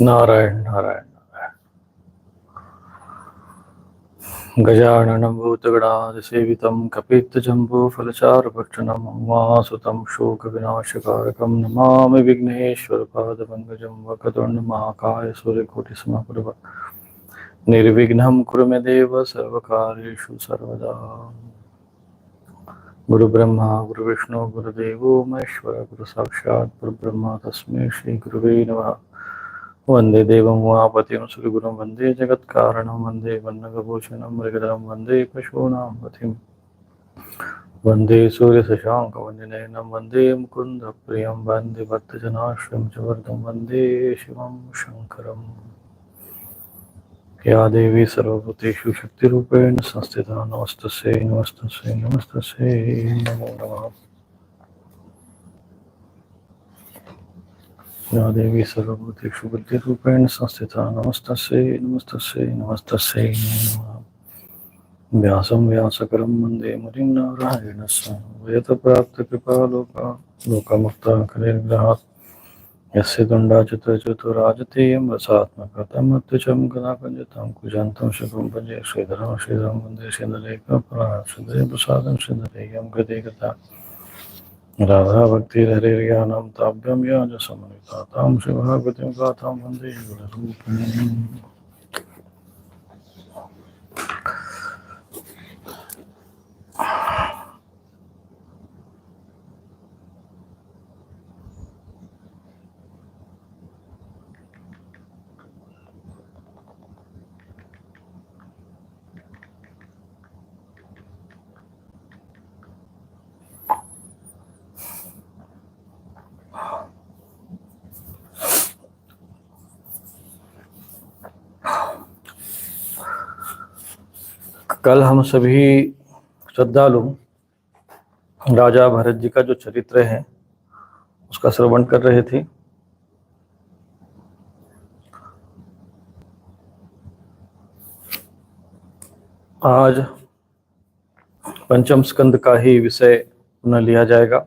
नारायण नारायण नारायण। गजाननं भूतगणादिसेवितं कपित्थजम्बूफलचारुभक्षणं उमासुतं शोकविनाशकारकं नमामि विघ्नेश्वरपादपङ्कजं वक्रतुण्डमहाकाय सूर्यकोटिसमप्रभ निर्विघ्नं कुरु मे देव सर्वकार्येषु सर्वदा। गुरुब्रह्मा गुरुविष्णु गुरुदेवो महेश्वर गुरुसाक्षात् परब्रह्म तस्मै श्रीगुरुवे नमः। वंदे देवं उमापतिं श्रीगुरुं वंदे जगत्कारणं वंदे वन्नगभूषणं मृगधरं वंदे पशूनां पतिं वंदे सूर्यशशाङ्कवन्दनयनं वंदे मुकुन्दप्रियं वंदे भक्तजनाश्रयं च वरदं वंदे शिवं शङ्करम्। या देवी सर्वभूतेषु शक्तिरूपेण संस्थिता नमस्तस्यै नमस्तस्यै नमस्तस्यै नमो नमः। या देवी सर्वभूतेषु बुद्धिरूपेण संस्थिता नमस्तस्यै नमस्तस्यै नमस्तस्यै नमो नमः। व्यासं व्यासकरं वन्दे मुनिं नारायणस्य लोकमुक्ताकनिर्ग्रहात् यस्य तुण्डाच्युतराजतेयं रसात्मकं मत्युचं गदाकञ्जतं कुजन्तं शुभं भजे श्रीधरं श्रीधरं वन्दे श्रीधरेकप्रसादं श्रीधरेयं कृते कथा राधा भक्तिरहरिर्यानं ताभ्यं याजसमन्विता तां शिवभागवतीं गाथां वन्दे गुरुरूपिणीम्। कल हम सभी श्रद्धालु राजा भरत जी का जो चरित्र है उसका श्रवण कर रहे थे। आज पंचम स्कंद का ही विषय पुनः लिया जाएगा।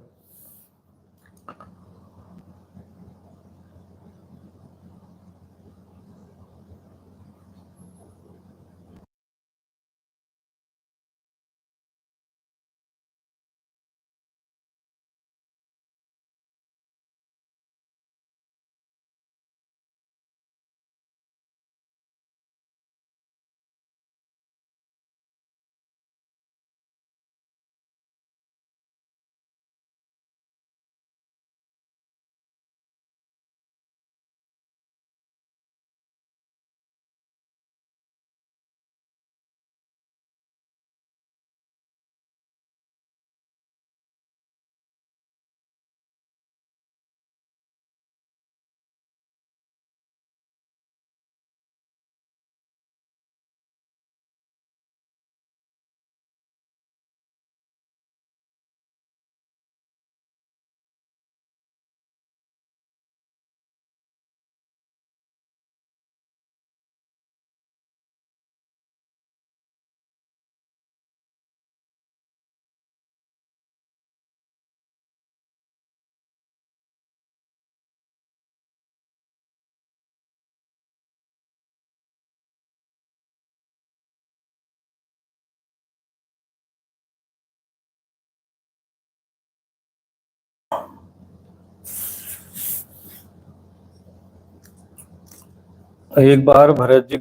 एक बार भरत जी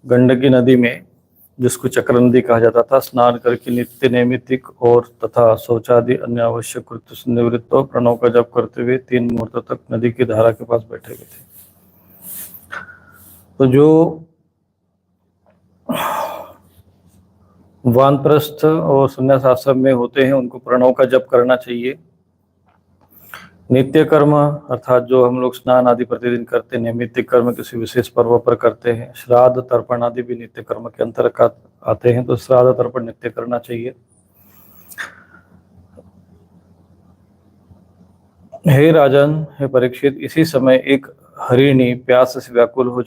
गंडकी नदी में, जिसको चक्र नदी कहा जाता था, स्नान करके नित्य नैमित्तिक और तथा शौचादि अन्य आवश्यक कृत्य से निवृत्त हो प्रणव का जप करते हुए 3 मुहूर्त तक नदी की धारा के पास बैठे हुए थे। तो जो वानप्रस्थ और संन्यास आश्रम में होते हैं उनको प्रणव का जप करना चाहिए। नित्य कर्म अर्थात जो हम लोग स्नान आदि प्रतिदिन करते हैं, नैमित्तिक कर्म किसी विशेष पर्व पर करते हैं, श्राद्ध तर्पण आदि भी नित्य कर्म के अंतर्गत आते हैं, तो श्राद्ध तर्पण नित्य करना चाहिए। हे राजन, हे परीक्षित, इसी समय एक हरिणी प्यास से व्याकुल हो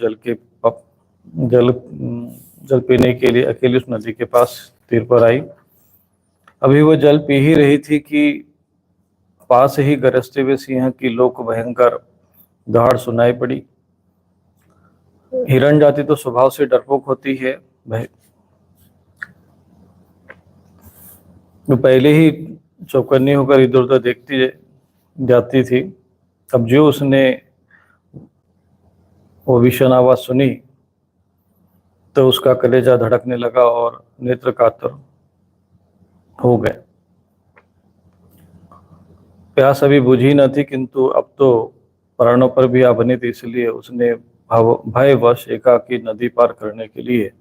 जल पीने के लिए अकेली उस नदी के पास तीर पर आई। अभी वह जल पी ही रही थी कि पास ही गरजते हुए सिंह की लोक भयंकर दहाड़ सुनाई पड़ी। हिरण जाति तो स्वभाव से डरपोक होती है, वह वो पहले ही चौकन्नी होकर इधर उधर देखती जाती थी। अब जो उसने वो भीषण आवाज सुनी तो उसका कलेजा धड़कने लगा और नेत्र कातर हो गए। प्यास अभी बुझी न थी, किंतु अब तो प्राणों पर भी आ बनी थी, इसलिए उसने भयवश एकाकी नदी पार करने के लिए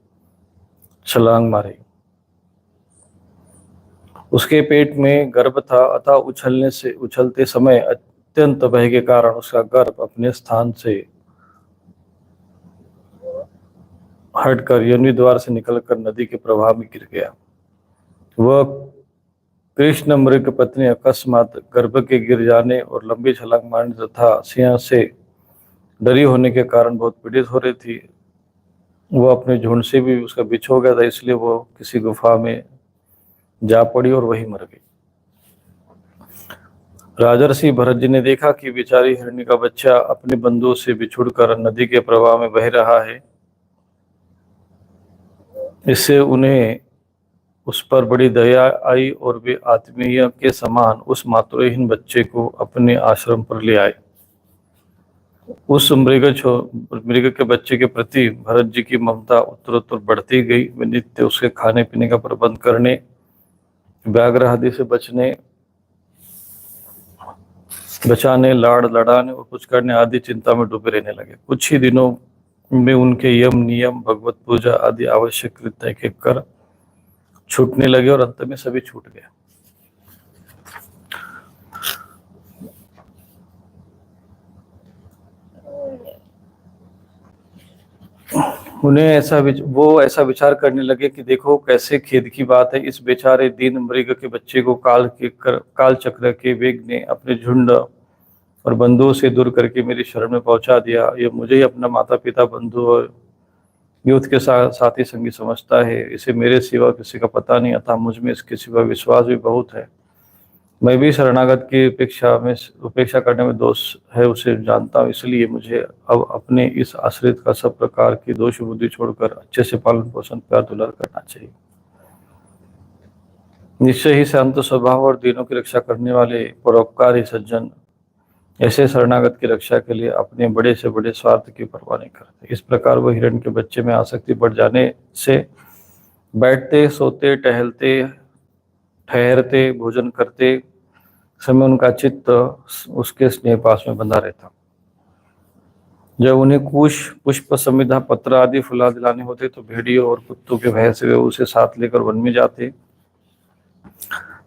छलांग मारी। उसके पेट में गर्भ था, अतः उछलते समय अत्यंत भय के कारण उसका गर्भ अपने स्थान से हटकर योनि द्वार से निकलकर नदी के प्रवाह में गिर गया। वह कृष्ण मृग पत्नी अकस्मात गर्भ के गिर जाने और लंबी छलांग मारने तथा सिंह से डरी होने के कारण बहुत पीड़ित हो रही थी। वह अपने झुंड से भी उसका बिछो गया था, इसलिए वो किसी गुफा में जा पड़ी और वहीं मर गई। राजर्षि भरत जी ने देखा कि बेचारी हिरणी का बच्चा अपने बंधुओं से बिछुड़कर नदी के प्रवाह में बह रहा है। इससे उन्हें उस पर बड़ी दया आई और वे आत्मीय के समान उस मातृहीन बच्चे को अपने आश्रम पर ले आए। उस मृग के बच्चे के प्रति भरत जी की ममता उत्तरोत्तर बढ़ती गई। वे नित्य उसके खाने पीने का प्रबंध करने, व्याघ्र आदि से बचाने, लाड़ लड़ाने और कुछ करने आदि चिंता में डूबे रहने लगे। कुछ ही दिनों में उनके यम नियम, भगवत पूजा आदि आवश्यक कृत्य एक एक कर छूटने लगे और अंत में सभी छूट गए। उन्हें वो ऐसा विचार करने लगे कि देखो कैसे खेद की बात है, इस बेचारे दीन मृग के बच्चे को काल चक्र के वेग ने अपने झुंड और बंधुओं से दूर करके मेरी शरण में पहुंचा दिया। ये मुझे ही अपना माता पिता, बंधु और यूथ के साथी संगी समझता है। इसे मेरे सिवा किसी का पता नहीं, अतः मुझ में इसके सिवा विश्वास भी बहुत है। मैं भी शरणागत की उपेक्षा करने में दोष है उसे जानता हूँ, इसलिए मुझे अब अपने इस आश्रित का सब प्रकार की दोष बुद्धि छोड़कर अच्छे से पालन पोषण प्यार दुलार करना चाहिए। निश्चय ही शांत स्वभाव और दीनों की रक्षा करने वाले परोपकारी सज्जन ऐसे शरणागत की रक्षा के लिए अपने बड़े से बड़े स्वार्थ की परवाह नहीं करते। इस प्रकार वो हिरण के बच्चे में आसक्ति बढ़ जाने से बैठते, सोते, टहलते, ठहरते, भोजन करते समय उनका चित्त उसके स्नेह पास में बंधा रहता। जब उन्हें कुश, पुष्प, समिधा, पत्र आदि फुला दिलाने होते तो भेड़ियों और कुत्तों के भय से वे उसे साथ लेकर वन में जाते।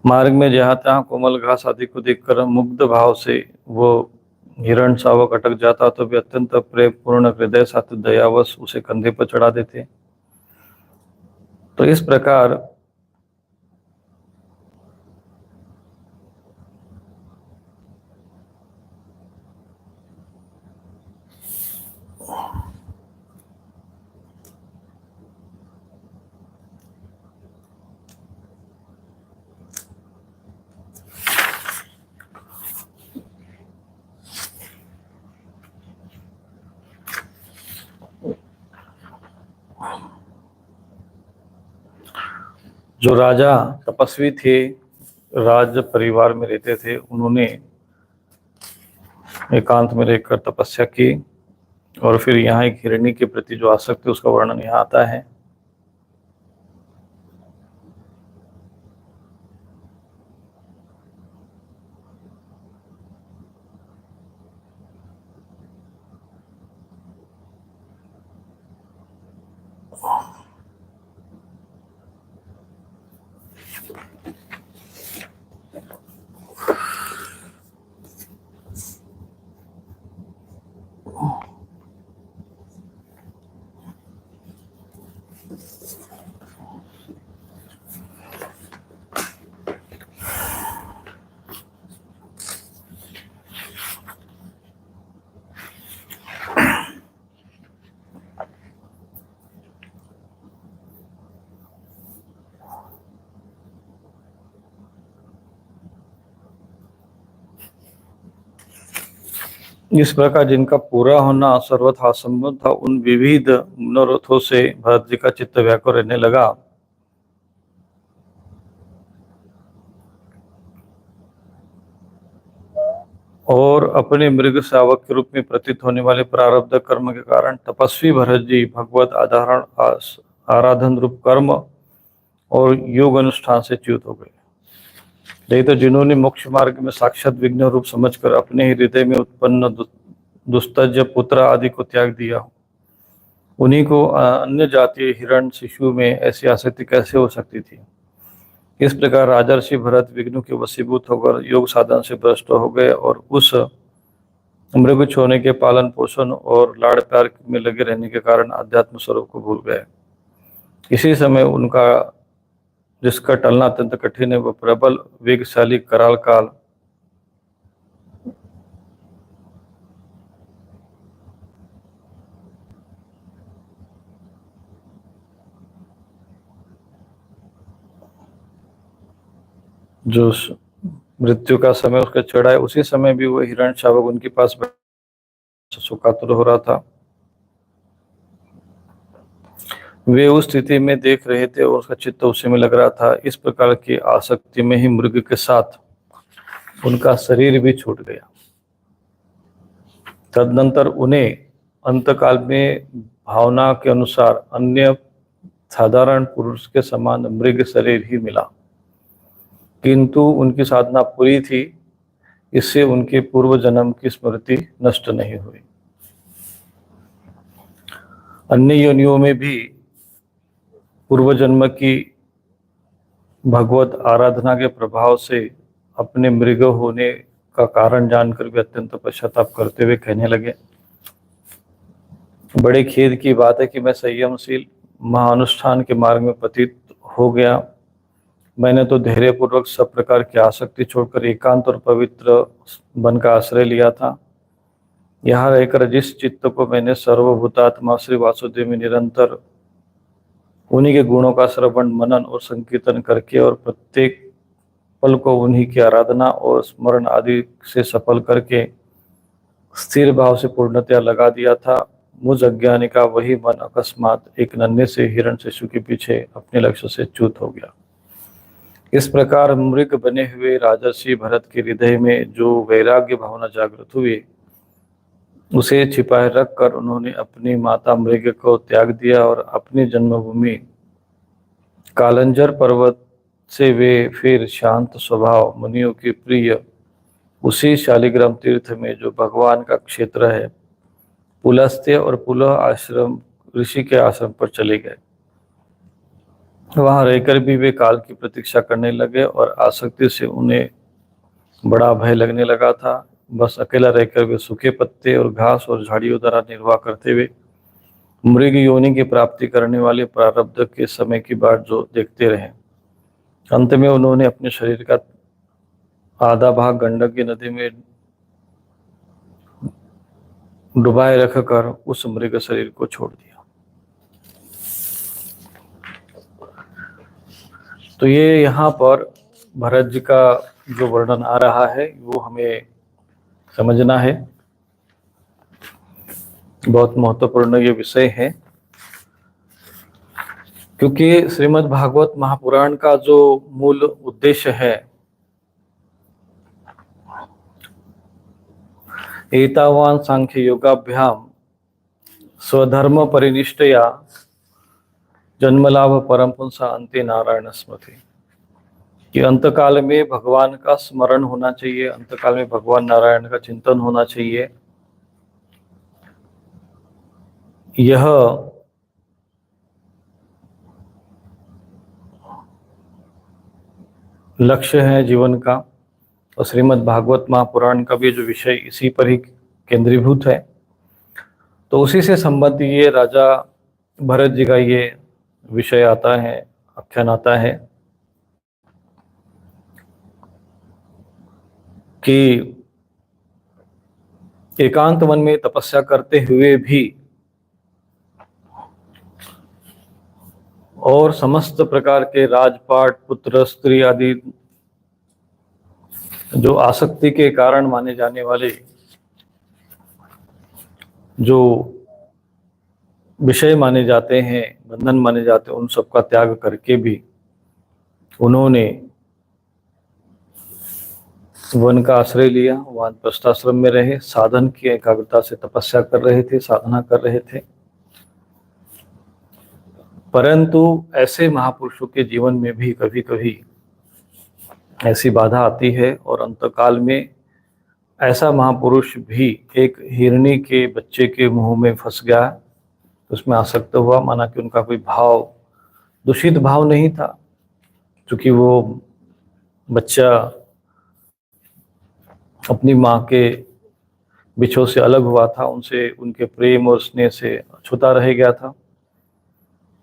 मार्ग में जहाँ तहाँ कोमल घास आदि को देखकर मुग्ध भाव से वो हिरण शावक अटक जाता तो वे अत्यंत प्रेम पूर्ण हृदय साथ दयावश उसे कंधे पर चढ़ा देते। तो इस प्रकार जो राजा तपस्वी थे, राज परिवार में रहते थे, उन्होंने एकांत में रहकर तपस्या की और फिर यहाँ एक हिरणी के प्रति जो आसक्ति उसका वर्णन यहाँ आता है। इस प्रकार जिनका पूरा होना सर्वथा असंभव था, उन विविध मनोरथों से भरत जी का चित्त व्याकुल रहने लगा। और अपने मृग शावक के रूप में प्रतीत होने वाले प्रारब्ध कर्म के कारण तपस्वी भरत जी भगवत आराधन रूप कर्म और योग अनुष्ठान से च्युत हो गए। नहीं तो जिन्होंने मोक्ष मार्ग में साक्षात विघ्न रूप समझकर अपने ही हृदय में उत्पन्न दुस्तज पुत्र आदि को त्याग दिया, उन्हीं को अन्य जातीय हिरण शिशु में ऐसी आसक्ति कैसे हो सकती थी। इस प्रकार राजर्षि भरत विघ्नों के वशीभूत होकर योग साधन से भ्रष्ट हो गए और उस मृग छोने के पालन पोषण और लाड़ प्यार में लगे रहने के कारण अध्यात्म स्वरूप को भूल गए। इसी समय उनका जिसका टलना अत्यंत कठिन है, वह प्रबल वेगशाली कराल काल जो मृत्यु का समय उसका चढ़ा है, उसी समय भी वह हिरण शावक उनके पास शोकातुर हो रहा था। वे उस स्थिति में देख रहे थे और उसका चित्त उसी में लग रहा था। इस प्रकार की आसक्ति में ही मृग के साथ उनका शरीर भी छूट गया। तदनंतर उन्हें अंतकाल में भावना के अनुसार अन्य साधारण पुरुष के समान मृग शरीर ही मिला, किंतु उनकी साधना पूरी थी, इससे उनके पूर्व जन्म की स्मृति नष्ट नहीं हुई। अन्य योनियों में भी पूर्व जन्म की भगवत आराधना के प्रभाव से अपने मृग होने का कारण जानकर भी अत्यंत पश्चाताप करते हुए कहने लगे, बड़े खेद की बात है कि मैं संयमशील महानुष्ठान के मार्ग में पतित हो गया। मैंने तो धैर्य पूर्वक सब प्रकार की आसक्ति छोड़कर एकांत और पवित्र वन का आश्रय लिया था। यहाँ रहकर जिस चित्त को मैंने सर्वभूतात्मा श्री वासुदेव में निरंतर उन्हीं के गुणों का श्रवण मनन और संकीर्तन करके और प्रत्येक पल को उन्हीं की आराधना और स्मरण आदि से सफल करके स्थिर भाव से पूर्णतया लगा दिया था, मुझ अज्ञानी का वही मन अकस्मात एक नन्हे से हिरण शिशु के पीछे अपने लक्ष्य से च्युत हो गया। इस प्रकार मृग बने हुए राजर्षि भरत के हृदय में जो वैराग्य भावना जागृत हुई, उसे छिपाए रखकर उन्होंने अपनी माता मृग को त्याग दिया और अपनी जन्मभूमि कालंजर पर्वत से वे फिर शांत स्वभाव मुनियों की प्रिय उसी शालिग्राम तीर्थ में, जो भगवान का क्षेत्र है, पुलस्त्य और पुलह आश्रम ऋषि के आश्रम पर चले गए। वहां रहकर भी वे काल की प्रतीक्षा करने लगे और आसक्ति से उन्हें बड़ा भय लगने लगा था। बस अकेला रहकर वे सूखे पत्ते और घास और झाड़ियों द्वारा निर्वाह करते हुए मृग योनि की प्राप्ति करने वाले प्रारब्ध के समय की बाट जो देखते रहे। अंत में उन्होंने अपने शरीर का आधा भाग गंडकी नदी में डुबाए रखकर उस मृग शरीर को छोड़ दिया। तो ये यहाँ पर भरत जी का जो वर्णन आ रहा है वो हमें समझना है, बहुत महत्वपूर्ण ये विषय है, क्योंकि श्रीमद् भागवत महापुराण का जो मूल उद्देश्य है, एतावान सांख्य योगाभ्याम स्वधर्म परिनिष्ठया जन्मलाभ परम पुंसा अंते नारायण स्मृति, कि अंतकाल में भगवान का स्मरण होना चाहिए, अंतकाल में भगवान नारायण का चिंतन होना चाहिए। यह लक्ष्य है जीवन का, और श्रीमद् भागवत महापुराण का भी जो विषय इसी पर ही केंद्रीभूत है। तो उसी से संबंधित ये राजा भरत जी का ये विषय आता है, आख्यान आता है कि एकांत मन में तपस्या करते हुए भी और समस्त प्रकार के राजपाट पुत्र स्त्री आदि जो आसक्ति के कारण माने जाने वाले जो विषय माने जाते हैं, बंधन माने जाते हैं, उन सबका त्याग करके भी उन्होंने वन का आश्रय लिया, वानप्रस्थ आश्रम में रहे, साधन की एकाग्रता से तपस्या कर रहे थे, साधना कर रहे थे। परंतु ऐसे महापुरुषों के जीवन में भी कभी कभी ऐसी बाधा आती है, और अंतकाल में ऐसा महापुरुष भी एक हिरणी के बच्चे के मुंह में फंस गया, उसमें आसक्त हुआ। माना कि उनका कोई भाव दूषित भाव नहीं था, क्योंकि वो बच्चा अपनी माँ के बिछोह से अलग हुआ था, उनसे उनके प्रेम और स्नेह से अछूता रह गया था,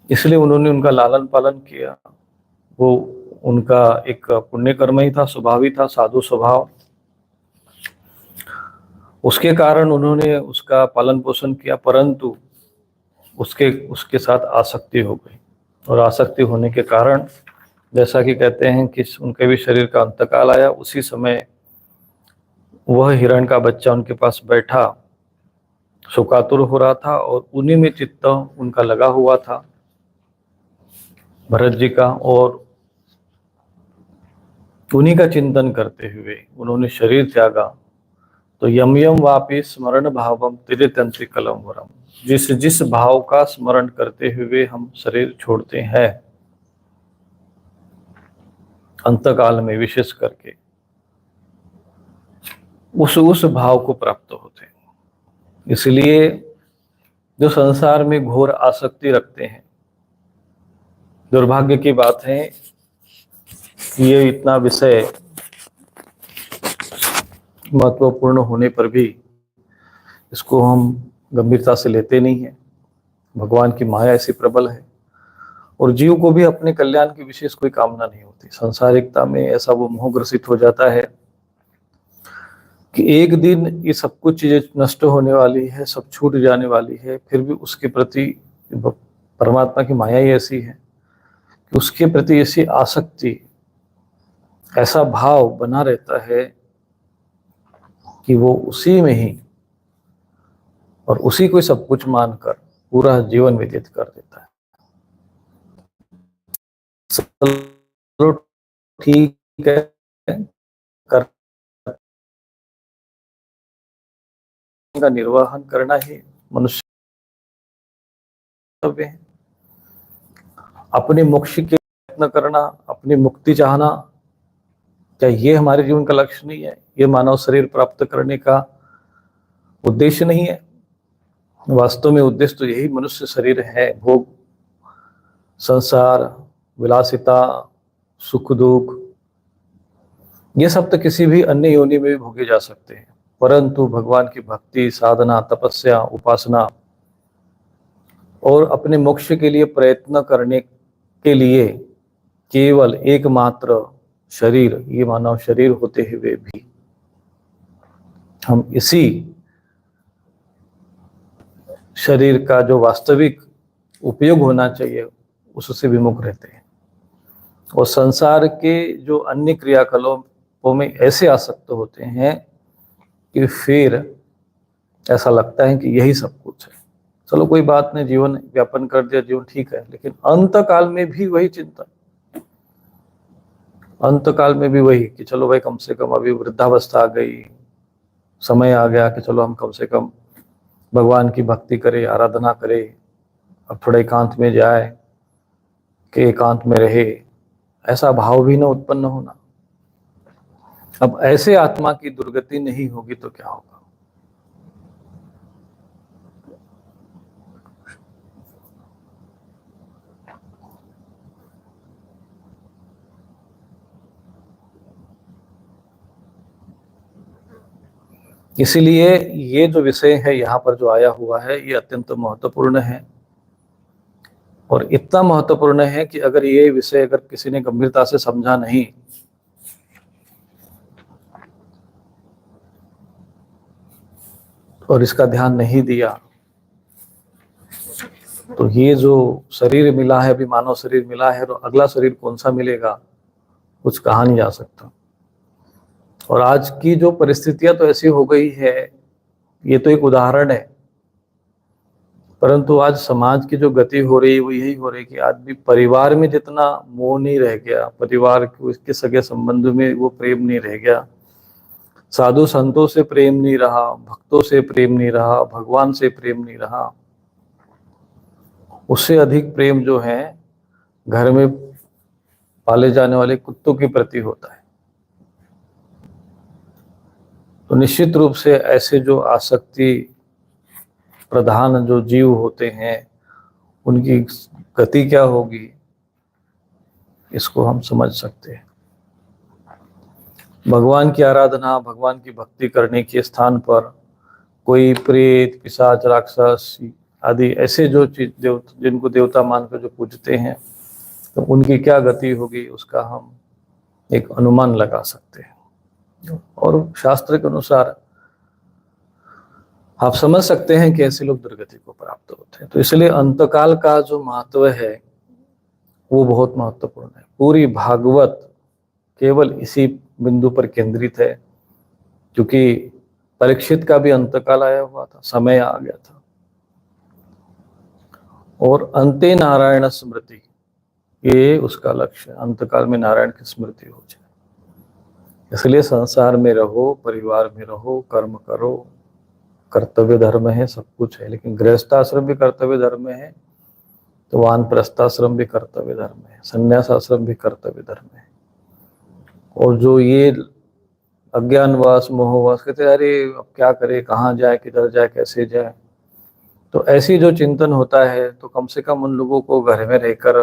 इसलिए उन्होंने उनका लालन पालन किया। वो उनका एक पुण्य कर्म ही था, स्वभाव ही था, साधु स्वभाव। उसके कारण उन्होंने उसका पालन पोषण किया, परंतु उसके साथ आसक्ति हो गई, और आसक्ति होने के कारण जैसा कि कहते हैं कि उनके भी शरीर का अंतकाल आया। उसी समय वह हिरण का बच्चा उनके पास बैठा शोकातुर हो रहा था, और उन्हीं में चित्त उनका लगा हुआ था, भरत जी का, और उन्हीं का चिंतन करते हुए उन्होंने शरीर त्यागा। तो यम यम वापि स्मरण भावम तिरेतंत्रि कलम वरम, जिस जिस भाव का स्मरण करते हुए हम शरीर छोड़ते हैं अंतकाल में, विशेष करके उस भाव को प्राप्त होते हैं। इसलिए जो संसार में घोर आसक्ति रखते हैं, दुर्भाग्य की बात है कि ये इतना विषय महत्वपूर्ण होने पर भी इसको हम गंभीरता से लेते नहीं हैं। भगवान की माया ऐसी प्रबल है, और जीव को भी अपने कल्याण की विशेष कोई कामना नहीं होती। सांसारिकता में ऐसा वो मोह ग्रसित हो जाता है कि एक दिन ये सब कुछ चीजें नष्ट होने वाली है, सब छूट जाने वाली है, फिर भी उसके प्रति परमात्मा की माया ही ऐसी है कि उसके प्रति ऐसी आसक्ति, ऐसा भाव बना रहता है कि वो उसी में ही और उसी को सब कुछ मानकर पूरा जीवन व्यतीत कर देता है। चलो ठीक है, कर्म का निर्वहन करना ही मनुष्य है। अपने मोक्ष के प्रयत्न करना, अपनी मुक्ति चाहना, क्या ये हमारे जीवन का लक्ष्य नहीं है? ये मानव शरीर प्राप्त करने का उद्देश्य नहीं है? वास्तव में उद्देश्य तो यही मनुष्य शरीर है। भोग, संसार, विलासिता, सुख दुख, ये सब तो किसी भी अन्य योनि में भी भोगे जा सकते हैं, परंतु भगवान की भक्ति, साधना, तपस्या, उपासना और अपने मोक्ष के लिए प्रयत्न करने के लिए केवल एकमात्र शरीर, ये मानव शरीर होते हुए भी हम इसी शरीर का जो वास्तविक उपयोग होना चाहिए उससे विमुख रहते हैं, और संसार के जो अन्य क्रियाकलापों में ऐसे आसक्त होते हैं कि फिर ऐसा लगता है कि यही सब कुछ है। चलो कोई बात नहीं, जीवन व्यापन कर दिया, जीवन ठीक है, लेकिन अंतकाल में भी वही चिंतन, अंतकाल में भी वही कि चलो भाई कम से कम अभी वृद्धावस्था आ गई, समय आ गया कि चलो हम कम से कम भगवान की भक्ति करें, आराधना करें, अब थोड़ा एकांत में जाए कि एकांत में रहे, ऐसा भाव भी न उत्पन्न होना। अब ऐसे आत्मा की दुर्गति नहीं होगी तो क्या होगा? इसीलिए ये जो विषय है यहाँ पर जो आया हुआ है, ये अत्यंत महत्वपूर्ण है, और इतना महत्वपूर्ण है कि अगर ये विषय अगर किसी ने गंभीरता से समझा नहीं, और इसका ध्यान नहीं दिया, तो ये जो शरीर मिला है, अभी मानव शरीर मिला है, तो अगला शरीर कौन सा मिलेगा कुछ कहा नहीं जा सकता। और आज की जो परिस्थितियां तो ऐसी हो गई है, ये तो एक उदाहरण है परंतु आज समाज की जो गति हो रही है वो यही हो रही है कि आदमी परिवार में जितना मोह नहीं रह गया, परिवार के उसके सगे संबंध में वो प्रेम नहीं रह गया, साधु संतों से प्रेम नहीं रहा, भक्तों से प्रेम नहीं रहा, भगवान से प्रेम नहीं रहा, उससे अधिक प्रेम जो है घर में पाले जाने वाले कुत्तों के प्रति होता है। तो निश्चित रूप से ऐसे जो आसक्ति प्रधान जो जीव होते हैं उनकी गति क्या होगी, इसको हम समझ सकते हैं। भगवान की आराधना, भगवान की भक्ति करने के स्थान पर कोई प्रेत, पिशाच, राक्षस आदि ऐसे जो चीज जिनको देवता मानकर जो पूजते हैं, तो उनकी क्या गति होगी उसका हम एक अनुमान लगा सकते हैं। और शास्त्र के अनुसार आप समझ सकते हैं कि ऐसे लोग दुर्गति को प्राप्त होते हैं। तो इसलिए अंतकाल का जो महत्व है वो बहुत महत्वपूर्ण है। पूरी भागवत केवल इसी बिंदु पर केंद्रित है, क्योंकि परीक्षित का भी अंतकाल आया हुआ था, समय आ गया था। और अंते नारायण स्मृति, ये उसका लक्ष्य, अंतकाल में नारायण की स्मृति हो जाए। इसलिए संसार में रहो, परिवार में रहो, कर्म करो, कर्तव्य धर्म है, सब कुछ है, लेकिन गृहस्थाश्रम भी कर्तव्य धर्म है, तो वानप्रस्थाश्रम भी कर्तव्य धर्म है, संन्यासाश्रम भी कर्तव्य धर्म है। और जो ये अज्ञानवास, मोहवास, कहते अरे अब क्या करे, कहाँ जाए, किधर जाए, कैसे जाए, तो ऐसी जो चिंतन होता है तो कम से कम उन लोगों को घर में रहकर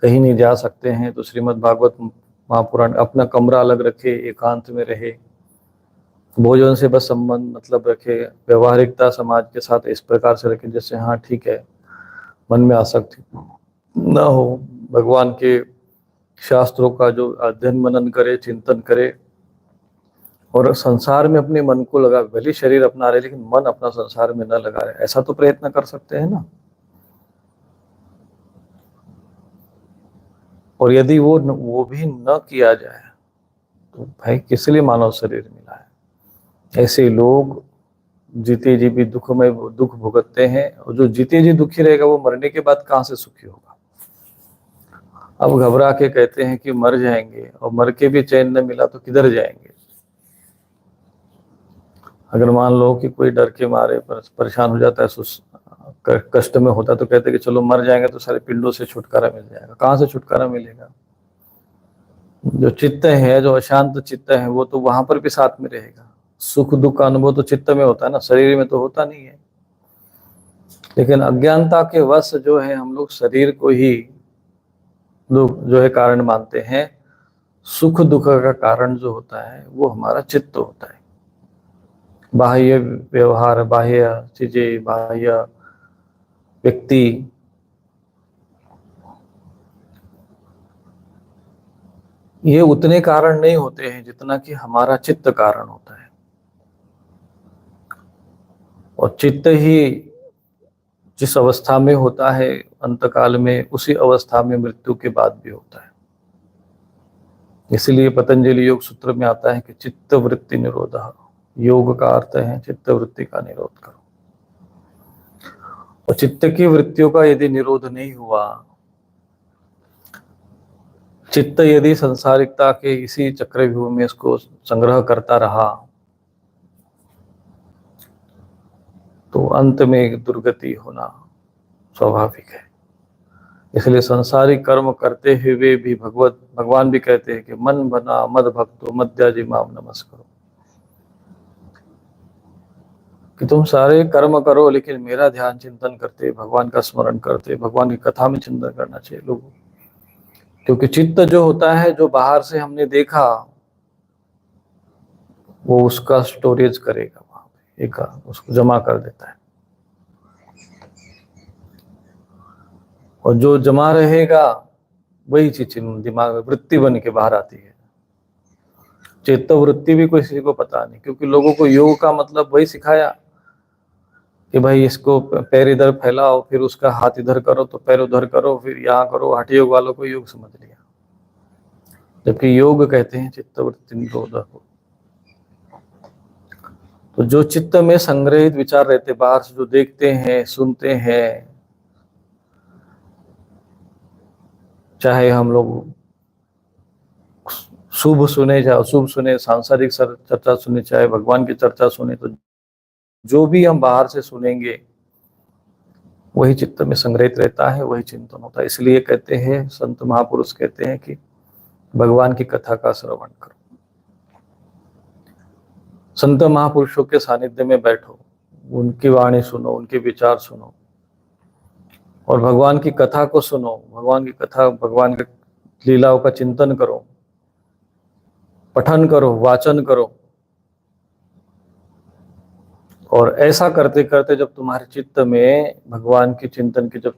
कहीं नहीं जा सकते हैं तो श्रीमद् भागवत महापुराण अपना कमरा अलग रखे, एकांत में रहे, भोजन से बस संबंध मतलब रखे, व्यवहारिकता समाज के साथ इस प्रकार से रखे जैसे हाँ ठीक है, मन में आसक्ति न हो, भगवान के शास्त्रों का जो अध्ययन मनन करे, चिंतन करे, और संसार में अपने मन को लगा, भले शरीर अपना रहे लेकिन मन अपना संसार में न लगा रहे, ऐसा तो प्रयत्न कर सकते हैं ना। और यदि वो भी न किया जाए तो भाई किस लिए मानव शरीर मिला है। ऐसे लोग जीते जी भी दुख में दुख भुगतते हैं, और जो जीते जी दुखी रहेगा वो मरने के बाद कहाँ से सुखी होगा। अब घबरा के कहते हैं कि मर जाएंगे, और मर के भी चैन न मिला तो किधर जाएंगे। अगर मान लो कि कोई डर के मारे परेशान हो जाता है, कष्ट में होता है, तो कहते हैं कि चलो मर जाएंगे तो सारे पिंडों से छुटकारा मिल जाएगा। कहाँ से छुटकारा मिलेगा। जो चित्त है, जो अशांत चित्त है, वो तो वहां पर भी साथ में रहेगा। सुख दुख का अनुभव तो चित्त में होता है ना, शरीर में तो होता नहीं है। लेकिन अज्ञानता के वश जो है हम लोग शरीर को ही दुख जो है कारण मानते हैं। सुख दुख का कारण जो होता है वो हमारा चित्त होता है। बाह्य व्यवहार, बाह्य चीजें, बाह्य व्यक्ति, ये उतने कारण नहीं होते हैं जितना कि हमारा चित्त कारण होता है। और चित्त ही जिस अवस्था में होता है अंतकाल में, उसी अवस्था में मृत्यु के बाद भी होता है। इसलिए पतंजलि योग सूत्र में आता है कि चित्त वृत्ति निरोध, योग का अर्थ है चित्त वृत्ति का निरोध करो। और चित्त की वृत्तियों का यदि निरोध नहीं हुआ, चित्त यदि संसारिकता के इसी चक्रव्यूह में इसको संग्रह करता रहा, तो अंत में दुर्गति होना स्वाभाविक है। इसलिए संसारिक कर्म करते हुए भी भगवान भी कहते हैं कि मन बना मद भक्तो मद्याजी माम नमस्करो, कि तुम सारे कर्म करो लेकिन मेरा ध्यान चिंतन करते, भगवान का स्मरण करते, भगवान की कथा में चिंतन करना चाहिए लोगों। क्योंकि चित्त जो होता है, जो बाहर से हमने देखा, वो उसका स्टोरेज करेगा, वहां पे एक उसको जमा कर देता है। और जो जमा रहेगा वही चीज दिमाग में वृत्ति बन के बाहर आती है। चित्त वृत्ति भी कोई किसी को पता नहीं, क्योंकि लोगों को योग का मतलब वही सिखाया कि भाई इसको पैर इधर फैलाओ, फिर उसका हाथ इधर करो तो पैर उधर करो, फिर यहाँ करो। हठ योग वालों को योग समझ लिया, जबकि योग कहते हैं चित्त वृत्ति निरोध। तो जो चित्त में संग्रहित विचार रहते, बाहर से जो देखते हैं सुनते हैं, चाहे हम लोग शुभ सुने चाहे अशुभ सुने, सांसारिक चर्चा सुने चाहे भगवान की चर्चा सुने, तो जो भी हम बाहर से सुनेंगे वही चित्त में संग्रहित रहता है, वही चिंतन होता है। इसलिए कहते हैं संत महापुरुष कहते हैं कि भगवान की कथा का श्रवण करो, संत महापुरुषों के सानिध्य में बैठो, उनकी वाणी सुनो, उनके विचार सुनो और भगवान की कथा को सुनो, भगवान की कथा, भगवान के लीलाओं का चिंतन करो, पठन करो, वाचन करो। और ऐसा करते करते जब तुम्हारे चित्त में भगवान के चिंतन के जब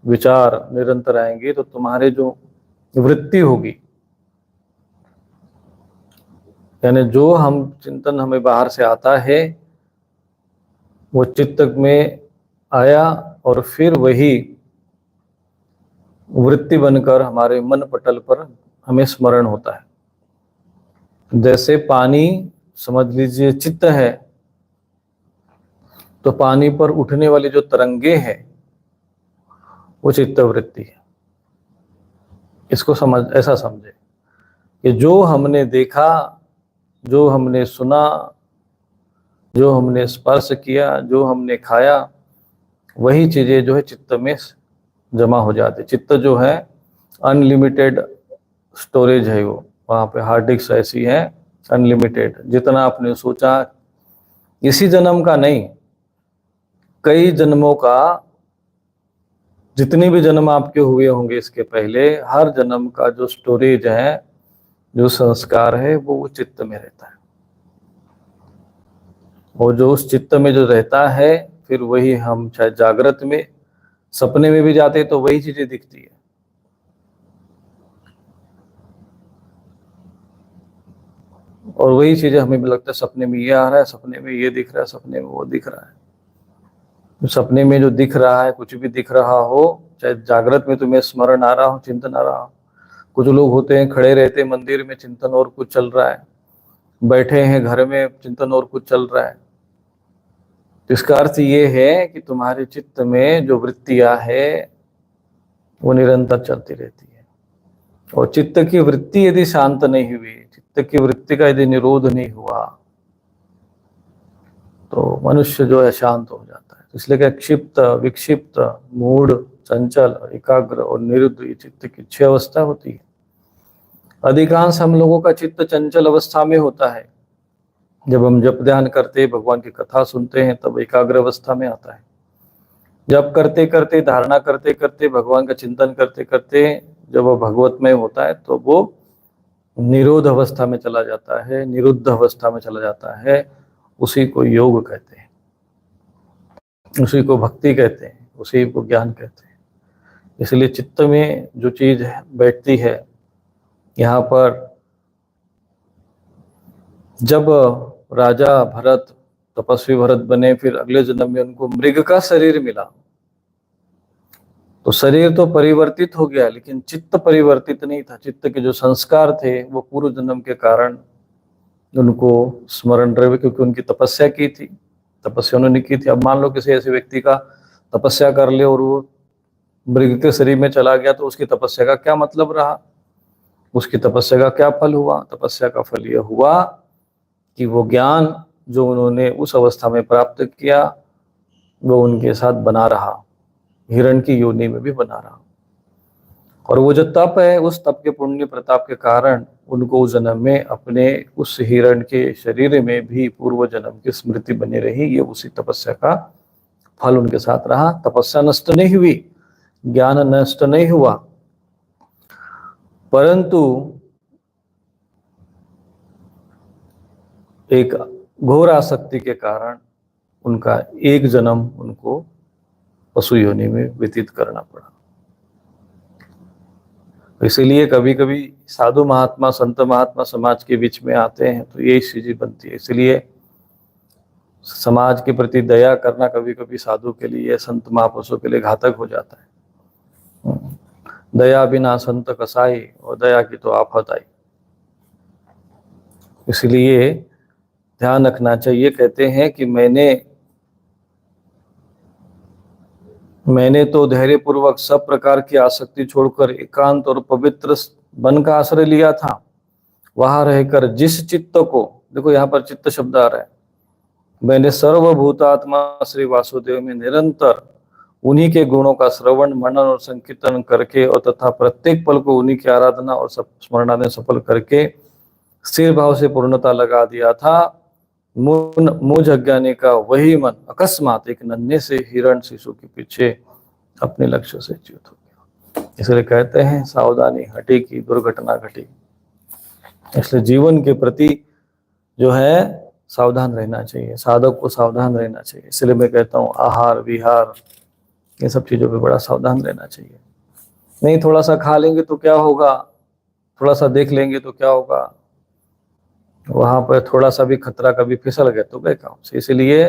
विचार निरंतर आएंगे तो तुम्हारे जो वृत्ति होगी, यानी जो हम चिंतन हमें बाहर से आता है वो चित्त में आया और फिर वही वृत्ति बनकर हमारे मन पटल पर हमें स्मरण होता है। जैसे पानी समझ लीजिए चित्त है, तो पानी पर उठने वाली जो तरंगे हैं वो चित्त वृत्ति है। इसको ऐसा समझे कि जो हमने देखा, जो हमने सुना, जो हमने स्पर्श किया, जो हमने खाया, वही चीजें जो है चित्त में जमा हो जाती। चित्त जो है अनलिमिटेड स्टोरेज है, वो वहाँ पे हार्ड डिस्क ऐसी है अनलिमिटेड। जितना आपने सोचा, इसी जन्म का नहीं, कई जन्मों का, जितने भी जन्म आपके हुए होंगे इसके पहले, हर जन्म का जो स्टोरेज है, जो संस्कार है, वो चित्त में रहता है। और जो उस चित्त में जो रहता है, फिर वही हम चाहे जागृत में, सपने में भी जाते तो वही चीजें दिखती है। और वही चीजें हमें भी लगता है सपने में ये आ रहा है, सपने में ये दिख रहा है, सपने में वो दिख रहा है। तो सपने में जो दिख रहा है, कुछ भी दिख रहा हो, चाहे जागृत में तुम्हें स्मरण आ रहा हो, चिंतन आ रहा हो। कुछ लोग होते हैं खड़े रहते हैं मंदिर में, चिंतन और कुछ चल रहा है, बैठे हैं घर में, चिंतन और कुछ चल रहा है। तो इसका अर्थ ये है कि तुम्हारे चित्त में जो वृत्तियां है वो निरंतर चलती रहती है। और चित्त की वृत्ति यदि शांत नहीं हुई, चित्त की वृत्ति का यदि निरोध नहीं हुआ, तो मनुष्य जो है शांत हो जाता है। इसलिए क्या क्षिप्त, विक्षिप्त, मूढ़, चंचल, एकाग्र और निरुद्ध, ये चित्त की 6 अवस्था होती है। अधिकांश हम लोगों का चित्त चंचल अवस्था में होता है। जब हम जप ध्यान करते, भगवान की कथा सुनते हैं, तब एकाग्र अवस्था में आता है। जप करते करते, धारणा करते करते, भगवान का चिंतन करते करते जब वो भगवतमय होता है तो वो निरोध अवस्था में चला जाता है, निरुद्ध अवस्था में चला जाता है। उसी को योग कहते हैं, उसी को भक्ति कहते हैं, उसी को ज्ञान कहते हैं। इसलिए चित्त में जो चीज बैठती है, यहाँ पर जब राजा भरत, तपस्वी भरत बने, फिर अगले जन्म में उनको मृग का शरीर मिला, तो शरीर तो परिवर्तित हो गया, लेकिन चित्त परिवर्तित नहीं था। चित्त के जो संस्कार थे वो पूर्व जन्म के कारण उनको स्मरण रहे, क्योंकि उनकी तपस्या की थी, तपस्या उन्होंने की थी। अब मान लो किसी ऐसे व्यक्ति का तपस्या कर ले और वो मृग के शरीर में चला गया, तो उसकी तपस्या का क्या मतलब रहा, उसकी तपस्या का क्या फल हुआ? तपस्या का फल यह हुआ कि वो ज्ञान जो उन्होंने उस अवस्था में प्राप्त किया वो उनके साथ बना रहा, हिरण की योनि में भी बना रहा। और वो जो तप है, उस तप के पुण्य प्रताप के कारण उनको उस जन्म में अपने उस हिरण के शरीर में भी पूर्व जन्म की स्मृति बनी रही। ये उसी तपस्या का फल उनके साथ रहा। तपस्या नष्ट नहीं हुई, ज्ञान नष्ट नहीं हुआ, परंतु एक घोर आसक्ति के कारण उनका एक जन्म उनको पशु योनि में व्यतीत करना पड़ा। इसीलिए कभी कभी साधु महात्मा, संत महात्मा समाज के बीच में आते हैं तो यही चीजें बनती है। इसलिए समाज के प्रति दया करना कभी कभी साधु के लिए, संत महापुरुषों के लिए घातक हो जाता है। दया बिना संत कसाई, और दया की तो आफत आई। इसलिए ध्यान रखना चाहिए। कहते हैं कि मैंने तो धैर्य पूर्वक सब प्रकार की आसक्ति छोड़कर एकांत और पवित्र वन का आश्रय लिया था। वहां रहकर जिस चित्त को, देखो यहाँ पर चित्त शब्द आ रहा है, मैंने सर्वभूतात्मा श्री वासुदेव में निरंतर उन्हीं के गुणों का श्रवण मनन और संकीर्तन करके और तथा प्रत्येक पल को उन्हीं की आराधना और स्मरणाने सफल करके स्थिर भाव से पूर्णता लगा दिया था, मुझ अज्ञानी का वही मन अकस्मात एक नन्हे से हिरण शिशु के पीछे अपने लक्ष्य से च्युत हो गया। इसलिए कहते हैं सावधानी हटी की दुर्घटना घटी। इसलिए जीवन के प्रति जो है सावधान रहना चाहिए, साधक को सावधान रहना चाहिए। इसलिए मैं कहता हूँ आहार विहार ये सब चीजों पे बड़ा सावधान रहना चाहिए। नहीं थोड़ा सा खा लेंगे तो क्या होगा, थोड़ा सा देख लेंगे तो क्या होगा, वहां पर थोड़ा सा भी खतरा, कभी फिसल गए तो गए काम से। इसलिए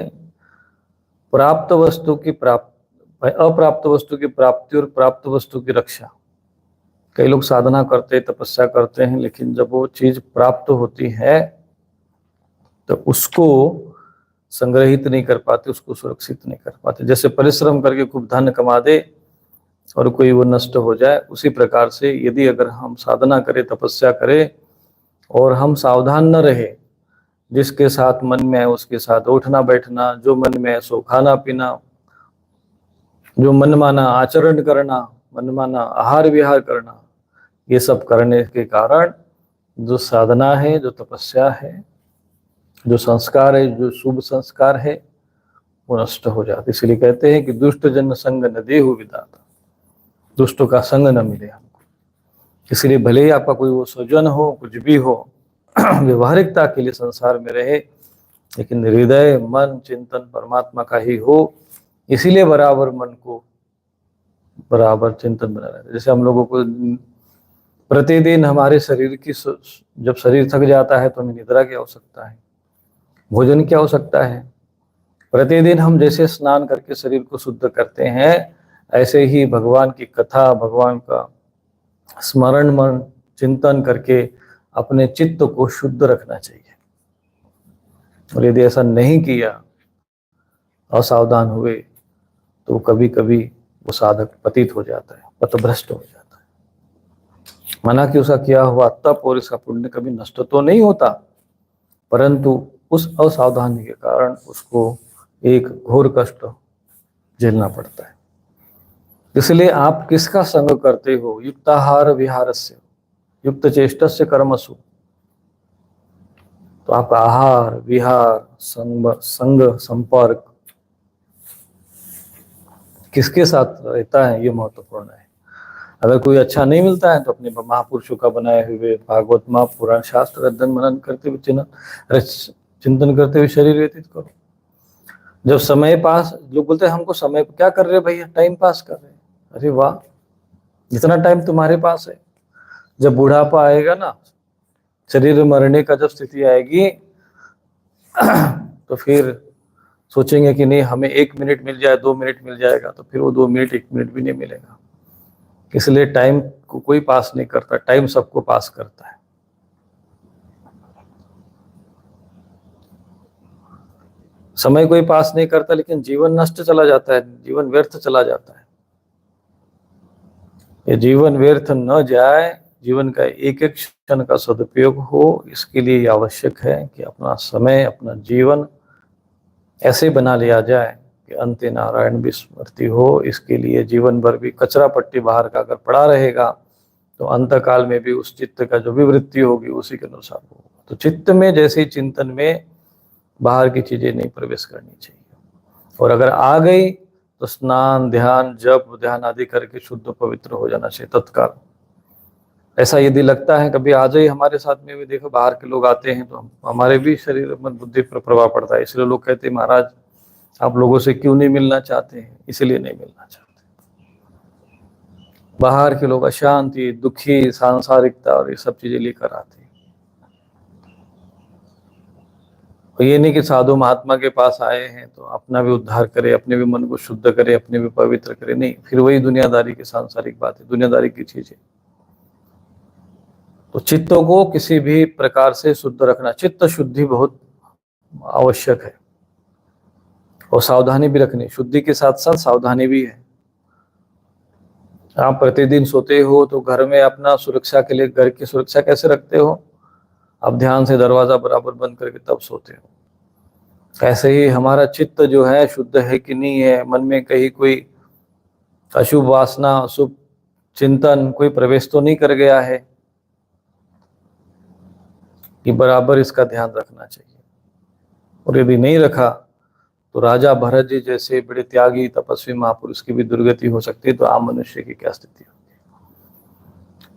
प्राप्त वस्तु की अप्राप्त वस्तु की प्राप्ति और प्राप्त वस्तु की रक्षा। कई लोग साधना करते तपस्या करते हैं, लेकिन जब वो चीज प्राप्त होती है तो उसको संग्रहित नहीं कर पाते, उसको सुरक्षित नहीं कर पाते। जैसे परिश्रम करके खूब धन कमा दे और कोई वो नष्ट हो जाए, उसी प्रकार से यदि अगर हम साधना करें तपस्या करें और हम सावधान न रहे, जिसके साथ मन में है उसके साथ उठना बैठना, जो मन में है सो खाना पीना, जो मनमाना आचरण करना, मनमाना आहार विहार करना, ये सब करने के कारण जो साधना है, जो तपस्या है, जो संस्कार है, जो शुभ संस्कार है, वो नष्ट हो जाते। इसलिए कहते हैं कि दुष्ट जन संग न देहु विधाता, दुष्टों का संग न मिले हमको। इसलिए भले ही आपका कोई वो स्वजन हो, कुछ भी हो, व्यवहारिकता के लिए संसार में रहे, लेकिन हृदय मन चिंतन परमात्मा का ही हो। इसीलिए बराबर मन को बराबर चिंतन बना रहता है। जैसे हम लोगों को प्रतिदिन हमारे शरीर की, जब शरीर थक जाता है तो हमें निद्रा की आवश्यकता है, भोजन की आवश्यकता है। प्रतिदिन हम जैसे स्नान करके शरीर को शुद्ध करते हैं, ऐसे ही भगवान की कथा, भगवान का स्मरण मन चिंतन करके अपने चित्त को शुद्ध रखना चाहिए। और यदि ऐसा नहीं किया, असावधान हुए, तो कभी कभी वो साधक पतित हो जाता है, पथभ्रष्ट हो जाता है। माना कि उसका किया हुआ तप और इसका पुण्य कभी नष्ट तो नहीं होता, परंतु उस असावधानी के कारण उसको एक घोर कष्ट झेलना पड़ता है। इसलिए आप किसका संग करते हो? युक्ताहार विहारस्य युक्त चेष्टस्य कर्मसु। तो आपका आहार विहार संग संपर्क किसके साथ रहता है, ये महत्वपूर्ण है। अगर कोई अच्छा नहीं मिलता है तो अपने महापुरुषों का बनाए हुए भागवत महापुराण शास्त्र अध्ययन मनन करते हुए चिंतन करते हुए शरीर व्यतीत करो। जब समय पास, लोग बोलते हैं हमको समय क्या कर रहे भैया, टाइम पास कर रहे हैं। अरे वाह, जितना टाइम तुम्हारे पास है, जब बुढ़ापा आएगा ना, शरीर मरने का जब स्थिति आएगी तो फिर सोचेंगे कि नहीं हमें 1 मिनट मिल जाए, 2 मिनट मिल जाएगा, तो फिर वो 2 मिनट 1 मिनट भी नहीं मिलेगा। इसलिए टाइम को कोई पास नहीं करता, टाइम सबको पास करता है। समय कोई पास नहीं करता, लेकिन जीवन नष्ट चला जाता है, जीवन व्यर्थ चला जाता है। ये जीवन व्यर्थ न जाए, जीवन का एक एक क्षण का सदुपयोग हो, इसके लिए आवश्यक है कि अपना समय, अपना जीवन ऐसे बना लिया जाए कि अंते नारायण विस्मृति हो। इसके लिए जीवन भर भी कचरा पट्टी बाहर का अगर पड़ा रहेगा तो अंत काल में भी उस चित्त का जो भी वृत्ति होगी उसी के अनुसार होगा। तो चित्त में जैसे चिंतन में बाहर की चीजें नहीं प्रवेश करनी चाहिए, और अगर आ गई तो स्नान ध्यान जप ध्यान आदि करके शुद्ध पवित्र हो जाना चाहिए तत्काल। ऐसा यदि लगता है कभी आ जाए हमारे साथ में भी, देखो बाहर के लोग आते हैं तो हमारे भी शरीर मन बुद्धि पर प्रभाव पड़ता है। इसलिए लोग कहते हैं महाराज आप लोगों से क्यों नहीं मिलना चाहते हैं? इसलिए नहीं मिलना चाहते। बाहर के लोग अशांति, दुखी, सांसारिकता और ये सब चीजें लेकर आते हैं। और ये नहीं कि साधु महात्मा के पास आए हैं तो अपना भी उद्धार करे, अपने भी मन को शुद्ध करे, अपने भी पवित्र करे, नहीं, फिर वही दुनियादारी की सांसारिक बात है, दुनियादारी की चीजें। तो चित्त को किसी भी प्रकार से शुद्ध रखना, चित्त शुद्धि बहुत आवश्यक है, और सावधानी भी रखनी, शुद्धि के साथ साथ सावधानी भी है। आप प्रतिदिन सोते हो तो घर में अपना सुरक्षा के लिए घर की सुरक्षा कैसे रखते हो? आप ध्यान से दरवाजा बराबर बंद करके तब सोते हो। ऐसे ही हमारा चित्त जो है शुद्ध है कि नहीं है, मन में कहीं कोई अशुभ वासना, अशुभ चिंतन कोई प्रवेश तो नहीं कर गया है, कि बराबर इसका ध्यान रखना चाहिए। और यदि नहीं रखा तो राजा भरत जी जैसे बड़े त्यागी तपस्वी महापुरुष की भी दुर्गति हो सकती है, तो आम मनुष्य की क्या स्थिति होगी।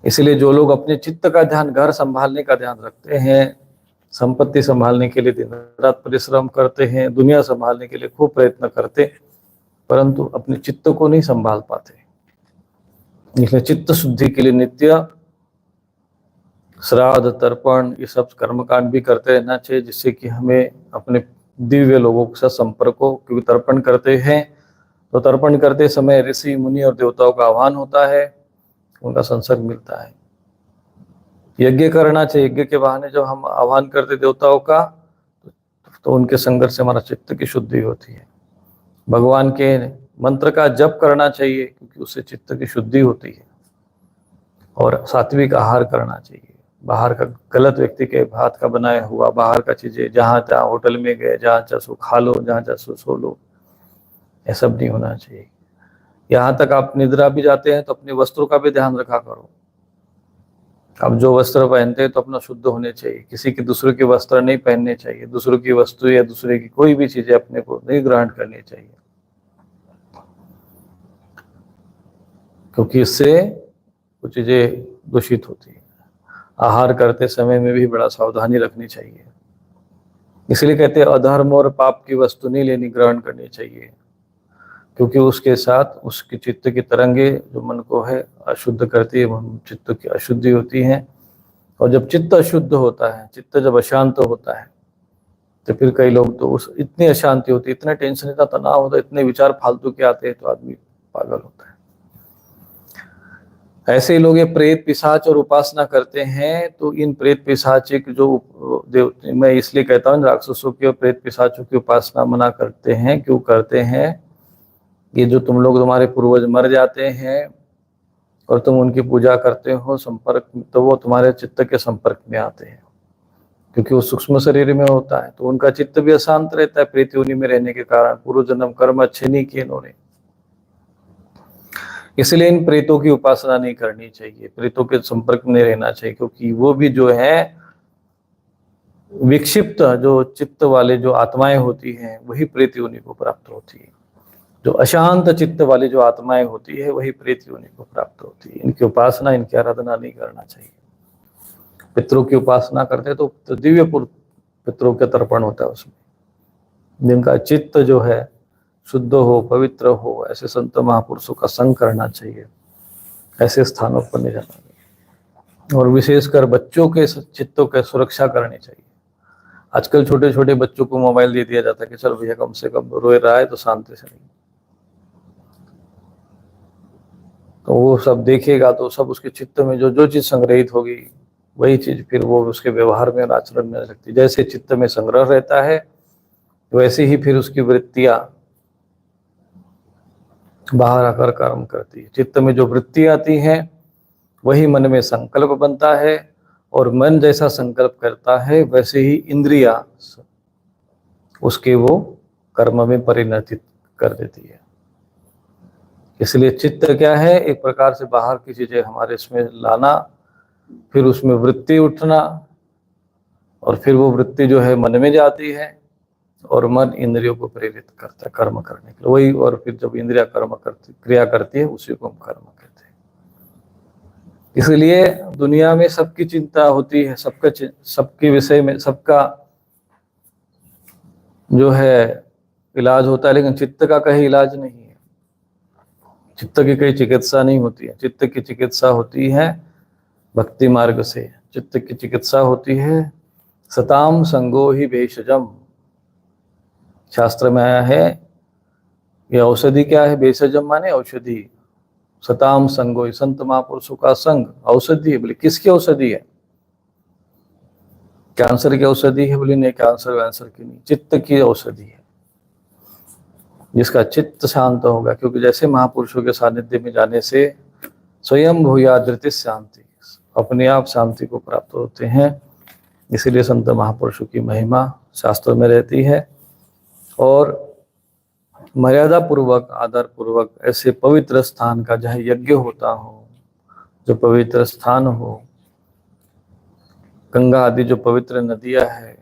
इसलिए जो लोग अपने चित्त का ध्यान, घर संभालने का ध्यान रखते हैं, संपत्ति संभालने के लिए दिन रात परिश्रम करते हैं, दुनिया संभालने के लिए खूब प्रयत्न करते, परंतु अपने चित्त को नहीं संभाल पाते। इसलिए चित्त शुद्धि के लिए नित्य श्राद्ध, तर्पण, ये सब कर्मकांड भी करते रहना चाहिए, जिससे कि हमें अपने दिव्य लोगों के साथ संपर्क हो। क्योंकि तर्पण करते हैं तो तर्पण करते समय ऋषि मुनि और देवताओं का आह्वान होता है, उनका संसर्ग मिलता है। यज्ञ करना चाहिए, यज्ञ के बहाने जब हम आह्वान करते देवताओं का, तो उनके संघर्ष से हमारा चित्त की शुद्धि होती है। भगवान के मंत्र का जप करना चाहिए, क्योंकि उससे चित्त की शुद्धि होती है। और सात्विक आहार करना चाहिए, बाहर का गलत व्यक्ति के हाथ का बनाया हुआ बाहर का चीजें जहाँ तहाँ होटल में गए जहाँ चाहो खा लो, जहाँ चाहो सो लो, ये सब नहीं होना चाहिए। यहाँ तक आप निद्रा भी जाते हैं तो अपने वस्त्रों का भी ध्यान रखा करो। अब जो वस्त्र पहनते हैं तो अपना शुद्ध होने चाहिए, किसी के दूसरों के वस्त्र नहीं पहनने चाहिए, दूसरों की वस्तु या दूसरे की कोई भी चीजें अपने को नहीं ग्रहण करनी चाहिए, क्योंकि इससे कुछ चीजें दूषित होती है। आहार करते समय में भी बड़ा सावधानी रखनी चाहिए। इसलिए कहते हैं अधर्म और पाप की वस्तु नहीं लेनी, ग्रहण करनी चाहिए, क्योंकि उसके साथ उसकी चित्त की तरंगे जो मन को है अशुद्ध करती है, चित्त की अशुद्धि होती है। और जब चित्त अशुद्ध होता है, चित्त जब अशांत होता है, तो फिर कई लोग तो उस इतनी अशांति होती है, इतना टेंशन, इतना तनाव होता है, इतने विचार फालतू के आते हैं, तो आदमी पागल होता है। ऐसे ही लोग ये प्रेत पिशाच और उपासना करते हैं, तो इन प्रेत पिशाचिक जो मैं इसलिए कहता हूँ राक्षसों की और प्रेत पिशाचों की उपासना मना करते हैं। क्यों करते हैं? ये जो तुम लोग, तुम्हारे पूर्वज मर जाते हैं और तुम उनकी पूजा करते हो संपर्क, तो वो तुम्हारे चित्त के संपर्क में आते हैं, क्योंकि वो सूक्ष्म शरीर में होता है, तो उनका चित्त भी अशांत रहता है प्रेत योनि में रहने के कारण। पूर्व जन्म कर्म अच्छे नहीं किए इन्होंने, इसलिए इन प्रेतों की उपासना नहीं करनी चाहिए, प्रेतों के संपर्क में नहीं रहना चाहिए, क्योंकि वो भी जो है विक्षिप्त जो चित्त वाले जो आत्माएं होती हैं वही प्रेत योनि को प्राप्त होती है। जो अशांत चित्त वाली जो आत्माएं होती है वही प्रेत योनि को प्राप्त होती है। इनकी उपासना, इनकी आराधना नहीं करना चाहिए। पितरों की उपासना करते तो दिव्य पितरों के तर्पण होता है उसमें, जिनका चित्त जो है शुद्ध हो, पवित्र हो, ऐसे संत महापुरुषों का संग करना चाहिए, ऐसे स्थानों पर नहीं जाना चाहिए। और विशेषकर बच्चों के चित्तों की सुरक्षा करनी चाहिए। आजकल छोटे छोटे बच्चों को मोबाइल दे दिया जाता है कि चल भैया कम से कम रोए रहा है तो शांति से नहीं, तो वो सब देखेगा तो सब उसके चित्त में जो जो चीज संग्रहित होगी वही चीज फिर वो उसके व्यवहार में और आचरण में लगती है। जैसे चित्त में संग्रह रहता है वैसे ही फिर उसकी वृत्तियां बाहर आकर कर्म करती है। चित्त में जो वृत्ति आती हैं वही मन में संकल्प बनता है, और मन जैसा संकल्प करता है वैसे ही इंद्रिया उसके वो कर्म में परिणतित कर देती है। इसलिए चित्त क्या है? एक प्रकार से बाहर की चीजें हमारे इसमें लाना, फिर उसमें वृत्ति उठना, और फिर वो वृत्ति जो है मन में जाती है और मन इंद्रियों को प्रेरित करता है कर्म करने के लिए वही। और फिर जब इंद्रिया कर्म करती, क्रिया करती है, उसी को हम कर्म कहते हैं। इसलिए दुनिया में सबकी चिंता होती है, सबके विषय में सबका जो है इलाज होता है, लेकिन चित्त का कहीं इलाज नहीं है। चित्त की कहीं चिकित्सा नहीं होती है। चित्त की चिकित्सा होती है भक्ति मार्ग से। चित्त की चिकित्सा होती है सताम संगो ही भेषजम। शास्त्र में आया है ये औषधि क्या है? भेषजम माने औषधि, सताम संगो, संत महापुरुषों का संग औषधि है। बोले किसकी औषधि है? कैंसर की औषधि है बोली नहीं, कैंसर वैंसर की नहीं, चित्त की औषधि है। जिसका चित्त शांत होगा, क्योंकि जैसे महापुरुषों के सानिध्य में जाने से स्वयं भूया धृति शांति, अपने आप शांति को प्राप्त होते हैं। इसीलिए संत महापुरुषों की महिमा शास्त्रों में रहती है। और मर्यादा पूर्वक, आदर पूर्वक ऐसे पवित्र स्थान का जहाँ यज्ञ होता हो, जो पवित्र स्थान हो, गंगा आदि जो पवित्र नदियां हैं,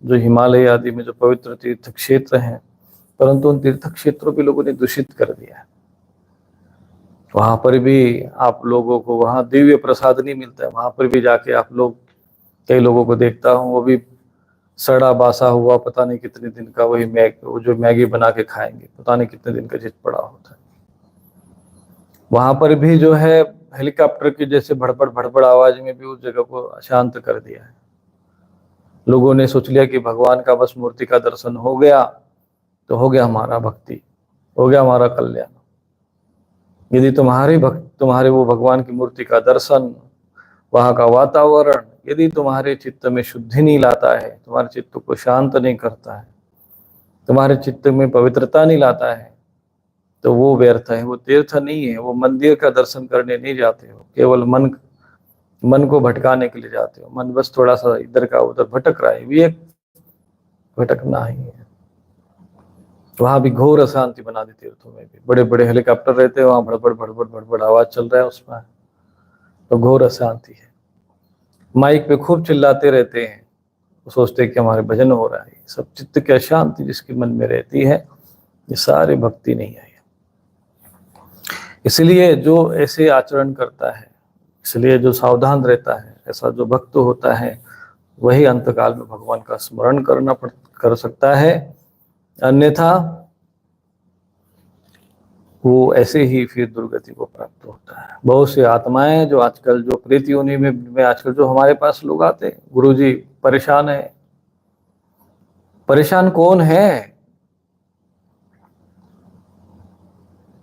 जो हिमालय आदि में जो पवित्र तीर्थ क्षेत्र हैं, परंतु उन तीर्थ क्षेत्रों भी लोगों ने दूषित कर दिया है। वहां पर भी आप लोगों को वहां दिव्य प्रसाद नहीं मिलता है। वहां पर भी जाके आप लोग, कई लोगों को देखता हूँ, वो भी सड़ा बासा हुआ पता नहीं कितने दिन का वही वो जो मैगी बना के खाएंगे, पता नहीं कितने दिन का चित पड़ा होता है। वहां पर भी जो है हेलीकॉप्टर की जैसे भड़बड़ भड़बड़ आवाज में भी उस जगह को अशांत कर दिया है। लोगों ने सोच लिया कि भगवान का बस मूर्ति का दर्शन हो गया तो हो गया हमारा भक्ति, हो गया हमारा कल्याण। यदि तुम्हारे वो भगवान की मूर्ति का दर्शन, वहां का वातावरण यदि तुम्हारे चित्त में शुद्धि नहीं लाता है, तुम्हारे चित्त को शांत नहीं करता है, तुम्हारे चित्त में पवित्रता नहीं लाता है, तो वो व्यर्थ है, वो तीर्थ नहीं है। वो मंदिर का दर्शन करने नहीं जाते हो, केवल मन को भटकाने के लिए जाते हो। मन बस थोड़ा सा इधर का उधर भटक रहा है, भी एक भटकना ही है। वहां भी घोर अशांति बना दी। तीर्थों में भी बड़े बड़े हेलीकॉप्टर रहते हैं, वहां भड़बड़ भड़बड़ भड़बड़ आवाज चल रहा है उसमें, तो घोर अशांति है। माइक पे खूब चिल्लाते रहते हैं, सोचते कि हमारे भजन हो रहा है। सब चित्त की अशांति जिसके मन में रहती है, ये सारी भक्ति नहीं है। इसलिए जो ऐसे आचरण करता है, इसलिए जो सावधान रहता है, ऐसा जो भक्त होता है, वही अंतकाल में भगवान का स्मरण कर सकता है। अन्यथा वो ऐसे ही फिर दुर्गति को प्राप्त होता है। बहुत सी आत्माएं जो आजकल जो प्रेत योनि में आजकल जो हमारे पास लोग आते हैं, गुरुजी परेशान है। परेशान कौन है?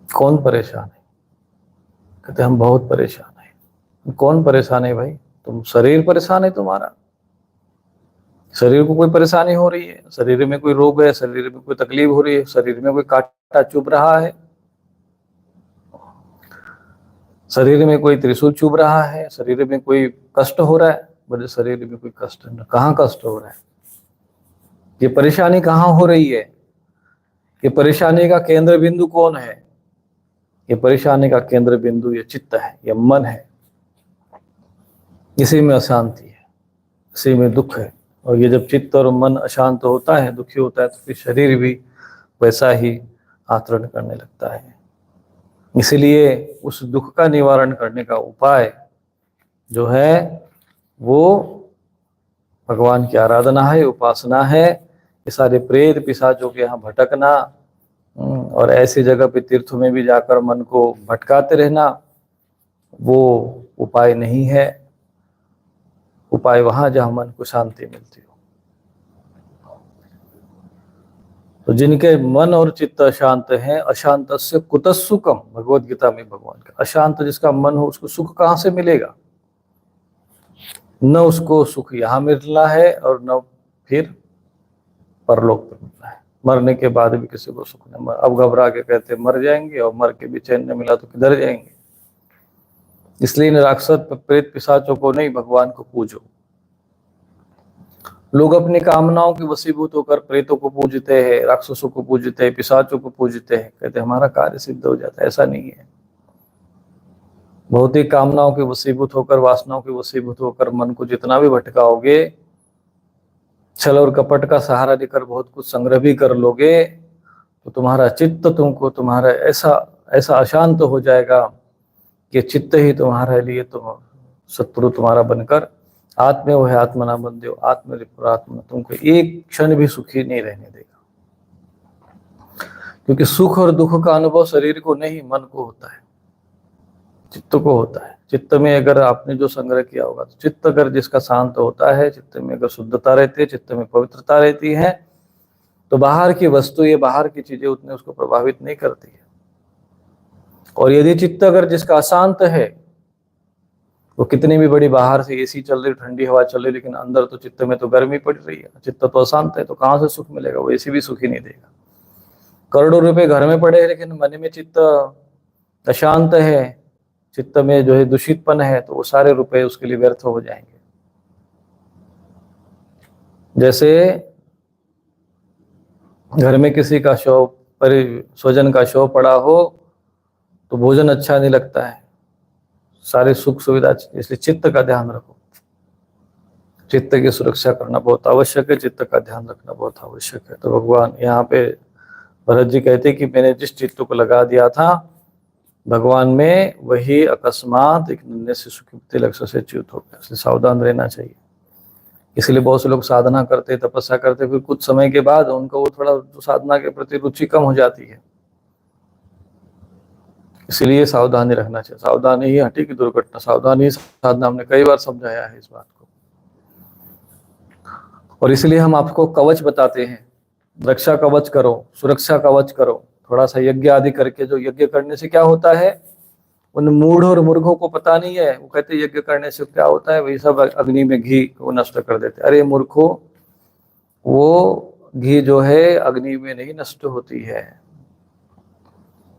कौन परेशान है? कहते हम बहुत परेशान है। कौन परेशान है भाई? तुम शरीर परेशान है तुम्हारा, शरीर को कोई परेशानी हो रही है, शरीर में कोई रोग है, शरीर में कोई तकलीफ हो रही है, शरीर में कोई कांटा चुभ रहा है, शरीर में कोई त्रिशूल चुभ रहा है, शरीर में कोई कष्ट हो रहा है। बोले शरीर में कोई कष्ट नहीं। कहाँ कष्ट हो रहा है? ये परेशानी कहाँ हो रही है? ये परेशानी का केंद्र बिंदु कौन है? ये परेशानी का केंद्र बिंदु ये चित्त है, ये मन है। इसी में अशांति है, इसी में दुख है। और ये जब चित्त और मन अशांत होता है, दुखी होता है, तो फिर शरीर भी वैसा ही आचरण करने लगता है। इसलिए उस दुख का निवारण करने का उपाय जो है वो भगवान की आराधना है, उपासना है। ये सारे प्रेत पिशाचों के यहाँ भटकना और ऐसी जगह पे तीर्थों में भी जाकर मन को भटकाते रहना, वो उपाय नहीं है। उपाय वहां जहां मन को शांति मिलती हो। तो जिनके मन और चित्त अशांत हैं, अशांत से कुतः सुखम, भगवद गीता में भगवान का, अशांत जिसका मन हो उसको सुख कहां से मिलेगा? न उसको सुख यहाँ मिलना है और न फिर परलोक पर मिलना है। मरने के बाद भी किसी को सुख नहीं। अब घबरा के कहते मर जाएंगे, और मर के भी चैन न मिला तो किधर जाएंगे? इसलिए इन राक्षस प्रेत पिशाचों को नहीं, भगवान को पूजो। लोग अपनी कामनाओं के वशीभूत होकर प्रेतों को पूजते हैं, राक्षसों को पूजते हैं, पिशाचों को पूजते हैं, कहते हमारा कार्य सिद्ध हो जाता है। ऐसा नहीं है। भौतिक कामनाओं के वशीभूत होकर, वासनाओं के वशीभूत होकर मन को जितना भी भटकाओगे, छल और कपट का सहारा लेकर बहुत कुछ संग्रह भी कर लोगे, तो तुम्हारा चित्त तुमको तुम्हारा ऐसा अशांत हो जाएगा कि चित्त ही तुम्हारे लिए तुम शत्रु तुम्हारा बनकर, आत्मे वो है आत्मना बंध्यो आत्मरिपुरात्मा, तुमको एक क्षण भी सुखी नहीं रहने देगा। क्योंकि सुख और दुख का अनुभव शरीर को नहीं, मन को होता है, चित्त को होता है। चित्त में अगर आपने जो संग्रह किया होगा, तो चित्त अगर जिसका शांत होता है, चित्त में अगर शुद्धता रहती है, चित्त में पवित्रता रहती है, तो बाहर की वस्तु, ये बाहर की चीजें उतने उसको प्रभावित नहीं करती है। और यदि चित्त अगर जिसका अशांत है, वो कितनी भी बड़ी बाहर से एसी चल रही, ठंडी हवा चल रही, लेकिन अंदर तो चित्त में तो गर्मी पड़ रही है, चित्त तो अशांत है, तो कहाँ से सुख मिलेगा? वो एसी भी सुख ही नहीं देगा। करोड़ों रुपए घर में पड़े हैं, लेकिन मन में चित्त अशांत है, चित्त में जो है दूषितपन है, तो वो सारे रुपए उसके लिए व्यर्थ हो जाएंगे। जैसे घर में किसी का शव, स्वजन का शव पड़ा हो तो भोजन अच्छा नहीं लगता है, सारी सुख सुविधा, इसलिए चित्त का ध्यान रखो। चित्त की सुरक्षा करना बहुत आवश्यक है, चित्त का ध्यान रखना बहुत आवश्यक है। तो भगवान यहाँ पे भरत जी कहते कि मैंने जिस चित्त को लगा दिया था भगवान में, वही अकस्मात एक नन्हे शिशु की तिलक से च्युत हो गया, इसलिए सावधान रहना चाहिए। इसलिए बहुत से लोग साधना करते, तपस्या करते, फिर कुछ समय के बाद उनको वो थोड़ा साधना के प्रति रुचि कम हो जाती है। इसलिए सावधानी रखना चाहिए, सावधानी ही हटी की दुर्घटना, सावधानी साधना, हमने कई बार समझाया है इस बात को। और इसलिए हम आपको कवच बताते हैं, रक्षा कवच करो, सुरक्षा कवच करो, थोड़ा सा यज्ञ आदि करके। जो यज्ञ करने से क्या होता है, उन मूढ़ और मूर्खों को पता नहीं है, वो कहते यज्ञ करने से क्या होता है, वही सब अग्नि में घी को नष्ट कर देते। अरे मूर्खों, वो घी जो है अग्नि में नहीं नष्ट होती है,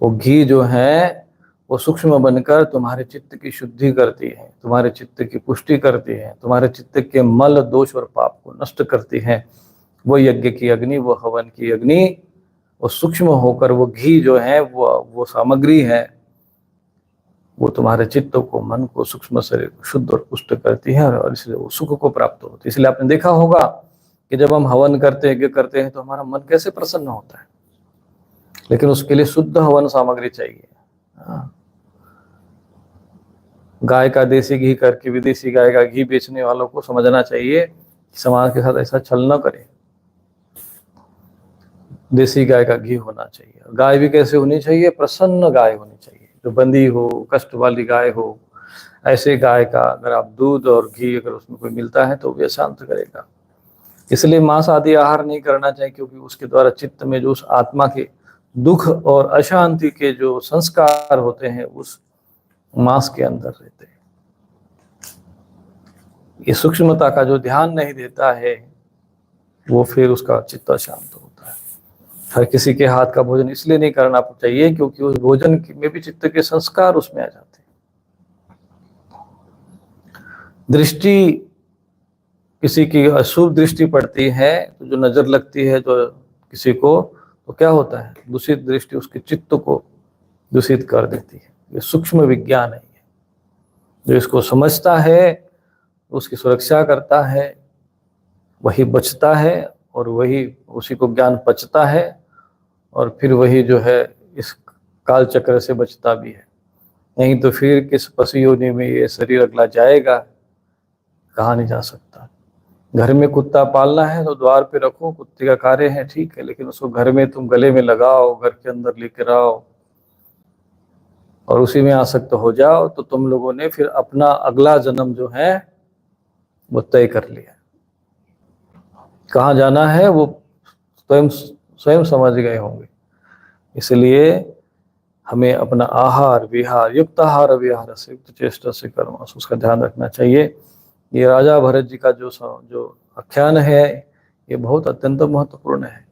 वो घी जो है वो सूक्ष्म बनकर तुम्हारे चित्त की शुद्धि करती है, तुम्हारे चित्त की पुष्टि करती है, तुम्हारे चित्त के मल दोष और पाप को नष्ट करती है। वो यज्ञ की अग्नि, वो हवन की अग्नि, वो सूक्ष्म होकर वो घी जो है, वो सामग्री है, वो तुम्हारे चित्त को, मन को, सूक्ष्म शरीर को शुद्ध और पुष्ट करती है, और इसलिए वो सुख को प्राप्त होती है। इसलिए आपने देखा होगा कि जब हम हवन करते हैं, यज्ञ करते हैं, तो हमारा मन कैसे प्रसन्न होता है, लेकिन उसके लिए शुद्ध हवन सामग्री चाहिए। गाय का देसी घी करके विदेशी गाय का घी बेचने वालों को समझना चाहिए कि समाज के साथ ऐसा छल न करें। देसी गाय का घी होना चाहिए। गाय भी कैसे होनी चाहिए? प्रसन्न गाय होनी चाहिए, जो बंदी हो, कष्ट वाली गाय हो, ऐसे गाय का अगर आप दूध और घी अगर उसमें कोई मिलता है तो वो शांत करेगा। इसलिए मांस आदि आहार नहीं करना चाहिए, क्योंकि उसके द्वारा चित्त में जो उस आत्मा के दुख और अशांति के जो संस्कार होते हैं उस मांस के अंदर रहते हैं। ये सूक्ष्मता का जो ध्यान नहीं देता है वो फिर उसका चित्त अशांत होता है। हर किसी के हाथ का भोजन इसलिए नहीं करना चाहिए क्योंकि उस भोजन में भी चित्त के संस्कार उसमें आ जाते हैं। दृष्टि, किसी की अशुभ दृष्टि पड़ती है तो जो नजर लगती है जो किसी को, तो क्या होता है, दूषित दृष्टि उसके चित्त को दूषित कर देती है। ये सूक्ष्म विज्ञान है। जो इसको समझता है, उसकी सुरक्षा करता है, वही बचता है, और वही, उसी को ज्ञान पचता है, और फिर वही जो है इस काल चक्र से बचता भी है। नहीं तो फिर किस पशु योनि में ये शरीर अगला जाएगा, कहाँ नहीं जा सकता। घर में कुत्ता पालना है तो द्वार पे रखो, कुत्ते का कार्य है, ठीक है, लेकिन उसको घर में तुम गले में लगाओ, घर के अंदर लेकर आओ और उसी में आसक्त हो जाओ, तो तुम लोगों ने फिर अपना अगला जन्म जो है वो तय कर लिया। कहाँ जाना है वो स्वयं समझ गए होंगे। इसलिए हमें अपना आहार विहार, युक्त आहार विहार से, युक्त चेष्टा से कर्म, उसका ध्यान रखना चाहिए। ये राजा भरत जी का जो आख्यान है ये बहुत अत्यंत महत्वपूर्ण है।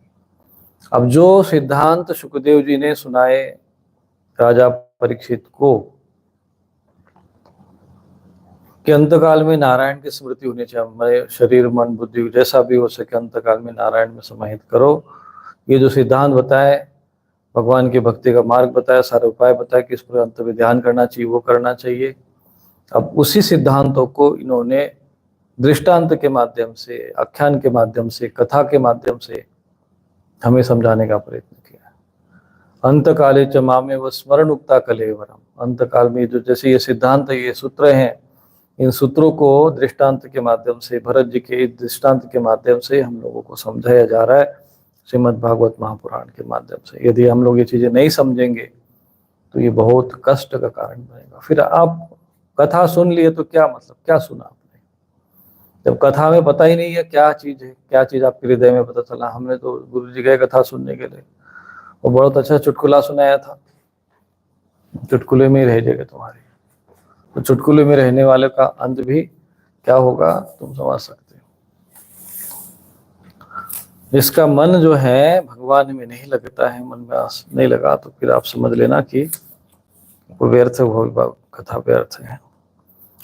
अब जो सिद्धांत सुखदेव जी ने सुनाए राजा परीक्षित को कि अंतकाल में नारायण की स्मृति होनी चाहिए, हमारे शरीर मन बुद्धि जैसा भी हो सके अंतकाल में नारायण में समाहित करो, ये जो सिद्धांत बताए, भगवान की भक्ति का मार्ग बताया, सारे उपाय बताया कि इस पर अंत में ध्यान करना चाहिए, वो करना चाहिए। अब उसी सिद्धांतों को इन्होंने दृष्टांत के माध्यम से, आख्यान के माध्यम से, कथा के माध्यम से हमें समझाने का प्रयत्न किया। अंतकाले च मामे व स्मरण उक्ता कलेवरम, अंतकाल में जो जैसे ये सिद्धांत, ये सूत्र हैं, इन सूत्रों को दृष्टांत के माध्यम से, भरत जी के दृष्टांत के माध्यम से हम लोगों को समझाया जा रहा है, श्रीमद् भागवत महापुराण के माध्यम से। यदि हम लोग ये चीजें नहीं समझेंगे तो ये बहुत कष्ट का कारण बनेगा। फिर आप कथा सुन लिए तो क्या मतलब, क्या सुना आपने, जब कथा में पता ही नहीं है क्या चीज है, क्या चीज आपके हृदय में पता चला। हमने तो गुरु जी गए कथा सुनने के लिए, वो बहुत अच्छा चुटकुला सुनाया था, चुटकुले में ही रह जाएगा तुम्हारी। तो चुटकुले में रहने वाले का अंत भी क्या होगा तुम समझ सकते हो। जिसका मन जो है भगवान में नहीं लगता है, मन में आस नहीं लगा, तो फिर आप समझ लेना कि वो व्यर्थ, वो कथा व्यर्थ है।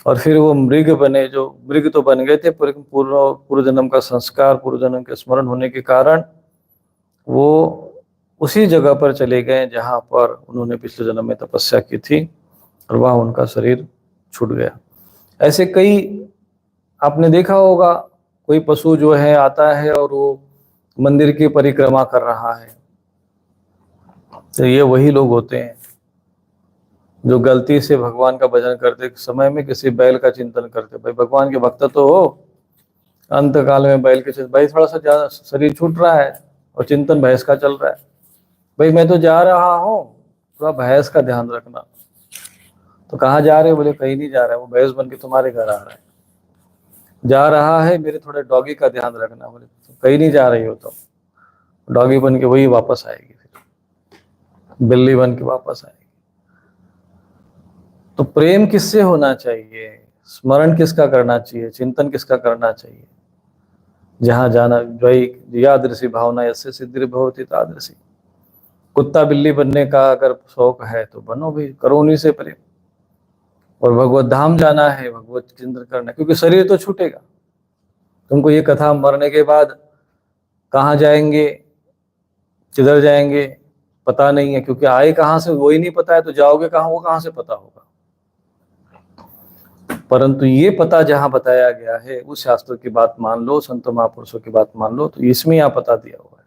और फिर वो मृग बने, जो मृग तो बन गए थे, पर पूर्व पूर्व जन्म का संस्कार, पूर्व जन्म के स्मरण होने के कारण वो उसी जगह पर चले गए जहां पर उन्होंने पिछले जन्म में तपस्या की थी, और वहां उनका शरीर छूट गया। ऐसे कई आपने देखा होगा, कोई पशु जो है आता है और वो मंदिर की परिक्रमा कर रहा है, तो ये वही लोग होते हैं जो गलती से भगवान का भजन करते समय में किसी बैल का चिंतन करते। भाई भगवान के भक्त तो हो, अंत काल में बैल के चिंतन, भाई थोड़ा सा ज्यादा शरीर छूट रहा है और चिंतन भैंस का चल रहा है, भाई मैं तो जा रहा हूँ, थोड़ा भैंस का ध्यान रखना। तो कहाँ जा रहे हो? बोले कहीं नहीं जा रहा है, वो भैंस बन के तुम्हारे घर आ रहा है। जा रहा है, मेरे थोड़े डॉगी का ध्यान रखना। बोले तो कहीं नहीं जा रही हो, तो डॉगी बन के वही वापस आएगी, फिर बिल्ली बन के वापस आएगी। तो प्रेम किससे होना चाहिए, स्मरण किसका करना चाहिए, चिंतन किसका करना चाहिए? जहां जाना वही यादृशी भावना ऐसे सिद्धि भवती तादृशी। कुत्ता बिल्ली बनने का अगर शौक है तो बनो भी, करो उन्हीं से प्रेम। और भगवत धाम जाना है, भगवत चिंतन करना है, क्योंकि शरीर तो छूटेगा। तुमको ये कथा मरने के बाद कहाँ जाएंगे, किधर जाएंगे पता नहीं है, क्योंकि आए कहाँ से वो ही नहीं पता है, तो जाओगे कहाँ वो कहाँ से पता होगा। परंतु ये पता जहां बताया गया है, उस शास्त्र की बात मान लो, संत महापुरुषों की बात मान लो, तो इसमें यहाँ पता दिया हुआ है।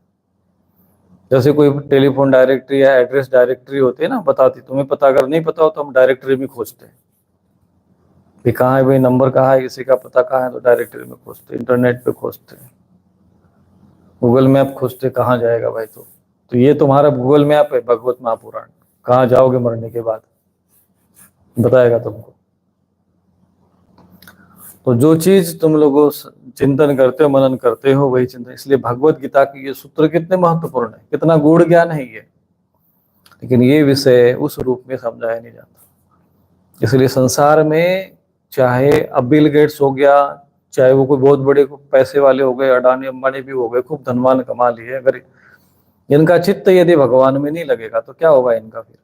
जैसे कोई टेलीफोन डायरेक्टरी या एड्रेस डायरेक्टरी होती है ना, बताती, तुम्हें पता अगर नहीं पता हो तो हम डायरेक्टरी में खोजते हैं कि कहाँ है भाई, नंबर कहाँ है, किसी का पता कहाँ है, तो डायरेक्टरी में खोजते, इंटरनेट पे खोजते, गूगल मैप खोजते, कहाँ जाएगा भाई। तो ये तुम्हारा गूगल मैप है, भगवत महापुराण। कहाँ जाओगे मरने के बाद बताएगा तुमको। तो जो चीज तुम लोगों चिंतन करते हो, मनन करते हो, वही चिंतन। इसलिए भगवत गीता की ये सूत्र कितने महत्वपूर्ण है, कितना गूढ़ ज्ञान है ये, लेकिन ये विषय उस रूप में समझाया नहीं जाता। इसलिए संसार में चाहे अब बिल गेट्स हो गया, चाहे वो कोई बहुत बड़े पैसे वाले हो गए, अडानी अंबानी भी हो गए, खूब धनवान कमा लिए, अगर इनका चित्त यदि भगवान में नहीं लगेगा तो क्या होगा इनका फिर?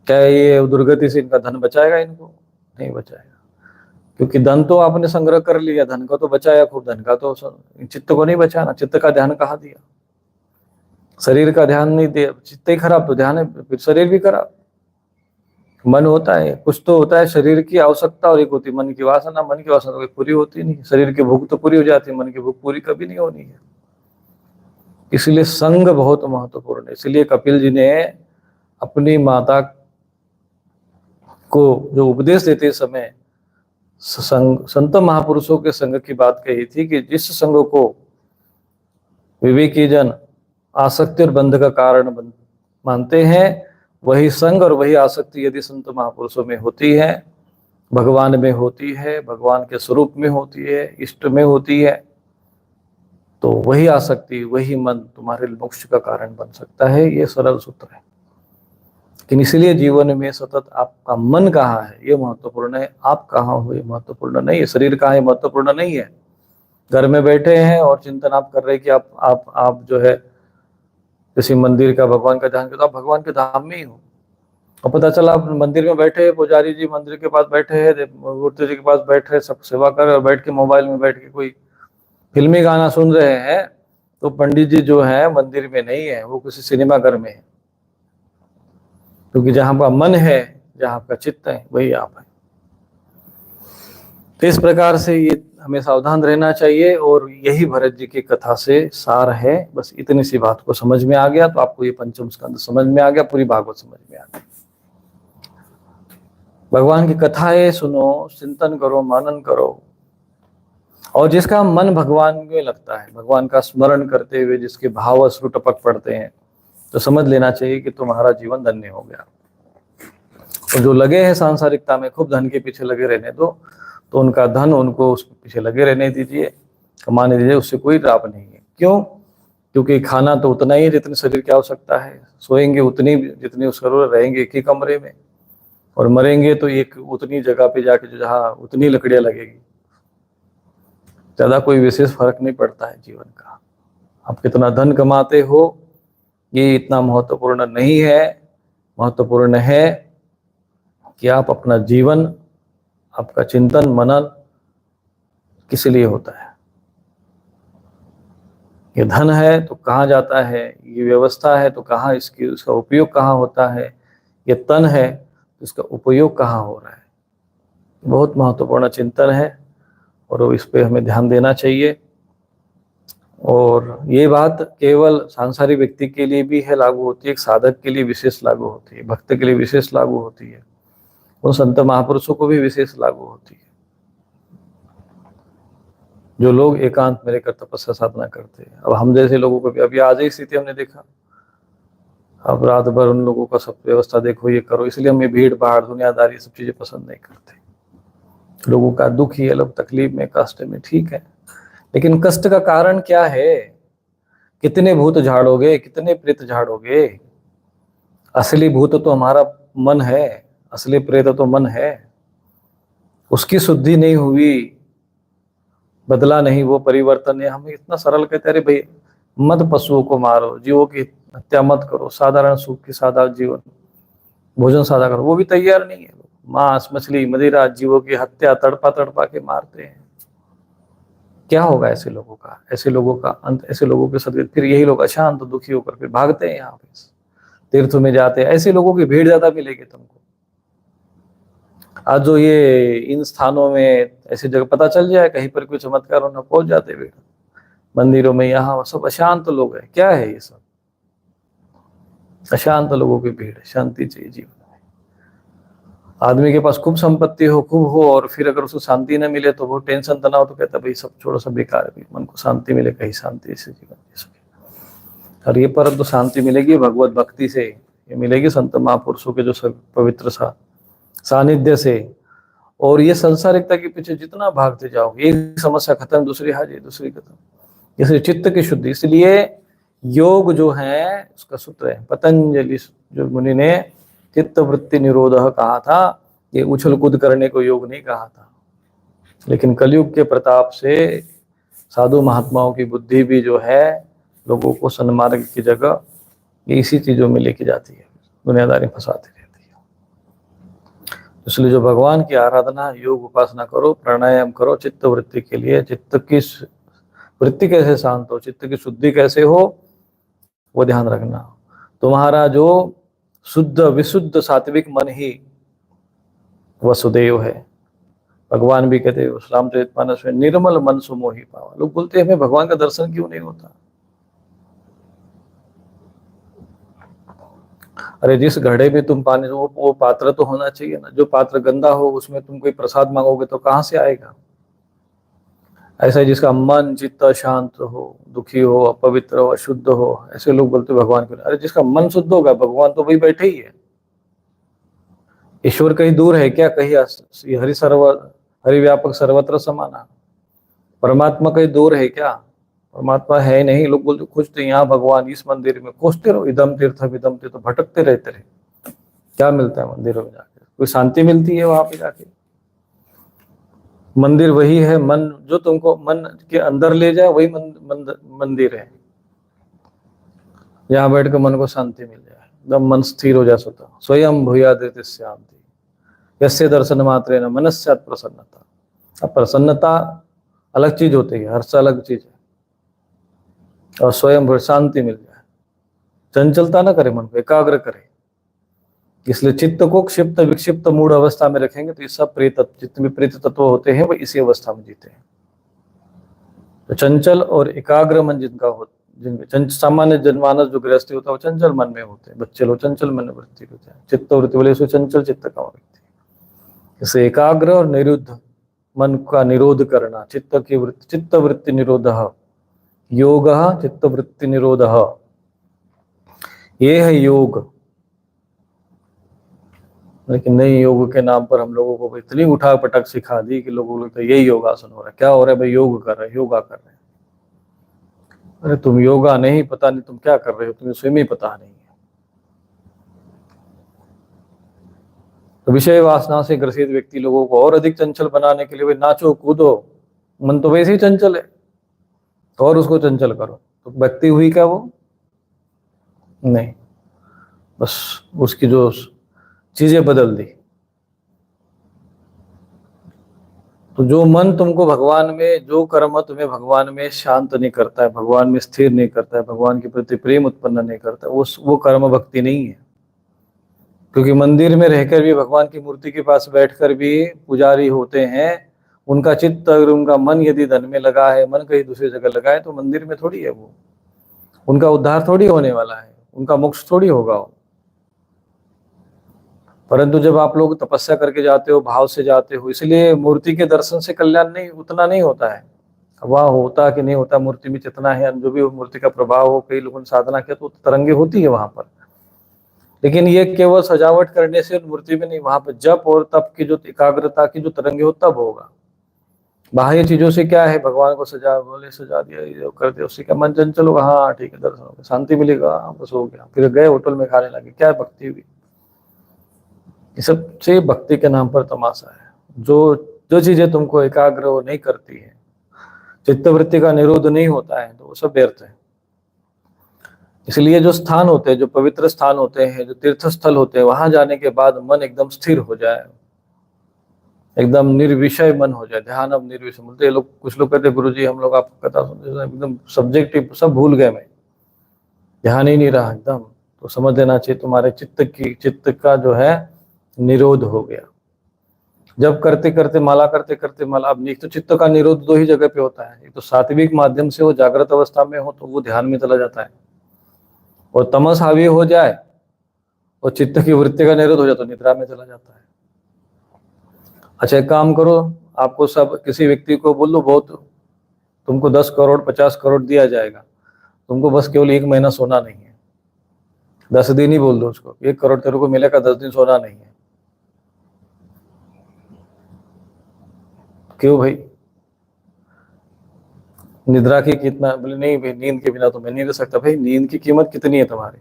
क्या ये दुर्गति से इनका धन बचाएगा? इनको नहीं बचाएगा, क्योंकि धन तो आपने संग्रह कर लिया, धन का तो बचाया खूब, धन का तो चित्त को नहीं बचाना। चित्त का ध्यान कहाँ दिया? शरीर का ध्यान नहीं दिया, चित्त ही खराब तो ध्यान है, फिर शरीर भी खराब। मन होता है, कुछ तो होता है शरीर की आवश्यकता, और एक होती मन की वासना। मन की वासना तो पूरी होती नहीं, शरीर की भूख तो पूरी हो जाती है, मन की भूख पूरी कभी नहीं होनी है। इसलिए संग बहुत महत्वपूर्ण है। इसलिए कपिल जी ने अपनी माता को जो उपदेश देते समय संत महापुरुषों के संग की बात कही थी कि जिस संग को विवेकी जन आसक्ति और बंध का कारण मानते हैं, वही संग और वही आसक्ति यदि संत महापुरुषों में होती है, भगवान में होती है, भगवान के स्वरूप में होती है, इष्ट में होती है, तो वही आसक्ति, वही मन तुम्हारे मोक्ष का कारण बन सकता है। ये सरल सूत्र है। लेकिन इसलिए जीवन में सतत आपका मन कहाँ है ये महत्वपूर्ण है, आप कहाँ हो ये महत्वपूर्ण नहीं है, शरीर कहाँ है महत्वपूर्ण नहीं है। घर में बैठे हैं और चिंतन आप कर रहे हैं कि आप जो है किसी मंदिर का, भगवान का ध्यान करते, आप भगवान के धाम में ही हो। और पता चला आप मंदिर में बैठे, पुजारी जी मंदिर के पास बैठे हैं, मूर्ति जी के पास बैठे, सब सेवा कर रहे, और बैठ के मोबाइल में बैठ के कोई फिल्मी गाना सुन रहे हैं, तो पंडित जी जो है मंदिर में नहीं है, वो किसी सिनेमा घर में है। क्योंकि जहां आपका मन है, जहां आपका चित्त है, वही आप है। तो इस प्रकार से ये हमें सावधान रहना चाहिए, और यही भरत जी की कथा से सार है। बस इतनी सी बात को समझ में आ गया तो आपको ये पंचम स्कंद समझ में आ गया, पूरी भागवत समझ में आ गई। भगवान की कथाएं सुनो, चिंतन करो, मनन करो, और जिसका मन भगवान में लगता है, भगवान का स्मरण करते हुए जिसके भाव अश्रु टपक पड़ते हैं, तो समझ लेना चाहिए कि तुम्हारा जीवन धन्य हो गया। और जो लगे हैं सांसारिकता में, खूब धन के पीछे लगे रहने दो, तो उनका धन उनको उसके पीछे लगे रहने दीजिए, कमाने दीजिए, उससे कोई लाभ नहीं है। क्यों? क्योंकि खाना तो उतना ही जितनी शरीर की आवश्यकता है, सोएंगे उतनी जितनी उस जरूरत, रहेंगे एक ही कमरे में, और मरेंगे तो एक उतनी जगह पे जाके जो जहाँ उतनी लकड़ियां लगेगी, ज्यादा कोई विशेष फर्क नहीं पड़ता है जीवन का। आप कितना धन कमाते हो ये इतना महत्वपूर्ण नहीं है। महत्वपूर्ण है कि आप अपना जीवन, आपका चिंतन मनन किस लिए होता है। ये धन है तो कहाँ जाता है, ये व्यवस्था है तो कहाँ इसकी उसका उपयोग कहाँ होता है, ये तन है तो इसका उपयोग कहाँ हो रहा है। बहुत महत्वपूर्ण चिंतन है और इस पे हमें ध्यान देना चाहिए। और ये बात केवल सांसारिक व्यक्ति के लिए भी है लागू होती है, एक साधक के लिए विशेष लागू होती है, भक्त के लिए विशेष लागू होती है, उन संत महापुरुषों को भी विशेष लागू होती है जो लोग एकांत में रहकर तपस्या साधना करते हैं। अब हम जैसे लोगों को भी अभी आज ही स्थिति हमने देखा, अब रात भर उन लोगों का सब व्यवस्था देखो, ये करो, इसलिए हमें भीड़ भाड़ दुनियादारी सब चीजें पसंद नहीं करते। लोगों का दुख ही है, लोग तकलीफ में कष्ट में, ठीक है, लेकिन कष्ट का कारण क्या है? कितने भूत झाड़ोगे, कितने प्रेत झाड़ोगे? असली भूत तो हमारा मन है, असली प्रेत तो मन है। उसकी शुद्धि नहीं हुई, बदला नहीं वो परिवर्तन है। हम इतना सरल कहते अरे भाई मत पशुओं को मारो, जीवों की हत्या मत करो, साधारण सुख की साधारण जीवन भोजन साधा करो, वो भी तैयार नहीं है। मांस मछली मदिरा जीवों की हत्या तड़पा तड़पा के मारते हैं। क्या होगा ऐसे लोगों का, ऐसे लोगों का अंत, ऐसे लोगों के सदगत। फिर यही लोग अशांत दुखी होकर फिर भागते हैं, यहाँ पे तीर्थ में जाते हैं। ऐसे लोगों की भीड़ ज्यादा मिलेगी तुमको। आज जो ये इन स्थानों में ऐसी जगह पता चल जाए कहीं पर कोई चमत्कार होना, पहुंच जाते भीड़ मंदिरों में, यहाँ सब अशांत लोग हैं। क्या है ये सब? अशांत लोगों की भीड़। शांति चाहिए जीवन में। आदमी के पास खूब संपत्ति हो, खूब हो, और फिर अगर उसको शांति न मिले तो वो टेंशन तनाव, तो कहता भाई सब छोड़ो, सब बेकार है, मन को शांति मिले, कहीं शांति से जीवन जी सके। और ये परम तो शांति मिलेगी भगवत भक्ति से, ये मिलेगी संत महापुरुषों के जो सब पवित्र सानिध्य से। और ये संसारिकता के पीछे जितना भागते जाओगे, एक समस्या खत्म, दूसरी हाजिर, दूसरी खत्म। इसलिए चित्त की शुद्धि, इसलिए योग जो है उसका सूत्र है पतंजलि जो मुनि ने चित्त वृत्ति निरोध कहा था। ये उछल कूद करने को योग नहीं कहा था। लेकिन कलयुग के प्रताप से साधु महात्माओं की बुद्धि भी जो है लोगों को सन्मार्ग की जगह ये इसी चीजों में लेके जाती है, दुनियादारी फंसाती रहती है। इसलिए जो भगवान की आराधना योग उपासना करो, प्राणायाम करो चित्त वृत्ति के लिए, चित्त की वृत्ति कैसे शांत हो, चित्त की शुद्धि कैसे हो, वो ध्यान रखना। तुम्हारा जो शुद्ध विशुद्ध सात्विक मन ही वसुदेव है। भगवान भी कहते हैं रामचरितमानस में, निर्मल मन सुमोहि पावा। लोग बोलते हैं हमें भगवान का दर्शन क्यों नहीं होता? अरे जिस घड़े में तुम पानी, वो पात्र तो होना चाहिए ना। जो पात्र गंदा हो उसमें तुम कोई प्रसाद मांगोगे तो कहाँ से आएगा? ऐसा ही जिसका मन चित्त शांत हो, दुखी हो, अपवित्र हो, अशुद्ध हो, ऐसे लोग बोलते भगवान को। अरे जिसका मन शुद्ध होगा भगवान तो वही बैठे ही है। ईश्वर कहीं दूर है क्या? कहीं हरि व्यापक सर्वत्र समाना। परमात्मा कहीं दूर है क्या? परमात्मा है नहीं। लोग बोलते खोजते यहाँ भगवान, इस मंदिर में खोजते रहो, इदम तीर्थ विदम तीर्थ, भटकते रहते रहे। क्या मिलता है मंदिरों में जाके? कोई शांति मिलती है वहां पे जाके? मंदिर वही है, मन जो तुमको मन के अंदर ले जाए वही मंदिर है। यहाँ बैठ कर मन को शांति मिल जाए, एकदम मन स्थिर हो जाए स्वतः। स्वयं भूया देते शांति यस्य दर्शन मात्रे न मनस्यात् प्रसन्नता। अब प्रसन्नता अलग चीज होती है, हर्ष अलग चीज है, और स्वयं शांति मिल जाए, चंचलता ना करे, मन को एकाग्र करे। इसलिए चित्त को क्षिप्त विक्षिप्त मूढ़ अवस्था में रखेंगे तो ये सब प्रेत, जितने भी प्रेत तत्व होते हैं वो इसी अवस्था में जीते हैं। तो चंचल और एकाग्र मन जिनका हो, जिनके सामान्य जनमानस जो गृहस्थी होता है वो चंचल मन में होते हैं। बच्चे लोग चंचल मन वृत्ति होते हैं, चित्त वृत्ति बोले चंचल चित्त का व्यक्ति। इसे एकाग्र और निरुद्ध मन का निरोध करना, चित्त वृत्ति निरोध, योग चित्त वृत्ति निरोध, ये है योग। लेकिन नई योग के नाम पर हम लोगों को इतनी उठा पटक सिखा दी कि लोगों को यही योगासन हो रहा है। क्या हो रहा है भाई? योग कर रहे हैं, योगा कर रहे हैं। अरे तुम योगा नहीं, पता नहीं तुम क्या कर रहे हो, तुम्हें स्वयं ही पता नहीं है। तो विषय वासना से ग्रसित व्यक्ति लोगों को और अधिक चंचल बनाने के लिए वे नाचो कूदो, मन तो वैसे ही चंचल है तो और उसको चंचल करो, तो व्यक्ति हुई क्या वो? नहीं, बस उसकी जो चीजें बदल दी। तो जो मन तुमको भगवान में, जो कर्म तुम्हें भगवान में शांत नहीं करता है, भगवान में स्थिर नहीं करता है, भगवान के प्रति प्रेम उत्पन्न नहीं करता है, वो कर्म भक्ति नहीं है। क्योंकि मंदिर में रहकर भी, भगवान की मूर्ति के पास बैठकर भी पुजारी होते हैं, उनका चित्त और उनका मन यदि धन में लगा है, मन कहीं दूसरी जगह लगा है, तो मंदिर में थोड़ी है वो, उनका उद्धार थोड़ी होने वाला है, उनका मोक्ष थोड़ी होगा वो। परंतु जब आप लोग तपस्या करके जाते हो, भाव से जाते हो, इसलिए मूर्ति के दर्शन से कल्याण नहीं उतना नहीं होता है। वह होता कि नहीं होता, मूर्ति में चेतना है, जो भी मूर्ति का प्रभाव हो, कई लोगों ने साधना किया तो तरंगे होती है वहां पर, लेकिन ये केवल सजावट करने से मूर्ति में नहीं, वहां पर जप और तप की जो एकाग्रता की जो तरंगे हो तब होगा। बाह्य चीजों से क्या है, भगवान को सजा बोले, सजा दिया, ये कर दिया, उससे क्या मन चंचल होगा, हाँ ठीक है, दर्शन होगा, शांति मिलेगा, हाँ बस हो गया, फिर गए होटल में खाने लगे, क्या भक्ति हुई? ये सब से भक्ति के नाम पर तमाशा है। जो जो चीजें तुमको एकाग्र वो नहीं करती है, चित्तवृत्ति का निरोध नहीं होता है, तो वो सब व्यर्थ है। इसलिए जो स्थान होते हैं, जो पवित्र स्थान होते हैं, जो तीर्थ स्थल होते हैं, वहां जाने के बाद मन एकदम स्थिर हो जाए, एकदम निर्विषय मन हो जाए, ध्यान अब निर्विषय। बोलते ये लोग, कुछ लोग कहते गुरुजी हम लोग आपको कथा सुनते एकदम सब्जेक्टिव, सब भूल गए, मैं ध्यान ही नहीं रहा एकदम। तो समझ लेना चाहिए तुम्हारे चित्त का जो है निरोध हो गया। जब करते करते माला करते करते माला, अब एक तो चित्त का निरोध दो ही जगह पे होता है, एक तो सात्विक माध्यम से, वो जागृत अवस्था में हो तो वो ध्यान में चला जाता है, और तमस हावी हो जाए और चित्त की वृत्ति का निरोध हो जाए तो निद्रा में चला जाता है। अच्छा एक काम करो, आपको सब किसी व्यक्ति को बोल दो, बहुत तुमको 10 करोड़ 50 करोड़ दिया जाएगा, तुमको बस केवल 1 महीना सोना नहीं है, 10 दिन ही बोल दो उसको, 1 करोड़ तेरे को मिलेगा, 10 दिन सोना नहीं है, क्यों भाई? निद्रा की कितना? बोले नहीं भाई, नींद के बिना तो मैं नहीं रह सकता। भाई नींद की कीमत कितनी है तुम्हारी?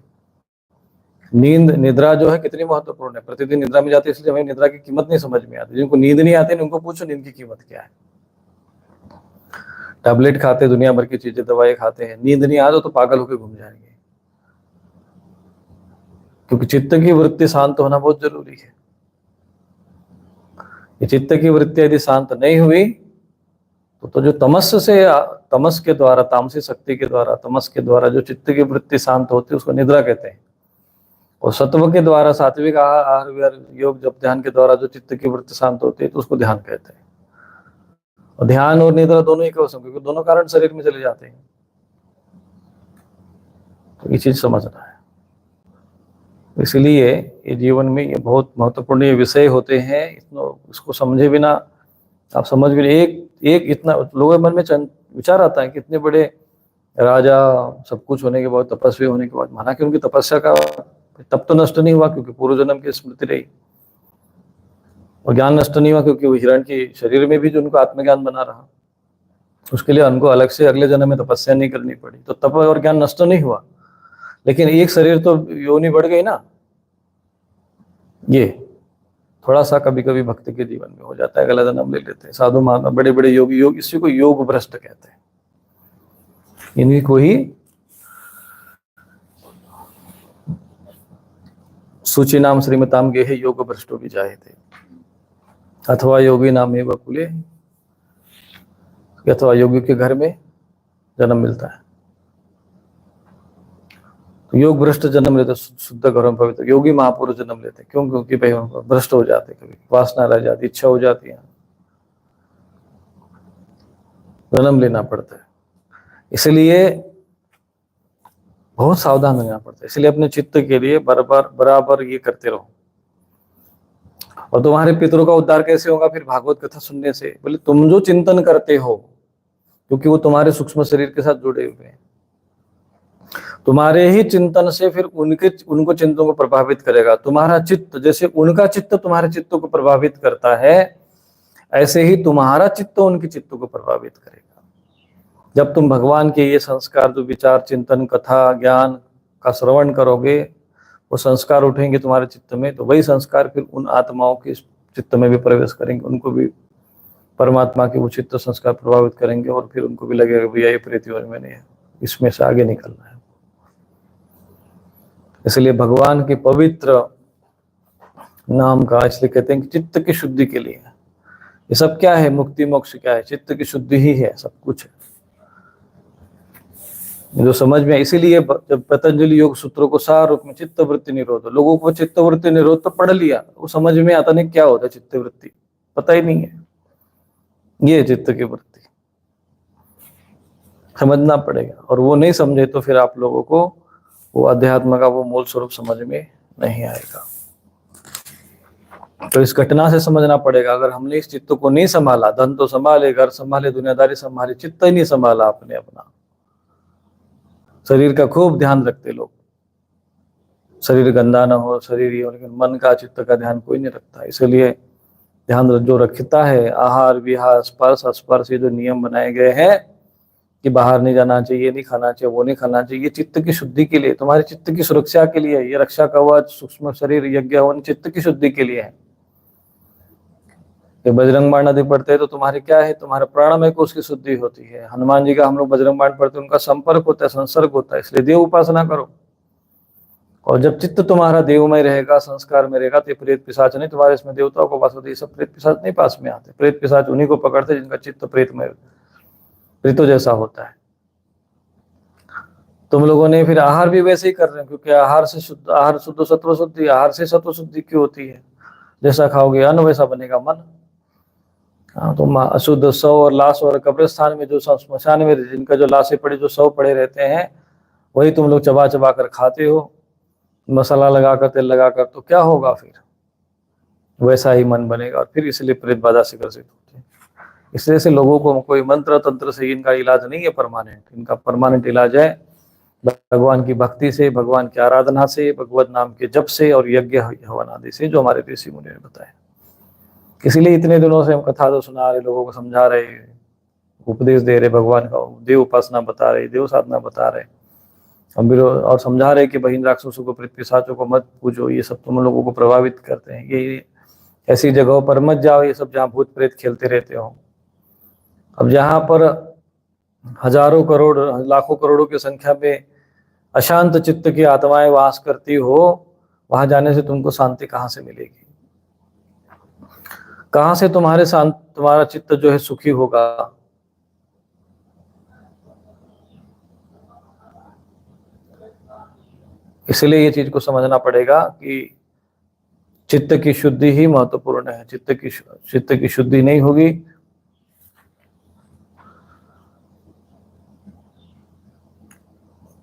नींद, निद्रा जो है कितनी महत्वपूर्ण है। प्रतिदिन निद्रा में जाते इसलिए हमें निद्रा की कीमत नहीं समझ में आती। जिनको नींद नहीं आती उनको पूछो नींद की कीमत क्या है। टैबलेट खाते, दुनिया भर की चीजें दवाई खाते हैं, नींद नहीं आ तो पागल होकर घूम जाएंगे। क्योंकि चित्त की वृत्ति शांत होना बहुत जरूरी है। ये चित्त की वृत्ति यदि शांत नहीं हुई तो जो तमस के द्वारा, तामसी शक्ति के द्वारा, तमस के द्वारा जो चित्त की वृत्ति शांत होती है उसको निद्रा कहते हैं। और सत्व के द्वारा, सात्विक आहार विहार योग जब ध्यान के द्वारा जो चित्त की वृत्ति शांत होती है तो उसको ध्यान कहते हैं। और ध्यान और निद्रा दोनों ही कहो, क्योंकि दोनों कारण शरीर में चले जाते हैं। तो ये चीज समझना है। इसलिए ये जीवन में ये बहुत महत्वपूर्ण ये विषय होते हैं, इसको समझे बिना आप समझ भी एक इतना लोगों के मन में विचार आता है कि इतने बड़े राजा, सब कुछ होने के बाद, तपस्वी होने के बाद, माना कि उनकी तपस्या का तब तो नष्ट नहीं हुआ क्योंकि पूर्व जन्म की स्मृति रही, और ज्ञान नष्ट नहीं हुआ क्योंकि वो हिरण के शरीर में भी जो उनको आत्मज्ञान बना रहा, उसके लिए उनको अलग से अगले जन्म में तपस्या नहीं करनी पड़ी, तो तप और ज्ञान नष्ट नहीं हुआ। लेकिन एक शरीर तो योनि बढ़ गई ना। ये थोड़ा सा कभी कभी भक्ति के जीवन में हो जाता है, अगला जन्म ले लेते हैं। साधु महात्मा, बड़े बड़े योगी, इसी को योग भ्रष्ट कहते हैं। इन्हीं को ही सूची नाम श्रीमताम गेहे योग भ्रष्टो भी जाए थे, अथवा योगी नाम एवं कुले, अथवा योगी के घर में जन्म मिलता है। तो योग भ्रष्ट जन्म लेते, शुद्ध गौरव पवित्र योगी महापुरुष जन्म लेते। क्यों? क्योंकि भाई भ्रष्ट हो जाते, कभी वासना रह जाती, इच्छा हो जाती है, जन्म लेना पड़ता है। इसलिए बहुत सावधान रहना पड़ता है। इसलिए अपने चित्त के लिए बराबर ये करते रहो। और तुम्हारे पितरों का उद्धार कैसे होगा? फिर भागवत कथा सुनने से। बोले तुम जो चिंतन करते हो, क्योंकि वो तुम्हारे सूक्ष्म शरीर के साथ जुड़े हुए हैं, तुम्हारे ही चिंतन से फिर उनको चिंतनों को प्रभावित करेगा। तुम्हारा चित्त जैसे उनका चित्त तुम्हारे चित्त को प्रभावित करता है, ऐसे ही तुम्हारा चित्त उनके चित्त को प्रभावित करेगा। जब तुम भगवान के ये संस्कार, जो विचार, चिंतन, कथा, ज्ञान का श्रवण करोगे, वो संस्कार उठेंगे तुम्हारे चित्त में, तो वही संस्कार फिर उन आत्माओं के चित्त में भी प्रवेश करेंगे, उनको भी परमात्मा के उचित संस्कार प्रभावित करेंगे, और फिर उनको भी लगेगा भैया ये प्रेत योनि में नहीं है, इसमें से आगे निकलना है। इसलिए भगवान के पवित्र नाम का इसलिए कहते हैं कि चित्त की शुद्धि के लिए। ये सब क्या है? मुक्ति मोक्ष क्या है? चित्त की शुद्धि ही है, सब कुछ है जो समझ में। इसीलिए जब पतंजलि योग सूत्रों को सार रूप में चित्त वृत्ति निरोध, लोगों को चित्त वृत्ति निरोध तो पढ़ लिया, वो समझ में आता नहीं क्या होता है चित्त वृत्ति, पता ही नहीं है। ये चित्त की वृत्ति समझना पड़ेगा, और वो नहीं समझे तो फिर आप लोगों को वो अध्यात्म का वो मूल स्वरूप समझ में नहीं आएगा। तो इस घटना से समझना पड़ेगा, अगर हमने इस चित्त को नहीं संभाला, धन तो संभाले, घर संभाले, दुनियादारी संभाली, चित्त ही नहीं संभाला आपने अपना। शरीर का खूब ध्यान रखते लोग, शरीर गंदा ना हो, शरीर ये हो, लेकिन मन का चित्त का ध्यान कोई नहीं रखता। इसलिए ध्यान जो रखता है, आहार विहार स्पर्श स्पर्श, ये जो नियम बनाए गए हैं कि बाहर नहीं जाना चाहिए, नहीं खाना चाहिए, वो नहीं खाना चाहिए, ये चित्त की शुद्धि के लिए, तुम्हारे चित्त की सुरक्षा के लिए। ये रक्षा कवच, सूक्ष्म शरीर, यज्ञ हवन चित्त की शुद्धि के लिए है। बजरंग बाण आदि पढ़ते हैं तो तुम्हारे क्या है, तुम्हारे प्राणमय को उसकी शुद्धि होती है। हनुमान जी का हम लोग बजरंग बाण पढ़ते हैं, उनका संपर्क होता है, संसर्ग होता है, इसलिए देव उपासना करो। और जब चित्त तुम्हारा देवमय रहेगा, संस्कार में रहेगा, तो प्रेत पिशाच नहीं तुम्हारे इसमें देवताओं को पास होते, ये सब प्रेत पिशाच नहीं पास में आते। प्रेत पिशाच उन्हीं को पकड़ते जिनका चित्त प्रेतमय, प्रेतों जैसा होता है। तुम लोगों ने फिर आहार भी वैसे ही कर रहे हैं, क्योंकि आहार से शुद्ध, आहार शुद्ध सत्व शुद्धि, आहार से सत्व शुद्धि क्यों होती है? जैसा खाओगे अन्न वैसा बनेगा मन। हाँ, तो अशुद्ध शव और लाश और कब्रिस्तान में जो स्मशान में जिनका जो लाशें पड़ी, जो शव पड़े रहते हैं, वही तुम लोग चबा चबा कर खाते हो, मसाला लगाकर, तेल लगाकर, तो क्या होगा फिर? वैसा ही मन बनेगा, और फिर इसलिए प्रेत बाधा से ग्रसित होते हैं। इसलिए से लोगों को कोई मंत्र तंत्र से इनका इलाज नहीं है परमानेंट। इनका परमानेंट इलाज है भगवान की भक्ति से, भगवान की आराधना से, भगवत नाम के जप से, और यज्ञ हवन आदि से, जो हमारे ऋषि मुनि ने बताया। इसीलिए इतने दिनों से हम कथा तो सुना रहे, लोगों को समझा रहे, उपदेश दे रहे, भगवान का देव उपासना बता रहे, देव साधना बता रहे, हम भी और समझा रहे कि बहिन राक्षसों को, प्रेत पिशाचों को मत पूजो, ये सब तुम लोगों को प्रभावित करते हैं, ये ऐसी जगहों पर मत जाओ, ये सब जहाँ भूत प्रेत खेलते रहते हो। अब जहाँ पर हजारों करोड़, लाखों करोड़ों की संख्या में अशांत चित्त की आत्माएं वास करती हो, वहां जाने से तुमको शांति कहाँ से मिलेगी? कहां से तुम्हारा चित्त जो है सुखी होगा? इसलिए ये चीज को समझना पड़ेगा कि चित्त की शुद्धि ही महत्वपूर्ण है। चित्त की शुद्धि नहीं होगी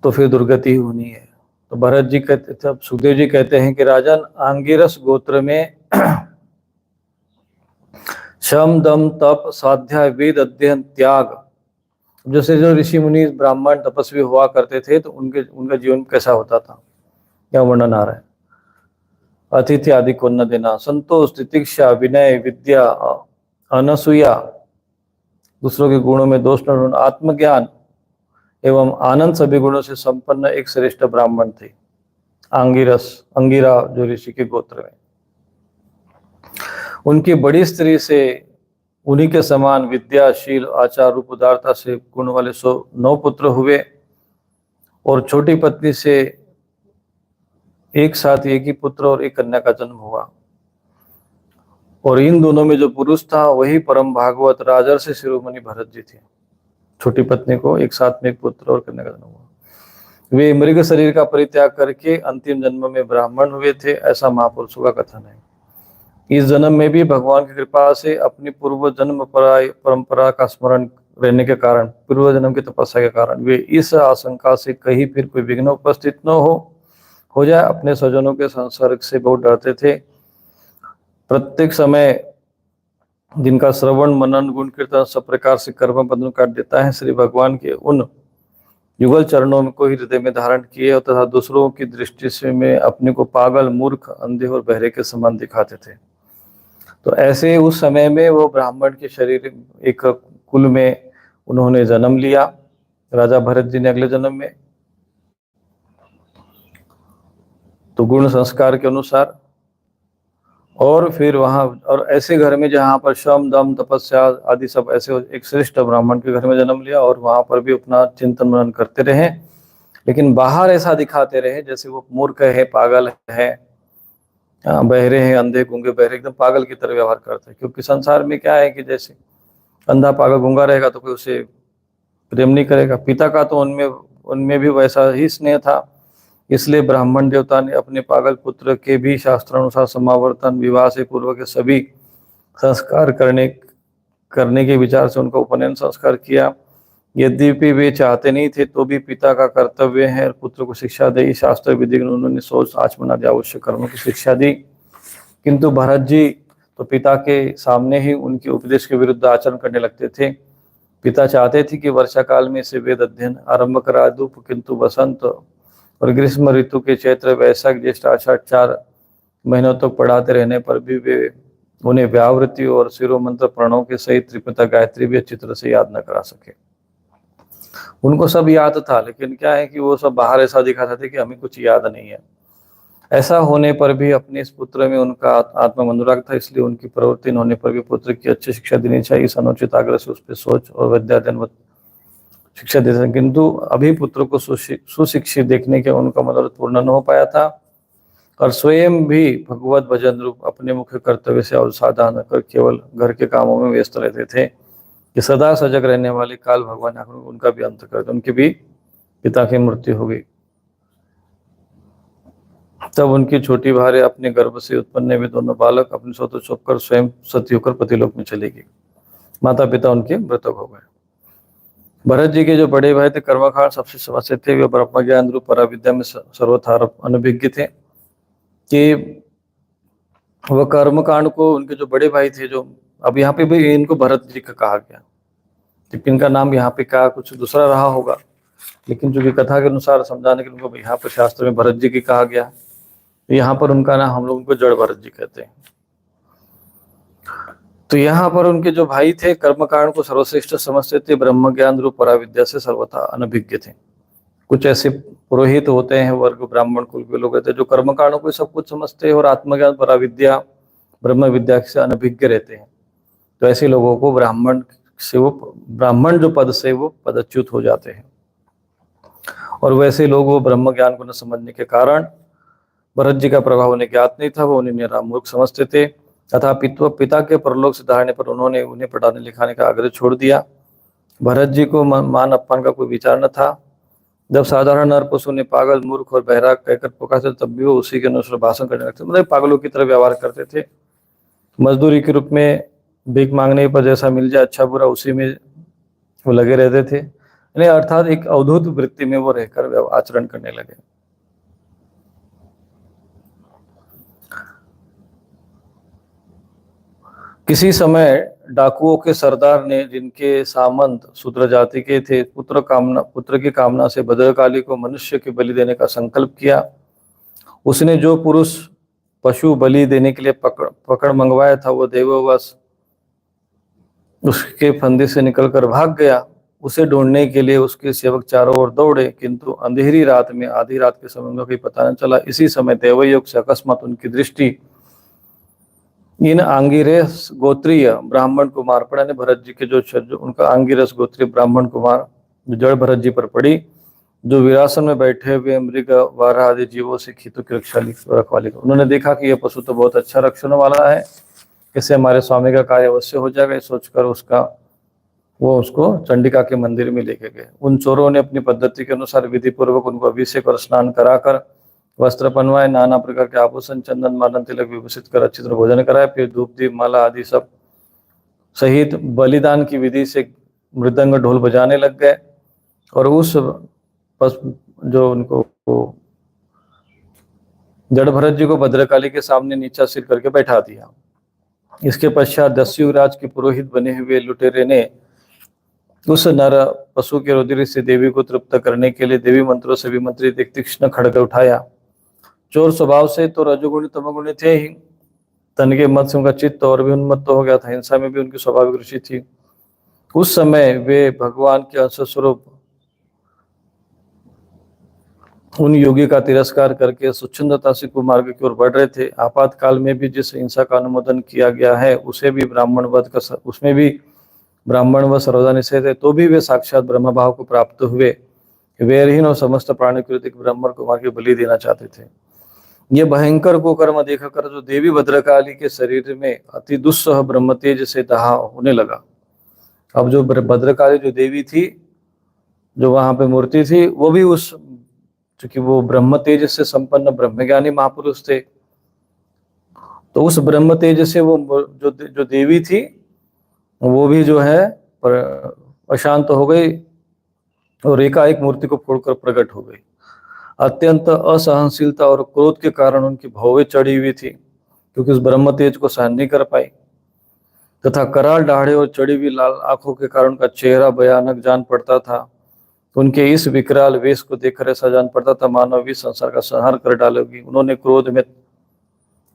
तो फिर दुर्गति होनी है। तो भरत जी कहते थे, सुखदेव जी कहते हैं कि राजन, आंगिरस गोत्र में शम दम तप स्वाध्याय वेद अध्ययन त्याग, जैसे जो ऋषि मुनि ब्राह्मण तपस्वी हुआ करते थे, तो उनका जीवन कैसा होता था, क्या वर्णन आ रहा है। अतिथि आदि को न देना, संतोष, तितिक्षा, विनय, विद्या, अनसूया, दूसरों के गुणों में दोष न ढूंढना, आत्मज्ञान एवं आनंद, सभी गुणों से संपन्न एक श्रेष्ठ ब्राह्मण थे अंगिरा जो ऋषि के गोत्र में। उनकी बड़ी स्त्री से उन्हीं के समान विद्याशील, आचार, रूप, उदारता से गुण वाले 109 पुत्र हुए, और छोटी पत्नी से एक साथ एक ही पुत्र और एक कन्या का जन्म हुआ। और इन दोनों में जो पुरुष था वही परम भागवत राजर्षि शिरोमणि भरत जी थे। छोटी पत्नी को एक साथ में एक पुत्र और कन्या का जन्म हुआ। वे मृग शरीर का परित्याग करके अंतिम जन्म में ब्राह्मण हुए थे, ऐसा महापुरुषों का कथन है। इस जन्म में भी भगवान की कृपा से अपनी पूर्व जन्म परंपरा का स्मरण रहने के कारण, पूर्व जन्म की तपस्या के कारण, वे इस आशंका से कहीं फिर कोई विघ्न उपस्थित न हो जाए, अपने स्वजनों के संसर्ग से बहुत डरते थे। प्रत्येक समय जिनका श्रवण, मनन, गुण कीर्तन सब प्रकार से कर्म बंधन काट देता है, श्री भगवान के उन युगल चरणों में को हृदय में धारण किए, तथा दूसरों की दृष्टि से में अपने को पागल, मूर्ख, अंधे और बहरे के समान दिखाते थे। तो ऐसे उस समय में वो ब्राह्मण के शरीर, एक कुल में उन्होंने जन्म लिया, राजा भरत जी ने अगले जन्म में। तो तो गुण संस्कार के अनुसार, और फिर वहाँ और ऐसे घर में जहाँ पर श्रम दम तपस्या आदि सब ऐसे एक श्रेष्ठ ब्राह्मण के घर में जन्म लिया और वहाँ पर भी अपना चिंतन मनन करते रहे, लेकिन बाहर ऐसा दिखाते रहे जैसे वो मूर्ख है, पागल है, बहरे हैं, अंधे गूंगे बहरे, एकदम पागल की तरह व्यवहार करते हैं। क्योंकि संसार में क्या है कि जैसे अंधा पागल गूंगा रहेगा तो कोई उसे प्रेम नहीं करेगा। पिता का तो उनमें उनमें भी वैसा ही स्नेह था, इसलिए ब्राह्मण देवता ने अपने पागल पुत्र के भी शास्त्रानुसार समावर्तन, विवाह से पूर्व के सभी संस्कार करने करने के विचार से उनका उपनयन संस्कार किया। यद्यपि वे चाहते नहीं थे तो भी पिता का कर्तव्य है पुत्र को शिक्षा दे। शास्त्र विधि उन्होंने सोच आचमन आदि आवश्यक कर्मों की शिक्षा दी, किंतु भरत जी तो पिता के सामने ही उनके उपदेश के विरुद्ध आचरण करने लगते थे। पिता चाहते थे कि वर्षा काल में से वेद अध्ययन आरंभ करा दूं, किंतु वसंत और ग्रीष्म ऋतु के चैत्र वैशाख ज्येष्ठ आषाढ़ 4 महीनों तक पढ़ाते रहने पर भी वे उन्हें व्यावृत्ति और शिरोमंत्र प्रणव के सहित त्रिपिता गायत्री भी अच्छी तरह से याद न करा सके। उनको सब याद था, लेकिन क्या है कि वो सब बाहर ऐसा दिखाते थे कि हमें कुछ याद नहीं है। ऐसा होने पर भी अपने इस पुत्र में उनका आत्मा अनुराग था, इसलिए उनकी प्रवृत्ति न होने पर भी पुत्र की अच्छी शिक्षा देनी चाहिए। इस अनुचित आग्रह से उस पर सोच और विद्याध्ययन शिक्षा देते थे, किंतु अभी पुत्र को सुशिक्षित देखने के उनका मनोरथ पूर्ण न हो पाया था और स्वयं भी भगवत भजन रूप अपने मुख्य कर्तव्य से अवसादा न कर केवल घर के कामों में व्यस्त रहते थे कि सदा सजग रहने वाले काल भगवान आखिर उनका भी अंत कर दे। उनकी भी पिता की मृत्यु हो गई। तब उनकी छोटी भार्य अपने गर्भ से उत्पन्न हुए दोनों बालक अपने स्वतः छोपकर स्वयं सती होकर पतिलोक में चली गई। माता पिता उनके मृतक हो गए। भरत जी के जो बड़े भाई थे कर्मकांड सबसे समझते थे, वे ब्रह्म ज्ञान रूप पराविद्या में सर्वथा अनभिज्ञ थे कि वह कर्मकांड को, उनके जो बड़े भाई थे, जो अब यहाँ पे भी इनको भरत जी का कहा गया, लेकिन इनका नाम यहाँ पे क्या कुछ दूसरा रहा होगा, लेकिन जो कि कथा के अनुसार समझाने के लिए उनको यहाँ पर शास्त्र में भरत जी की कहा गया, तो यहाँ पर उनका नाम हम लोग उनको जड़ भरत जी कहते हैं। तो यहाँ पर उनके जो भाई थे कर्मकांड को सर्वश्रेष्ठ समझते थे, ब्रह्म ज्ञान रूप पराविद्या से सर्वथा अनभिज्ञ थे। कुछ ऐसे पुरोहित होते हैं वर्ग ब्राह्मण कुल के लोग रहते हैं जो कर्मकांडों को सब कुछ समझते हैं और आत्मज्ञान पराविद्या ब्रह्म विद्या से अनभिज्ञ रहते हैं। तो ऐसे लोगों को ब्राह्मण जो पद से वो पदच्युत हो जाते हैं, और वैसे लोग वो ब्रह्म ज्ञान को न समझने के कारण भरत जी का प्रभाव उन्हें ज्ञात नहीं था, वो उन्हें निराम मूर्ख समझते थे। तथा पिता के परलोक से धारने पर उन्होंने उन्हें पढ़ाने लिखाने का आग्रह छोड़ दिया। भरत जी को मान अपमान का कोई विचार न था। जब साधारण नर पशु ने पागल मूर्ख और बहरा कहकर पुकारते तब भी वो उसी के अनुसार भाषण करने लगते, मतलब पागलों की तरह व्यवहार करते थे। मजदूरी के रूप में भीख मांगने पर जैसा मिल जाए अच्छा बुरा उसी में वो लगे रहते थे, यानी अर्थात एक अवधूत वृत्ति में वो रहकर आचरण करने लगे। किसी समय डाकुओं के सरदार ने, जिनके सामंत शूद्र जाति के थे, पुत्र की कामना से भद्रकाली को मनुष्य की बलि देने का संकल्प किया। उसने जो पुरुष पशु बलि देने के लिए पकड़ मंगवाया था वो देववश उसके फंदे से निकलकर भाग गया। उसे ढूंढने के लिए उसके सेवक चारों ओर दौड़े, किंतु अंधेरी रात में आधी रात के समय उनका कोई पता न चला। इसी समय देवयोग से अकस्मात उनकी दृष्टि इन आंगिरस गोत्रीय ब्राह्मण कुमार पर, यानी भरत जी के जो उनका आंगिरस गोत्रीय ब्राह्मण कुमार जड़ भरत जी पर पड़ी, जो विरासन में बैठे हुए मृग वारा आदि जीवों से खेतों की रखवाली। उन्होंने देखा कि यह पशु तो बहुत अच्छा रक्षण वाला है, इससे हमारे स्वामी का कार्य अवश्य हो जाएगा। सोचकर वो उसको चंडिका के मंदिर में लेके गए। उन चोरों ने अपनी पद्धति के अनुसार विधि पूर्वक उनको अभिषेक और स्नान कराकर वस्त्र पहनवाए, नाना प्रकार के आभूषण चंदन मालन तिलक विभूषित कर अच्छी तरह भोजन कराए, फिर धूप दीप माला आदि सब सहित बलिदान की विधि से मृदंग ढोल बजाने लग गए। और उस जो उनको जड़ भरत जी को भद्रकाली के सामने नीचा सिर करके बैठा दिया। इसके पश्चात दस्युराज के पुरोहित बने हुए लुटेरे ने उस नर पशु के रुधिर से देवी को तृप्त करने के लिए देवी मंत्रों से विमंत्रित एक तीक्ष्ण खड्ग उठाया। चोर स्वभाव से तो रजोगुणी तमोगुणी थे ही, तन के मत से उनका चित्त और भी उन्मत्त हो गया था, हिंसा में भी उनकी स्वाभाविक रुचि थी। उस समय वे भगवान के अंश स्वरूप उन योगी का तिरस्कार करके स्वच्छंदता से कुमार्ग की ओर बढ़ रहे थे। आपातकाल में भी जिस हिंसा का अनुमोदन किया गया है उसे भी ब्राह्मण वध का, उसमें भी ब्राह्मण व सर्वदा निषेध है, तो भी वे साक्षात ब्रह्म भाव को प्राप्त हुए। वेरहीन और समस्त प्राणी कृतिक ब्राह्मण कुमार की बलि देना चाहते थे। ये भयंकर कुकर्म देखकर जो देवी भद्रकाली के शरीर में अति दुस्सह ब्रह्म तेज से दाह होने लगा। अब जो भद्रकाली जो देवी थी, जो वहां पे मूर्ति थी, वो भी उस, चूंकि वो ब्रह्म तेज से संपन्न ब्रह्मज्ञानी महापुरुष थे, तो उस ब्रह्म तेज से वो जो देवी थी वो भी जो है अशांत हो गई और एकाएक मूर्ति को फोड़कर प्रकट हो गई। अत्यंत असहनशीलता और क्रोध के कारण उनकी भौवें चढ़ी हुई थी, क्योंकि उस ब्रह्म तेज को सहन नहीं कर पाई, तथा कराल दाढ़े और चढ़ी हुई लाल आंखों के कारण उनका चेहरा भयानक जान पड़ता था। उनके इस विकराल वेश को देखकर ऐसा जान पड़ता था मानव भी संसार का संहार कर डालेगी। उन्होंने क्रोध में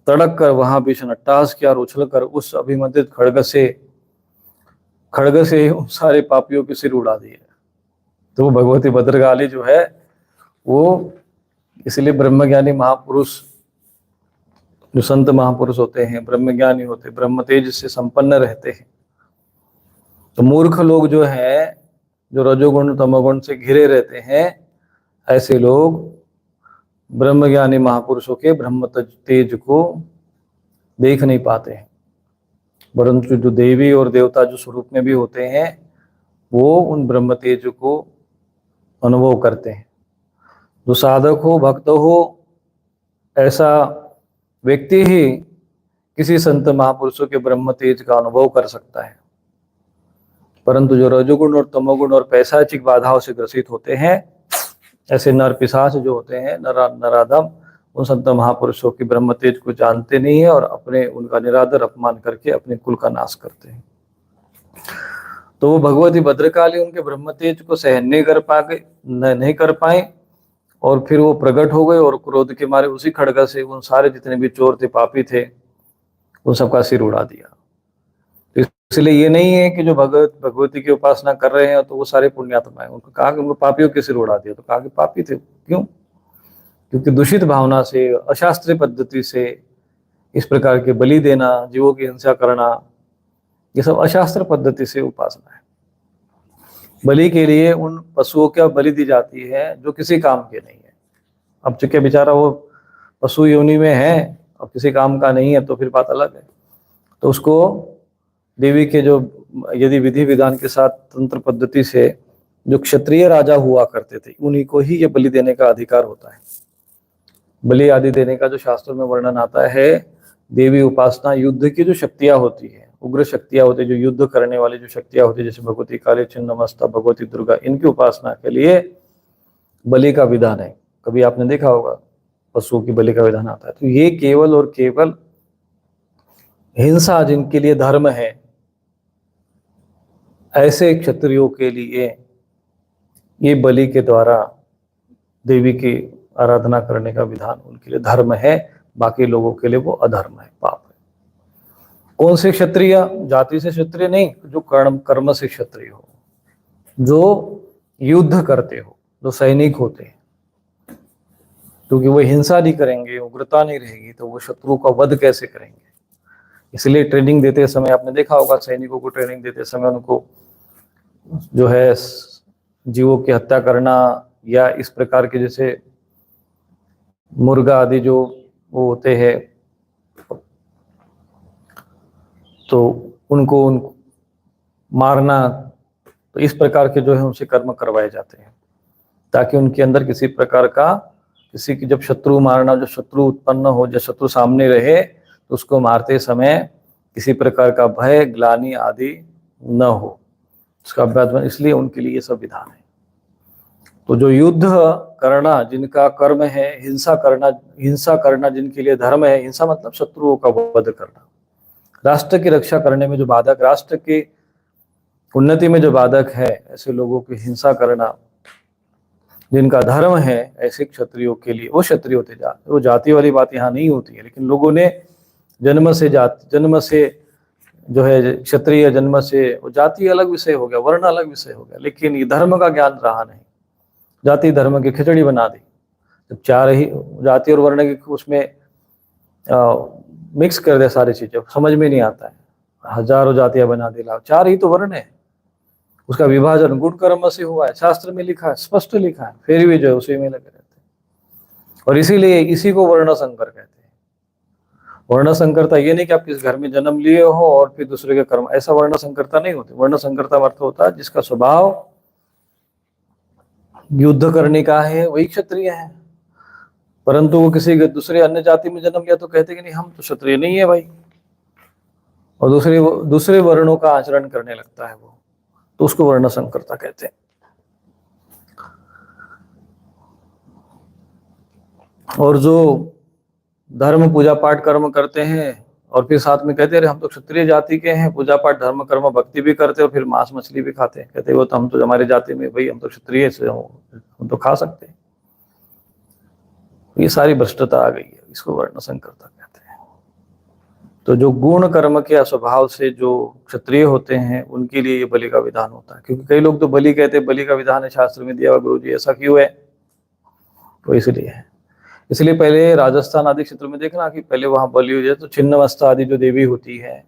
तड़क कर वहां भीषण अट्टहास किया और उछलकर उस अभिमंत्रित खड़ग से उन सारे पापियों के सिर उड़ा दिए। तो भगवती भद्रकाली जो है वो इसलिए ब्रह्मज्ञानी महापुरुष, जो संत महापुरुष होते हैं, ब्रह्मज्ञानी होते, ब्रह्म तेज से संपन्न रहते हैं। तो मूर्ख लोग जो है, जो रजोगुण तमोगुण से घिरे रहते हैं, ऐसे लोग ब्रह्मज्ञानी महापुरुषों के ब्रह्म तेज को देख नहीं पाते हैं, परंतु जो देवी और देवता जो स्वरूप में भी होते हैं वो उन ब्रह्म तेज को अनुभव करते हैं। जो साधक हो, भक्त हो, ऐसा व्यक्ति ही किसी संत महापुरुषों के ब्रह्म तेज का अनुभव कर सकता है। परंतु जो रजोगुण और तमोगुण और पैशाचिक बाधाओं से ग्रसित होते हैं, ऐसे नर पिशाच जो होते हैं, नराधम, उन संत महापुरुषों की ब्रह्म तेज को जानते नहीं है और अपने उनका निरादर अपमान करके अपने कुल का नाश करते हैं। तो वो भगवती भद्रकाली उनके ब्रह्म तेज को सहन नहीं कर पाए और फिर वो प्रकट हो गए और क्रोध के मारे उसी खड़ग से उन सारे जितने भी चोर थे, पापी थे, उन सबका सिर उड़ा दिया। तो इसलिए ये नहीं है कि जो भगवती की उपासना कर रहे हैं तो वो सारे पुण्यात्मा है। उनको कहा कि उनको पापियों के सिर उड़ा दिया, तो कहा कि पापी थे। क्यों? क्योंकि दूषित भावना से, अशास्त्रीय पद्धति से इस प्रकार के बलि देना, जीवों की हिंसा करना, ये सब अशास्त्र पद्धति से उपासना है। बलि के लिए उन पशुओं क्या बलि दी जाती है जो किसी काम के नहीं है। अब चूंकि बेचारा वो पशु योनि में है, अब किसी काम का नहीं है, तो फिर बात अलग है। तो उसको देवी के जो, यदि विधि विधान के साथ तंत्र पद्धति से जो क्षत्रिय राजा हुआ करते थे, उन्हीं को ही ये बलि देने का अधिकार होता है। बलि आदि देने का जो शास्त्रों में वर्णन आता है, देवी उपासना, युद्ध की जो शक्तियां होती है, उग्र शक्तियां होती है, जो युद्ध करने वाली जो शक्तियां होती है, जैसे भगवती काली, छिन्नमस्ता, भगवती दुर्गा, इनकी उपासना के लिए बलि का विधान है। कभी आपने देखा होगा पशुओं की बलि का विधान आता है। तो ये केवल और केवल हिंसा जिनके लिए धर्म है, ऐसे क्षत्रियों के लिए ये बलि के द्वारा देवी की आराधना करने का विधान उनके लिए धर्म है। बाकी लोगों के लिए वो अधर्म है, पाप है। कौन से क्षत्रिय? जाति से क्षत्रिय नहीं, जो कर्म से क्षत्रिय हो, जो युद्ध करते हो, जो सैनिक होते हैं, क्योंकि वो हिंसा नहीं करेंगे, उग्रता नहीं रहेगी, तो वो शत्रु का वध कैसे करेंगे। इसलिए ट्रेनिंग देते समय आपने देखा होगा, सैनिकों को ट्रेनिंग देते समय उनको जो है जीवों की हत्या करना, या इस प्रकार के जैसे मुर्गा आदि जो वो होते हैं, तो उनको मारना, तो इस प्रकार के जो है उनसे कर्म करवाए जाते हैं, ताकि उनके अंदर किसी प्रकार का, किसी की जब शत्रु मारना, जो शत्रु उत्पन्न हो, जब शत्रु सामने रहे, तो उसको मारते समय किसी प्रकार का भय, ग्लानि आदि न हो, उसका अभ्यास। इसलिए उनके लिए ये सब विधान है। तो जो युद्ध करना जिनका कर्म है, हिंसा करना जिनके लिए धर्म है, हिंसा मतलब शत्रुओं का वध करना, राष्ट्र की रक्षा करने में जो बाधक, राष्ट्र की उन्नति में जो बाधक है, ऐसे लोगों की हिंसा करना जिनका धर्म है, ऐसे क्षत्रियों के लिए, वो क्षत्रिय होते जाते। वो जाति वाली बात यहाँ नहीं होती है, लेकिन लोगों ने जन्म से जो है क्षत्रिय, जन्म से, वो जाति अलग विषय हो गया, वर्ण अलग विषय हो गया, लेकिन ये धर्म का ज्ञान रहा नहीं। जाति धर्म की खिचड़ी बना दी। जब चार ही जाति और वर्ण की उसमें मिक्स कर दे सारी चीजें, समझ में नहीं आता है, हजारों जातियां बना दी लाओ, चार ही तो वर्ण है, उसका विभाजन गुण कर्म से हुआ है, शास्त्र में लिखा है, स्पष्ट लिखा है, फिर भी जो है उसी में लगे रहते हैं। और इसीलिए इसी को वर्ण संकर कहते हैं। वर्ण संकरता ये नहीं कि आप किस घर में जन्म लिए हो और फिर दूसरे के कर्म, ऐसा वर्ण संकरता नहीं होती। वर्ण संकरता अर्थ होता है जिसका स्वभाव युद्ध करने का है, वही क्षत्रिय है। परंतु वो किसी दूसरे अन्य जाति में जन्म लिया तो कहते कि नहीं हम तो क्षत्रिय नहीं है भाई, और दूसरे वर्णों का आचरण करने लगता है वो, तो उसको वर्ण संकरता कहते हैं। और जो धर्म पूजा पाठ कर्म करते हैं और फिर साथ में कहते हैं हम तो क्षत्रिय जाति के हैं, पूजा पाठ धर्म कर्म भक्ति भी करते और फिर मांस मछली भी खाते हैं, कहते वो तो हम तो हमारी जाति में भाई हम तो क्षत्रिय से हम तो खा सकते हैं। ये सारी भ्रष्टता आ गई है, इसको वर्ण संकरता कहते हैं। तो जो गुण कर्म के स्वभाव से जो क्षत्रिय होते हैं उनके लिए ये बलि का विधान होता है। क्योंकि कई लोग तो बलि कहते हैं, बलि का विधान है शास्त्र में दिया हुआ, गुरु जी ऐसा क्यों है? तो इसलिए है। इसलिए पहले राजस्थान आदि क्षेत्र में देखना कि पहले वहां बलि हो जाए तो छिन्नमस्ता आदि जो देवी होती है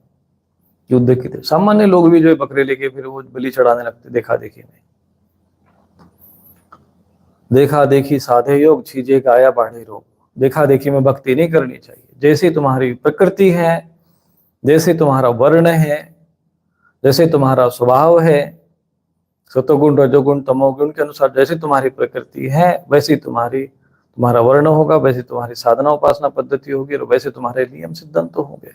युद्ध की देवी, सामान्य लोग भी जो है बकरे लेके फिर वो बलि चढ़ाने लगते देखा देखी में। देखा देखी साधे योग, छीजे गाया बाढ़े रोग। देखा देखी में भक्ति नहीं करनी चाहिए। जैसी तुम्हारी प्रकृति है, जैसे तुम्हारा वर्ण है, जैसे तुम्हारा स्वभाव है, सतोगुण रजोगुण तमोगुण के अनुसार जैसे तुम्हारी प्रकृति है वैसी तुम्हारा वर्ण होगा, वैसे तुम्हारी साधना उपासना पद्धति होगी और वैसे तुम्हारे नियम सिद्धांत होंगे।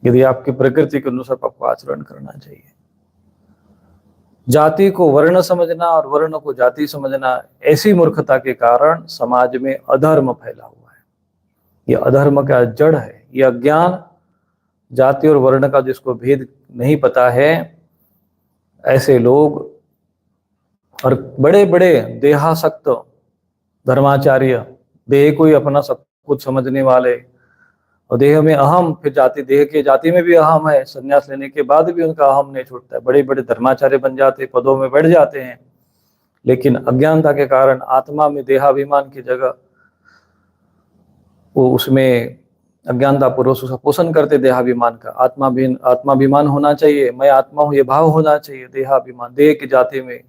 यदि आपकी प्रकृति के अनुसार आपको आचरण करना चाहिए। जाति को वर्ण समझना और वर्ण को जाति समझना, ऐसी मूर्खता के कारण समाज में अधर्म फैला हुआ है। यह अधर्म का जड़ है, यह अज्ञान। जाति और वर्ण का जिसको भेद नहीं पता है, ऐसे लोग और बड़े बड़े देहासक्त धर्माचार्य, देह को ही अपना सब कुछ समझने वाले, और देह में अहम, फिर देह के जाति में भी अहम है, संन्यास लेने के बाद भी उनका अहम नहीं छूटता है। बड़े बड़े धर्माचार्य बन जाते, पदों में बढ़ जाते हैं, लेकिन अज्ञानता के कारण आत्मा में देहाभिमान की जगह वो उसमें अज्ञानता पूर्वक उसका पोषण करते देहाभिमान का। आत्माभिमान होना चाहिए, मैं आत्मा हूँ ये भाव होना चाहिए। देहाभिमान, देह की जाति में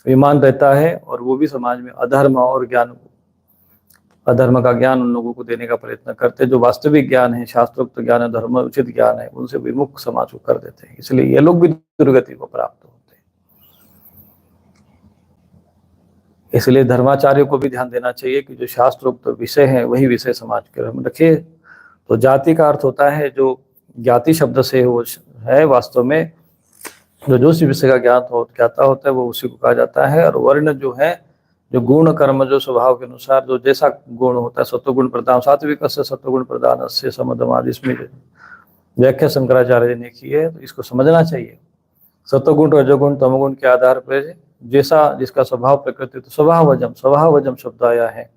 विमान रहता है और वो भी समाज में अधर्म और अधर्म का ज्ञान उन लोगों को देने का प्रयत्न करते। जो वास्तविक ज्ञान है, शास्त्रोक्त ज्ञान है, धर्म उचित ज्ञान है, उनसे विमुख समाज को कर देते हैं। इसलिए ये लोग भी दुर्गति को प्राप्त होते हैं। इसलिए धर्माचार्य को भी ध्यान देना चाहिए कि जो शास्त्रोक्त विषय है वही विषय समाज के में रखे। तो जाति का अर्थ होता है जो ज्ञाति शब्द से वो है, वास्तव में जो विषय का ज्ञाता होता है वो उसी को कहा जाता है। और वर्ण जो है, जो गुण कर्म जो स्वभाव के अनुसार जो जैसा गुण होता है, सत्वगुण प्रधान सात्विक से सत्वगुण प्रधान से समदमादि, इसमें व्याख्या शंकराचार्य ने की है, तो इसको समझना चाहिए। सत्वगुण रजोगुण तमोगुण के आधार पर जैसा जिसका स्वभाव प्रकृति, तो स्वभावजम शब्द आया है।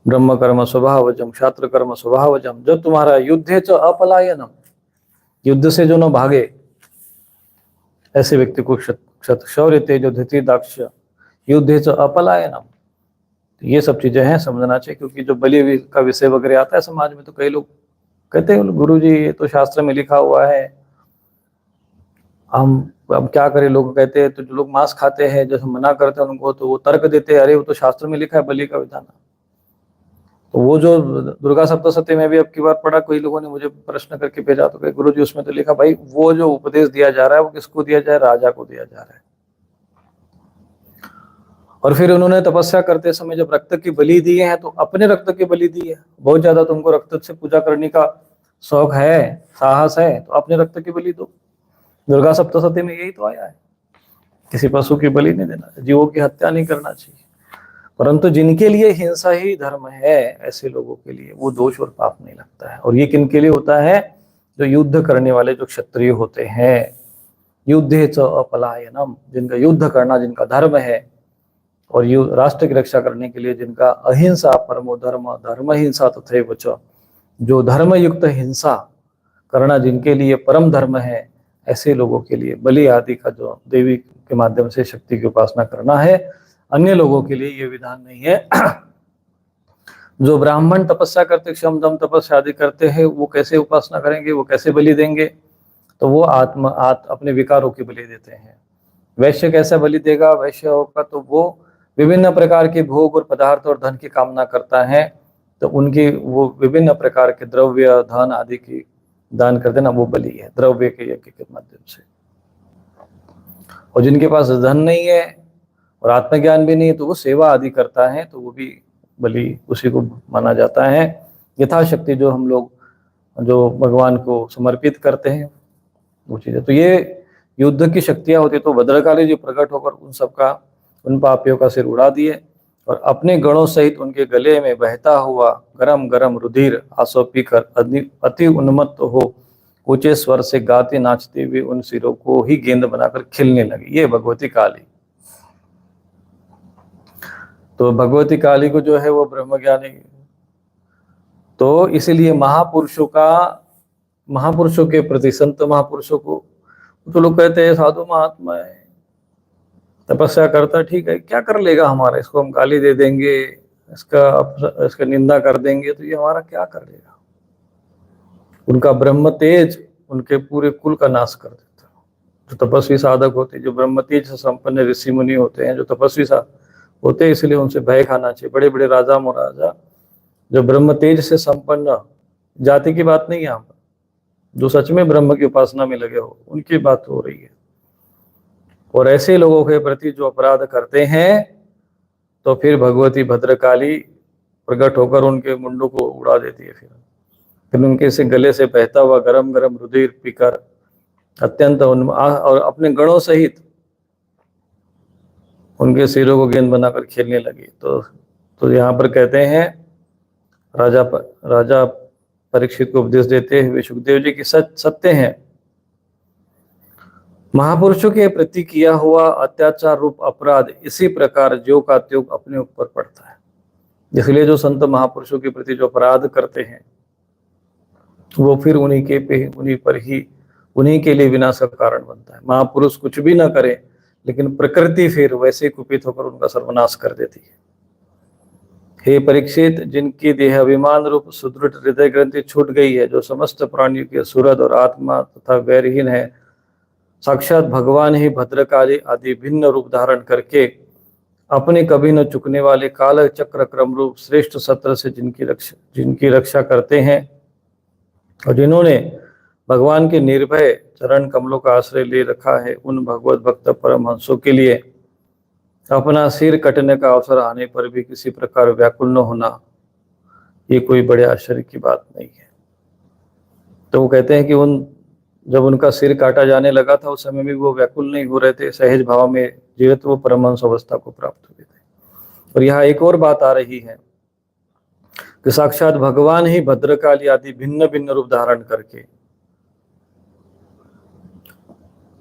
ब्रह्म कर्म स्वभावजम, क्षात्र कर्म स्वभावजम। जो तुम्हारा युद्धे च अपलायनम, युद्ध से जो न भागे, ऐसे व्यक्ति को शौर्य तेजो धृति दाक्ष युद्धे च अपलायनम। ये सब चीजें हैं, समझना चाहिए। क्योंकि जो बलि का विषय वगैरह आता है समाज में, तो कई लोग कहते हैं गुरु जी ये तो शास्त्र में लिखा हुआ है, हम क्या करें। लोग कहते हैं, तो जो लोग मांस खाते हैं, जैसे मना करते हैं उनको, तो वो तर्क देते हैं, अरे वो तो शास्त्र में लिखा है बलि का विधान। तो वो जो दुर्गा सप्तशती में भी अब की बार पढ़ा, कई लोगों ने मुझे प्रश्न करके भेजा, तो कहे गुरु जी उसमें तो लिखा, भाई वो जो उपदेश दिया जा रहा है वो किसको दिया जा रहा है? राजा को दिया जा रहा है। और फिर उन्होंने तपस्या करते समय जब रक्त की बलि दी है, तो अपने रक्त की बलि दी है। बहुत ज्यादा तुमको रक्त से पूजा करने का शौक है, साहस है, तो अपने रक्त की बलि दो। दुर्गा सप्तशती में यही तो आया है, किसी पशु की बलि नहीं देना, जीवों की हत्या नहीं करना चाहिए। परंतु जिनके लिए हिंसा ही धर्म है, ऐसे लोगों के लिए वो दोष और पाप नहीं लगता है। और ये किनके लिए होता है? जो युद्ध करने वाले जो क्षत्रिय होते हैं। युद्धे च अपलायनम, जिनका युद्ध करना जिनका धर्म है, और राष्ट्र की रक्षा करने के लिए जिनका अहिंसा परमो धर्म, धर्म हिंसा तथैव च, जो धर्म युक्त हिंसा करना जिनके लिए परम धर्म है, ऐसे लोगों के लिए बलि आदि का जो देवी के माध्यम से शक्ति की उपासना करना है, अन्य लोगों के लिए ये विधान नहीं है। जो ब्राह्मण तपस्या करते, क्षम दम तपस्या आदि करते हैं, वो कैसे उपासना करेंगे, वो कैसे बलि देंगे? तो वो अपने विकारों की बलि देते हैं। वैश्य कैसा बलि देगा? वैश्य होगा तो वो विभिन्न प्रकार के भोग और पदार्थ और धन की कामना करता है, तो उनकी वो विभिन्न प्रकार के द्रव्य धन आदि की दान कर देना, वो बलि है द्रव्य के यज्ञ के माध्यम से। और जिनके पास धन नहीं है और आत्मज्ञान भी नहीं है, तो वो सेवा आदि करता है, तो वो भी बलि उसी को माना जाता है। यथाशक्ति जो हम लोग जो भगवान को समर्पित करते हैं वो चीज़ है। तो ये युद्ध की शक्तियां होती, तो भद्रकाली जी प्रकट होकर उन सबका, उन पापियों का सिर उड़ा दिए और अपने गणों सहित उनके गले में बहता हुआ गरम गरम रुधिर आंसू पीकर अति उन्मत्त हो ऊंचे स्वर से गाते नाचते हुए उन सिरों को ही गेंद बनाकर खेलने लगी। ये भगवती काली। तो भगवती काली को जो है वो ब्रह्मज्ञानी, तो इसीलिए महापुरुषों के प्रति, संत महापुरुषों को, तो लोग कहते हैं साधु महात्मा है, तपस्या करता, ठीक है, क्या कर लेगा हमारा? इसको हम गाली दे देंगे, इसका निंदा कर देंगे, तो ये हमारा क्या कर लेगा? उनका ब्रह्म तेज उनके पूरे कुल का नाश कर देता। जो तपस्वी साधक होते, जो ब्रह्म तेज से संपन्न ऋषि मुनि होते हैं, जो तपस्वी होते हैं, इसलिए उनसे भय खाना चाहिए। बड़े बड़े राजा महाराजा जो ब्रह्म तेज से संपन्न, जाति की बात नहीं है यहाँ पर, जो सच में ब्रह्म की उपासना में लगे हो, उनकी बात हो रही है। और ऐसे लोगों के प्रति जो अपराध करते हैं, तो फिर भगवती भद्रकाली प्रकट होकर उनके मुंडों को उड़ा देती है। फिर उनके से गले से बहता हुआ गरम गरम रुधिर पीकर अत्यंत और अपने गणों सहित उनके सिरों को गेंद बनाकर खेलने लगी। तो यहाँ पर कहते हैं, राजा परीक्षित को उपदेश देते हुए सुखदेव जी की सत्य है, महापुरुषों के प्रति किया हुआ अत्याचार रूप अपराध इसी प्रकार ज्यों का त्यों अपने ऊपर पड़ता है। इसलिए जो संत महापुरुषों के प्रति जो अपराध करते हैं, वो फिर उन्हीं के लिए विनाश का कारण बनता है। महापुरुष कुछ भी ना करे, लेकिन प्रकृति फिर वैसे कुपित होकर उनका सर्वनाश कर देती है। हे परीक्षित, जिनकी देह अभिमान रूप सुदृढ़ हृदय ग्रंथि छूट गई है, जो समस्त प्राणियों के सुहृद और आत्मा तथा वैरहीन है, साक्षात भगवान ही भद्रकाली आदि भिन्न रूप धारण करके अपने कभी न चुकने वाले काल चक्र क्रम रूप श्रेष्ठ सत्र से जिनकी रक्षा करते हैं, और जिन्होंने भगवान के निर्भय चरण कमलों का आश्रय ले रखा है, उन भगवत भक्त परमहंसों के लिए अपना सिर कटने का अवसर आने पर भी किसी प्रकार व्याकुल न होना, ये कोई बड़े आश्चर्य की बात नहीं है। तो वो कहते हैं कि जब उनका सिर काटा जाने लगा था, उस समय भी वो व्याकुल नहीं हो रहे थे, सहज भाव में जीवित वो परमहंस अवस्था को प्राप्त हुए थे। और यहाँ एक और बात आ रही है कि साक्षात भगवान ही भद्रकाली आदि भिन्न भिन्न रूप धारण करके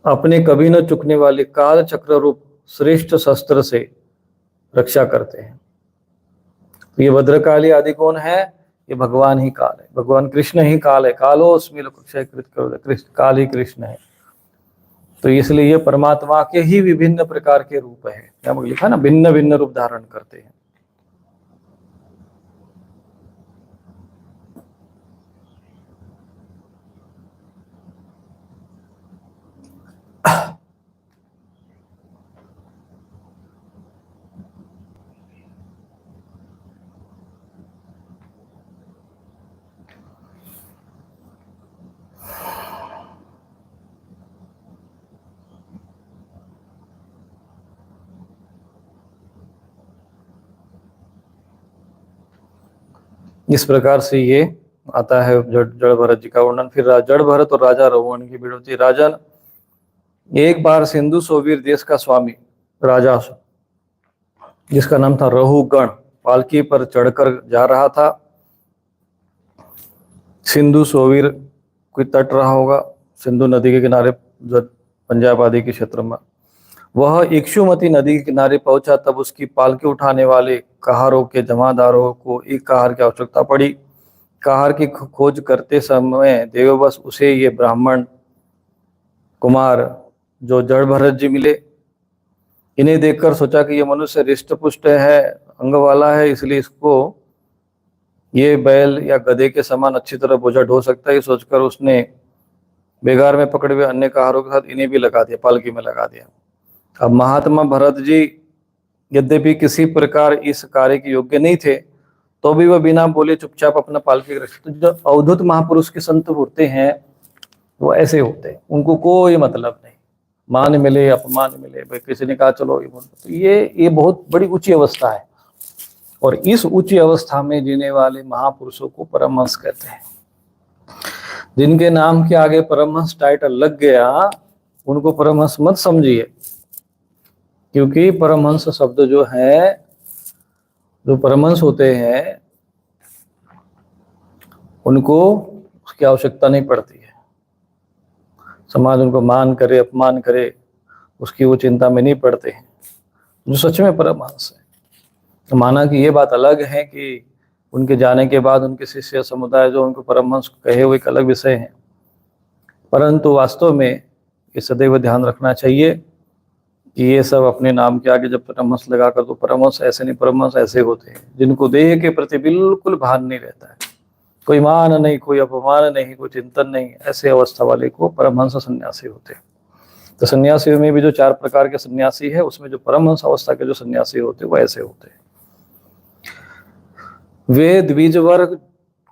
अपने कभी न चुकने वाले काल चक्र रूप श्रेष्ठ शस्त्र से रक्षा करते हैं। तो ये भद्रकाली आदि कौन है? ये भगवान ही काल है, भगवान कृष्ण ही काल है। कालोस्मि लोकक्षयकृत कृष्ण, काल ही कृष्ण है। तो इसलिए ये परमात्मा के ही विभिन्न प्रकार के रूप है। यहाँ लिखा ना, भिन्न भिन्न रूप धारण करते हैं। इस प्रकार से ये आता है जड़ भरत जी का वर्णन। फिर जड़ भरत और राजा रघुवन की भीड़ होती। राजन, एक बार सिंधु सोवीर देश का स्वामी राजा, जिसका नाम था रहुगण, पालकी पर चढ़कर जा रहा था। सिंधु सोवीर कोई तट रहा होगा, सिंधु नदी के किनारे, पंजाब आदि के क्षेत्र में। वह इक्षुमती नदी के किनारे पहुंचा, तब उसकी पालकी उठाने वाले कहारों के जमादारों को एक कहार की आवश्यकता पड़ी। कहार की खोज करते समय देववश उसे ये ब्राह्मण कुमार जो जड़ भरत जी मिले। इन्हें देखकर सोचा कि ये मनुष्य रिष्ट पुष्ट है, अंग वाला है, इसलिए इसको ये बैल या गधे के समान अच्छी तरह बोझा ढो सकता है। ये सोचकर उसने बेगार में पकड़े हुए अन्य कहारों के साथ इन्हें भी लगा दिया, पालकी में लगा दिया। अब महात्मा भरत जी यद्यपि किसी प्रकार इस कार्य के योग्य नहीं थे, तो भी वह बिना बोले चुपचाप अपना पालकी रखते। तो जो अवधूत महापुरुष के संत होते हैं वो ऐसे होते हैं, उनको कोई मतलब नहीं, मान मिले अपमान मिले, भाई किसी ने कहा चलो ये बोल, तो ये बहुत बड़ी ऊंची अवस्था है। और इस ऊंची अवस्था में जीने वाले महापुरुषों को परमहंस कहते हैं। जिनके नाम के आगे परमहंस टाइटल लग गया उनको परमहंस मत समझिए, क्योंकि परमहंस शब्द जो है, जो परमहंस होते हैं उनको उसकी आवश्यकता नहीं पड़ती है। समाज उनको मान करे अपमान करे उसकी वो चिंता में नहीं पड़ते हैं, जो सच में परमहंस है। तो माना कि ये बात अलग है कि उनके जाने के बाद उनके शिष्य समुदाय जो उनको परमहंस कहे हुए एक अलग विषय है, परंतु वास्तव में ये सदैव ध्यान रखना चाहिए कि ये सब अपने नाम के आगे जब परमहंस लगाकर, तो परमहंस ऐसे नहीं, परमहंस ऐसे होते हैं जिनको देह के प्रति बिल्कुल भान नहीं रहता है, कोई मान नहीं, कोई अपमान नहीं, कोई चिंतन नहीं, ऐसे अवस्था वाले को परमहंस सन्यासी होते हैं। तो सन्यासियों में भी जो 4 प्रकार के सन्यासी है, उसमें जो परमहंस अवस्था के जो सन्यासी होते हैं वो ऐसे होते हैं। वे द्विजवर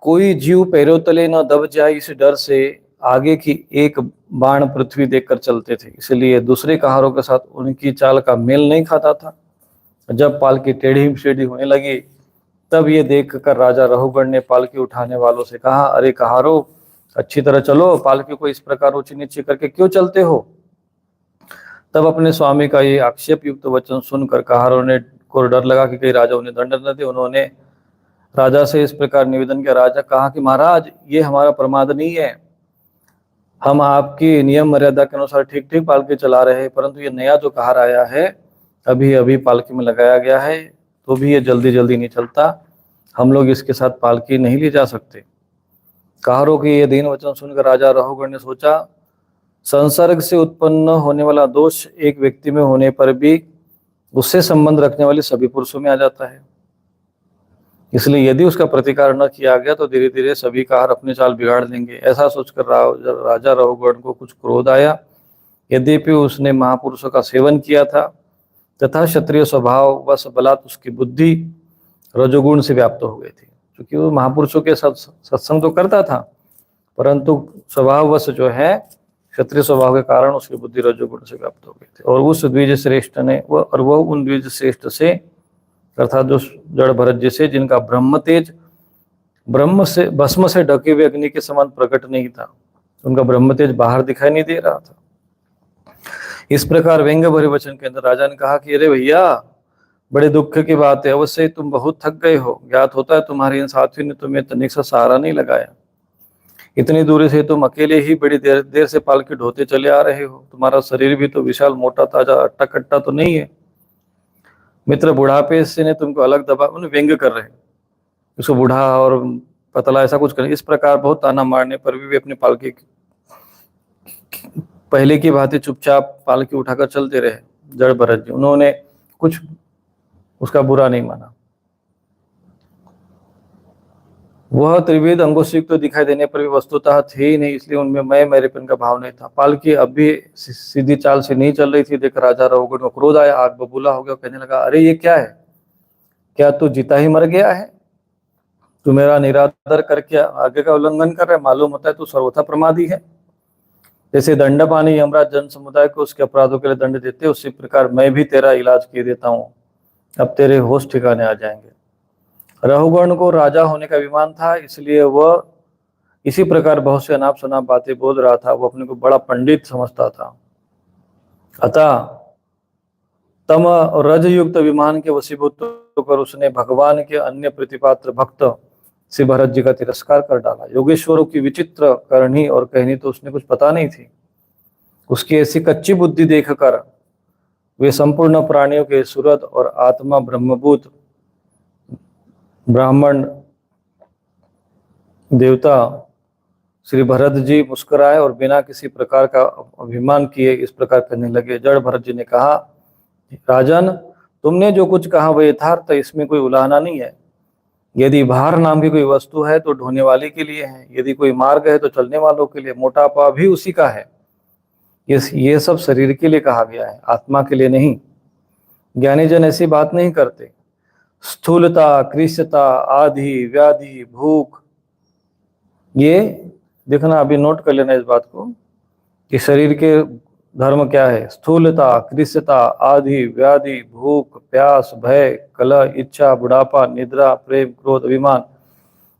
कोई जीव पैरों तले न दब जाए, इस डर से आगे की एक बाण पृथ्वी देखकर चलते थे, इसलिए दूसरे कहारों के साथ उनकी चाल का मेल नहीं खाता था। जब पालकी टेढ़ी टेढ़ी होने लगी, तब ये देखकर राजा रहुगण ने पालकी उठाने वालों से कहा, अरे कहारो, अच्छी तरह चलो, पालकी को इस प्रकार ऊंची नीची करके क्यों चलते हो। तब अपने स्वामी का ये आक्षेप युक्त वचन सुनकर कहारों ने को डर लगा कि कहीं राजा उन्हें दंड न दे। उन्होंने राजा से इस प्रकार निवेदन किया। राजा कहा कि महाराज, ये हमारा प्रमाद नहीं है, हम आपकी नियम मर्यादा के अनुसार ठीक ठीक पालकी चला रहे हैं, परंतु ये नया जो कहार आया है, अभी अभी पालकी में लगाया गया है, तो भी ये जल्दी जल्दी नहीं चलता, हम लोग इसके साथ पालकी नहीं ले जा सकते। कहारों के ये दीन वचन सुनकर राजा रहुगण ने सोचा, संसर्ग से उत्पन्न होने वाला दोष एक व्यक्ति में होने पर भी उससे संबंध रखने वाले सभी पुरुषों में आ जाता है, इसलिए यदि उसका प्रतिकार न किया गया तो धीरे धीरे सभी कहार अपनी चाल बिगाड़ देंगे। ऐसा सोचकर राजा रहुगण को कुछ क्रोध आया। यद्यपि उसने महापुरुषों का सेवन किया था तथा क्षत्रिय स्वभाव वश बलात् उसकी बुद्धि रजोगुण से व्याप्त हो गई थी, क्योंकि वो महापुरुषों के सत्संग तो करता था, परंतु स्वभाववश जो है क्षत्रिय स्वभाव के कारण उसकी बुद्धि रजोगुण से व्याप्त हो गई थी। और उस द्विज श्रेष्ठ ने वह उन द्विज श्रेष्ठ से, अर्थात जो जड़ भरत जी से, जिनका ब्रह्म तेज ब्रह्म से भस्म से ढके हुए अग्नि के समान प्रकट नहीं था, उनका ब्रह्म तेज बाहर दिखाई नहीं दे रहा था। इस प्रकार व्यंग्य भरे वचन के अंदर राजा ने कहा कि अरे भैया, बड़े दुख की बात है, अवश्य तुम बहुत थक गए हो, ज्ञात होता है तुम्हारे इन साथियों ने तुम्हें तनिक सा सहारा नहीं लगाया, इतनी दूरी से तुम अकेले ही बड़ी देर देर से पालकी ढोते चले आ रहे हो, तुम्हारा शरीर भी तो विशाल मोटा ताजा अट्टा कट्टा तो नहीं है। मित्र बुढ़ापे से ने तुमको अलग दबा, उन्हें व्यंग्य कर रहे हैं, उसको बूढ़ा और पतला ऐसा कुछ करें। इस प्रकार बहुत ताना मारने पर भी वे अपनी पालकी पहले की भांति चुपचाप पालकी उठाकर चलते रहे। जड़ भरत जी, उन्होंने कुछ उसका बुरा नहीं माना। वह त्रिविध अंगों से युक्त दिखाई देने पर भी वस्तुतः थे ही नहीं, इसलिए उनमें मैं मेरेपन का भाव नहीं था। पालकी अब भी सीधी चाल से नहीं चल रही थी। देख राजा रहुगण को क्रोध आया, आग बबूला हो गया, कहने लगा, अरे ये क्या है, क्या तू जीता ही मर गया है, तू मेरा निरादर करके आगे का उल्लंघन कर रहा है, मालूम होता है तू सर्वथा प्रमादी है। जैसे दंड पानी यमराज जन समुदाय को उसके अपराधों के लिए दंड देते, उसी प्रकार मैं भी तेरा इलाज किए देता हूँ, अब तेरे होश ठिकाने आ जाएंगे। रहुगण को राजा होने का अभिमान था, इसलिए वह इसी प्रकार बहुत से अनाप शनाप बातें बोल रहा था। वो अपने को बड़ा पंडित समझता था। अतः तम और रज युक्त विमान के वशीभूत होकर उसने भगवान के अन्य प्रतिपात्र भक्त श्री भरत जी का तिरस्कार कर डाला। योगेश्वरों की विचित्र करनी और कहनी तो उसने कुछ पता नहीं थी। उसकी ऐसी कच्ची बुद्धि देखकर वे संपूर्ण प्राणियों के सुरत और आत्मा ब्रह्मभूत ब्राह्मण देवता श्री भरत जी मुस्कुराए और बिना किसी प्रकार का अभिमान किए इस प्रकार कहने लगे। जड़ भरत जी ने कहा राजन, तुमने जो कुछ कहा वह यथार्थ है, इसमें कोई उलाहना नहीं है। यदि भार नाम की कोई वस्तु है तो ढोने वाले के लिए है, यदि कोई मार्ग है तो चलने वालों के लिए। मोटापा भी उसी का है। ये सब शरीर के लिए कहा गया है, आत्मा के लिए नहीं। ज्ञानी जन ऐसी बात नहीं करते। स्थूलता, कृष्यता, आदि, व्याधि, भूख, ये देखना, अभी नोट कर लेना इस बात को कि शरीर के धर्म क्या है। स्थूलता, कृष्यता, आदि, व्याधि, भूख, प्यास, भय, कलह, इच्छा, बुढ़ापा, निद्रा, प्रेम, क्रोध, अभिमान,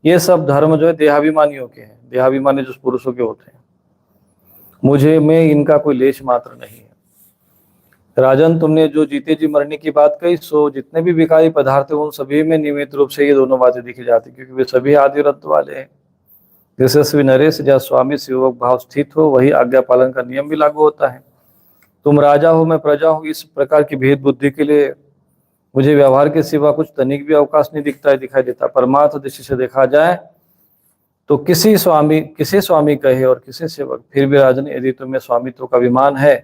ये सब धर्म जो है देहाभिमानियों के हैं। देहाभिमानी जो पुरुषों के होते हैं। मुझे में इनका कोई लेश मात्र नहीं है। राजन, तुमने जो जीते जी मरने की बात कही, सो जितने भी विकारी पदार्थ है उन सभी में नियमित रूप से ये दोनों बातें दिखी जाती, क्योंकि वे सभी आदि रत्व वाले हैं। यशस्वी नरेश, जहाँ स्वामी सेवक भाव स्थित हो वही आज्ञा पालन का नियम भी लागू होता है। तुम राजा हो, मैं प्रजा हूँ, इस प्रकार की भेद बुद्धि के लिए मुझे व्यवहार के सिवा कुछ तनिक भी अवकाश नहीं दिखाई देता। परमार्थ दृष्टि से देखा जाए तो किसी स्वामी कहे और किसी सेवक, फिर भी राजन, यदि तुम्हें स्वामित्व का अभिमान है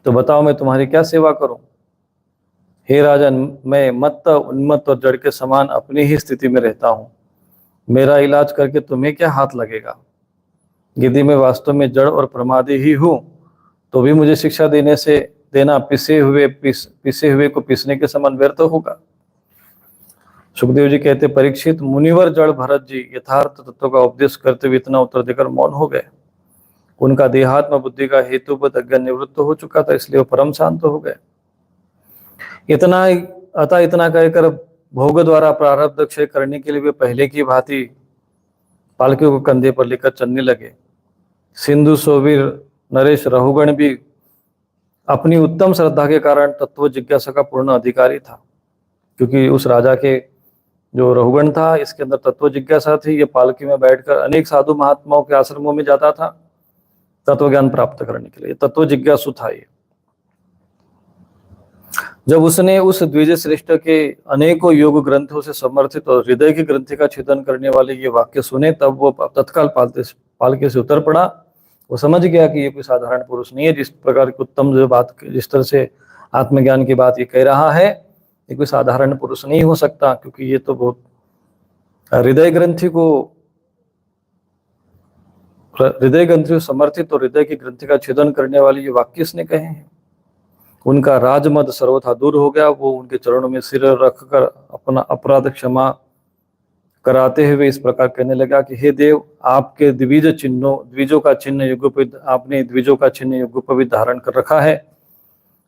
तो बताओ मैं तुम्हारी क्या सेवा करूं। हे राजन, मैं मत्त, उन्मत्त और जड़ के समान अपनी ही स्थिति में रहता हूं। मेरा इलाज करके तुम्हें क्या हाथ लगेगा। यदि मैं वास्तव में जड़ और प्रमादी ही हूं तो भी मुझे शिक्षा देना पिसे हुए को पीसने के समान व्यर्थ होगा। सुखदेव जी कहते, परीक्षित, मुनिवर जड़ भरत जी यथार्थ तत्व का उपदेश करते हुए इतना उत्तर देकर मौन हो गए। उनका देहात्म बुद्धि का हेतुबद्ध अज्ञान निवृत्त हो चुका था, इसलिए वो परम शांत हो गए। इतना कहकर भोग द्वारा प्रारब्ध क्षय करने के लिए वे पहले की भांति पालकियों को कंधे पर लेकर चलने लगे। सिंधु, सोवीर, नरेश, रहुगण भी अपनी उत्तम श्रद्धा के कारण तत्व जिज्ञासा का पूर्ण अधिकारी था, क्योंकि उस राजा के जो रहुगण था इसके अंदर तत्व जिज्ञासा थी। ये पालकी में बैठकर अनेक साधु महात्माओं के आश्रमों में जाता था तत्व ज्ञान प्राप्त करने के लिए। तत्व जिज्ञासु था ये। जब उसने उस द्विज श्रेष्ठ के अनेकों योग ग्रंथों से समर्थित और हृदय की ग्रंथि का छेदन करने वाले ये वाक्य सुने, तब वो तत्काल पालके से उतर पड़ा। वो समझ गया कि ये कोई साधारण पुरुष नहीं है। जिस प्रकार की उत्तम जो बात, जिस तरह से आत्मज्ञान की बात ये कह रहा है, ये कोई साधारण पुरुष नहीं हो सकता, क्योंकि ये तो बहुत हृदय ग्रंथि से समर्थित और हृदय की ग्रंथि का छेदन करने वाले ये वाक्य इसने कहे हैं। उनका राजमद सर्वथा दूर हो गया। वो उनके चरणों में सिर रखकर अपना अपराध क्षमा कराते हुए इस प्रकार कहने लगा कि हे देव, आपके द्विजों का चिन्ह युगोपवित, आपने द्विजों का चिन्ह युगोपवित धारण कर रखा है।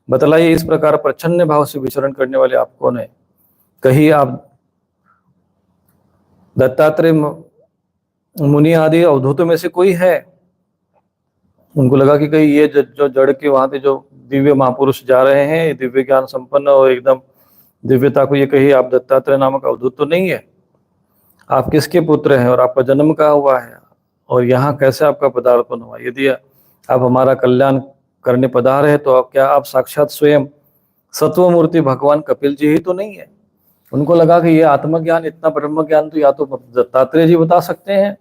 बतलाइए, इस प्रकार प्रच्छन्न भाव से विचरण करने वाले आप कौन है। कहीं आप दत्तात्रेय मुनि आदि अवधूतों में से कोई है। उनको लगा कि कहीं ये जो जड़ के वहां पे जो दिव्य महापुरुष जा रहे हैं, दिव्य ज्ञान संपन्न और एकदम दिव्यता को, ये कहीं आप दत्तात्रेय नामक अवधूत तो नहीं है। आप किसके पुत्र हैं और आपका जन्म कहाँ हुआ है और यहाँ कैसे आपका पदार्पण हुआ। यदि आप हमारा कल्याण करने पधार है तो क्या आप साक्षात स्वयं सत्वमूर्ति भगवान कपिल जी ही तो नहीं है। उनको लगा कि ये आत्मज्ञान, इतना ब्रह्म ज्ञान तो या तो दत्तात्रेय जी बता सकते हैं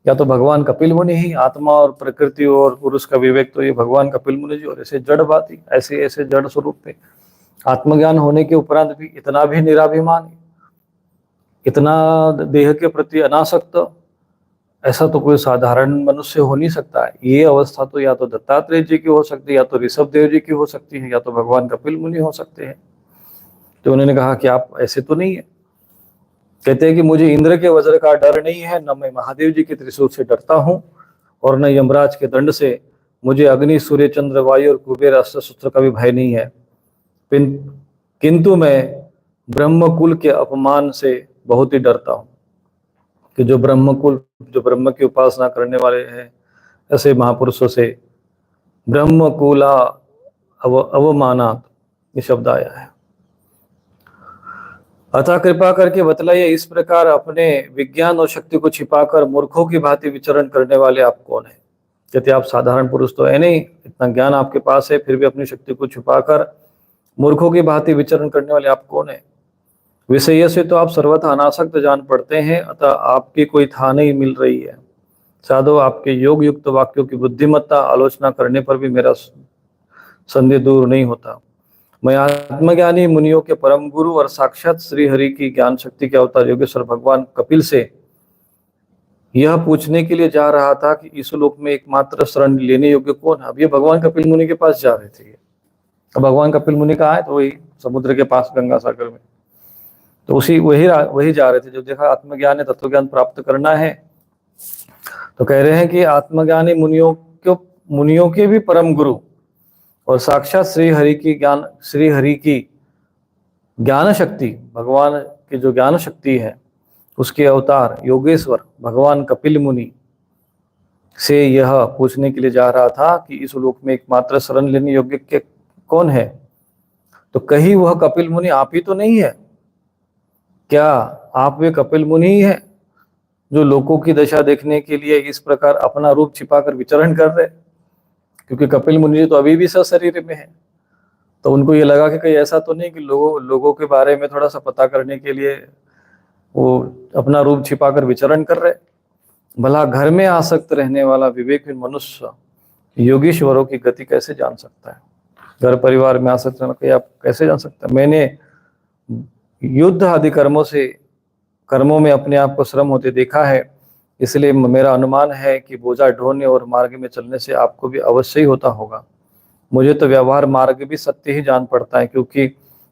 या तो भगवान कपिल मुनि ही। आत्मा और प्रकृति और पुरुष का विवेक तो ये भगवान कपिल मुनि जी, और ऐसे जड़ बात ही, ऐसे जड़ स्वरूप पे आत्मज्ञान होने के उपरांत भी इतना भी निराभिमान, इतना देह के प्रति अनासक्त, ऐसा तो कोई साधारण मनुष्य हो नहीं सकता है। ये अवस्था तो या तो दत्तात्रेय जी की हो सकती है, या तो ऋषभ देव जी की हो सकती है, या तो भगवान कपिल मुनि हो सकते हैं। तो उन्होंने कहा कि आप ऐसे तो नहीं है। कहते हैं कि मुझे इंद्र के वज्र का डर नहीं है, न मैं महादेव जी के त्रिशूल से डरता हूँ, और न यमराज के दंड से। मुझे अग्नि, सूर्य, चंद्र, वायु और कुबेर अस्त्र शस्त्र का भी भय नहीं है। किंतु मैं ब्रह्मकुल के अपमान से बहुत ही डरता हूँ, कि जो ब्रह्म की उपासना करने वाले हैं, ऐसे महापुरुषों से ब्रह्मकुला अवमानात, ये शब्द आया है। अतः कृपा करके बतलाइए, इस प्रकार अपने विज्ञान और शक्ति को छिपाकर मूर्खों की भांति विचरण करने वाले आप कौन है। कहते आप साधारण पुरुष तो है नहीं, इतना ज्ञान आपके पास है, फिर भी अपनी शक्ति को छिपाकर मूर्खों की भांति विचरण करने वाले आप कौन है। विषय से तो आप सर्वथा अनासक्त जान पड़ते हैं, अतः आपकी कोई था नहीं मिल रही है। साधो, आपके योग युक्त वाक्यों की बुद्धिमत्ता आलोचना करने पर भी मेरा संदेह दूर नहीं होता। मैं आत्मज्ञानी मुनियों के परम गुरु और साक्षात श्री हरि की ज्ञान शक्ति के अवतार योगेश्वर भगवान कपिल से यह पूछने के लिए जा रहा था कि इस लोक में एकमात्र शरण लेने योग्य कौन है। अब ये भगवान कपिल मुनि के पास जा रहे थे। अब भगवान कपिल मुनि कहाँ है, तो वही समुद्र के पास गंगा सागर में। तो वही जा रहे थे। जो देखा आत्मज्ञान है, तत्व ज्ञान प्राप्त करना है, तो कह रहे हैं कि आत्मज्ञानी मुनियों के भी परम गुरु और साक्षात श्री हरि की ज्ञान शक्ति, भगवान की जो ज्ञान शक्ति है उसके अवतार योगेश्वर भगवान कपिल मुनि से यह पूछने के लिए जा रहा था कि इस लोक में एकमात्र शरण लेने योग्य के कौन है। तो कहीं वह कपिल मुनि आप ही तो नहीं है क्या? आप वे कपिल मुनि ही है जो लोगों की दशा देखने के लिए इस प्रकार अपना रूप छिपाकर विचरण कर रहे? क्योंकि कपिल मुनि तो अभी भी सशरीर में है। तो उनको ये लगा कि कहीं ऐसा तो नहीं कि लोगों के बारे में थोड़ा सा पता करने के लिए वो अपना रूप छिपाकर विचरण कर रहे। भला घर में आसक्त रहने वाला विवेकहीन मनुष्य योगीश्वरों की गति कैसे जान सकता है? घर परिवार में आसक्त रहना आप कैसे जान सकता है? मैंने युद्ध आदि कर्मों में अपने आप को श्रम होते देखा है, इसलिए मेरा अनुमान है कि बोझा ढोने और मार्ग में चलने से आपको भी अवश्य ही होता होगा। मुझे तो व्यवहार मार्ग भी सत्य ही जान पड़ता है, क्योंकि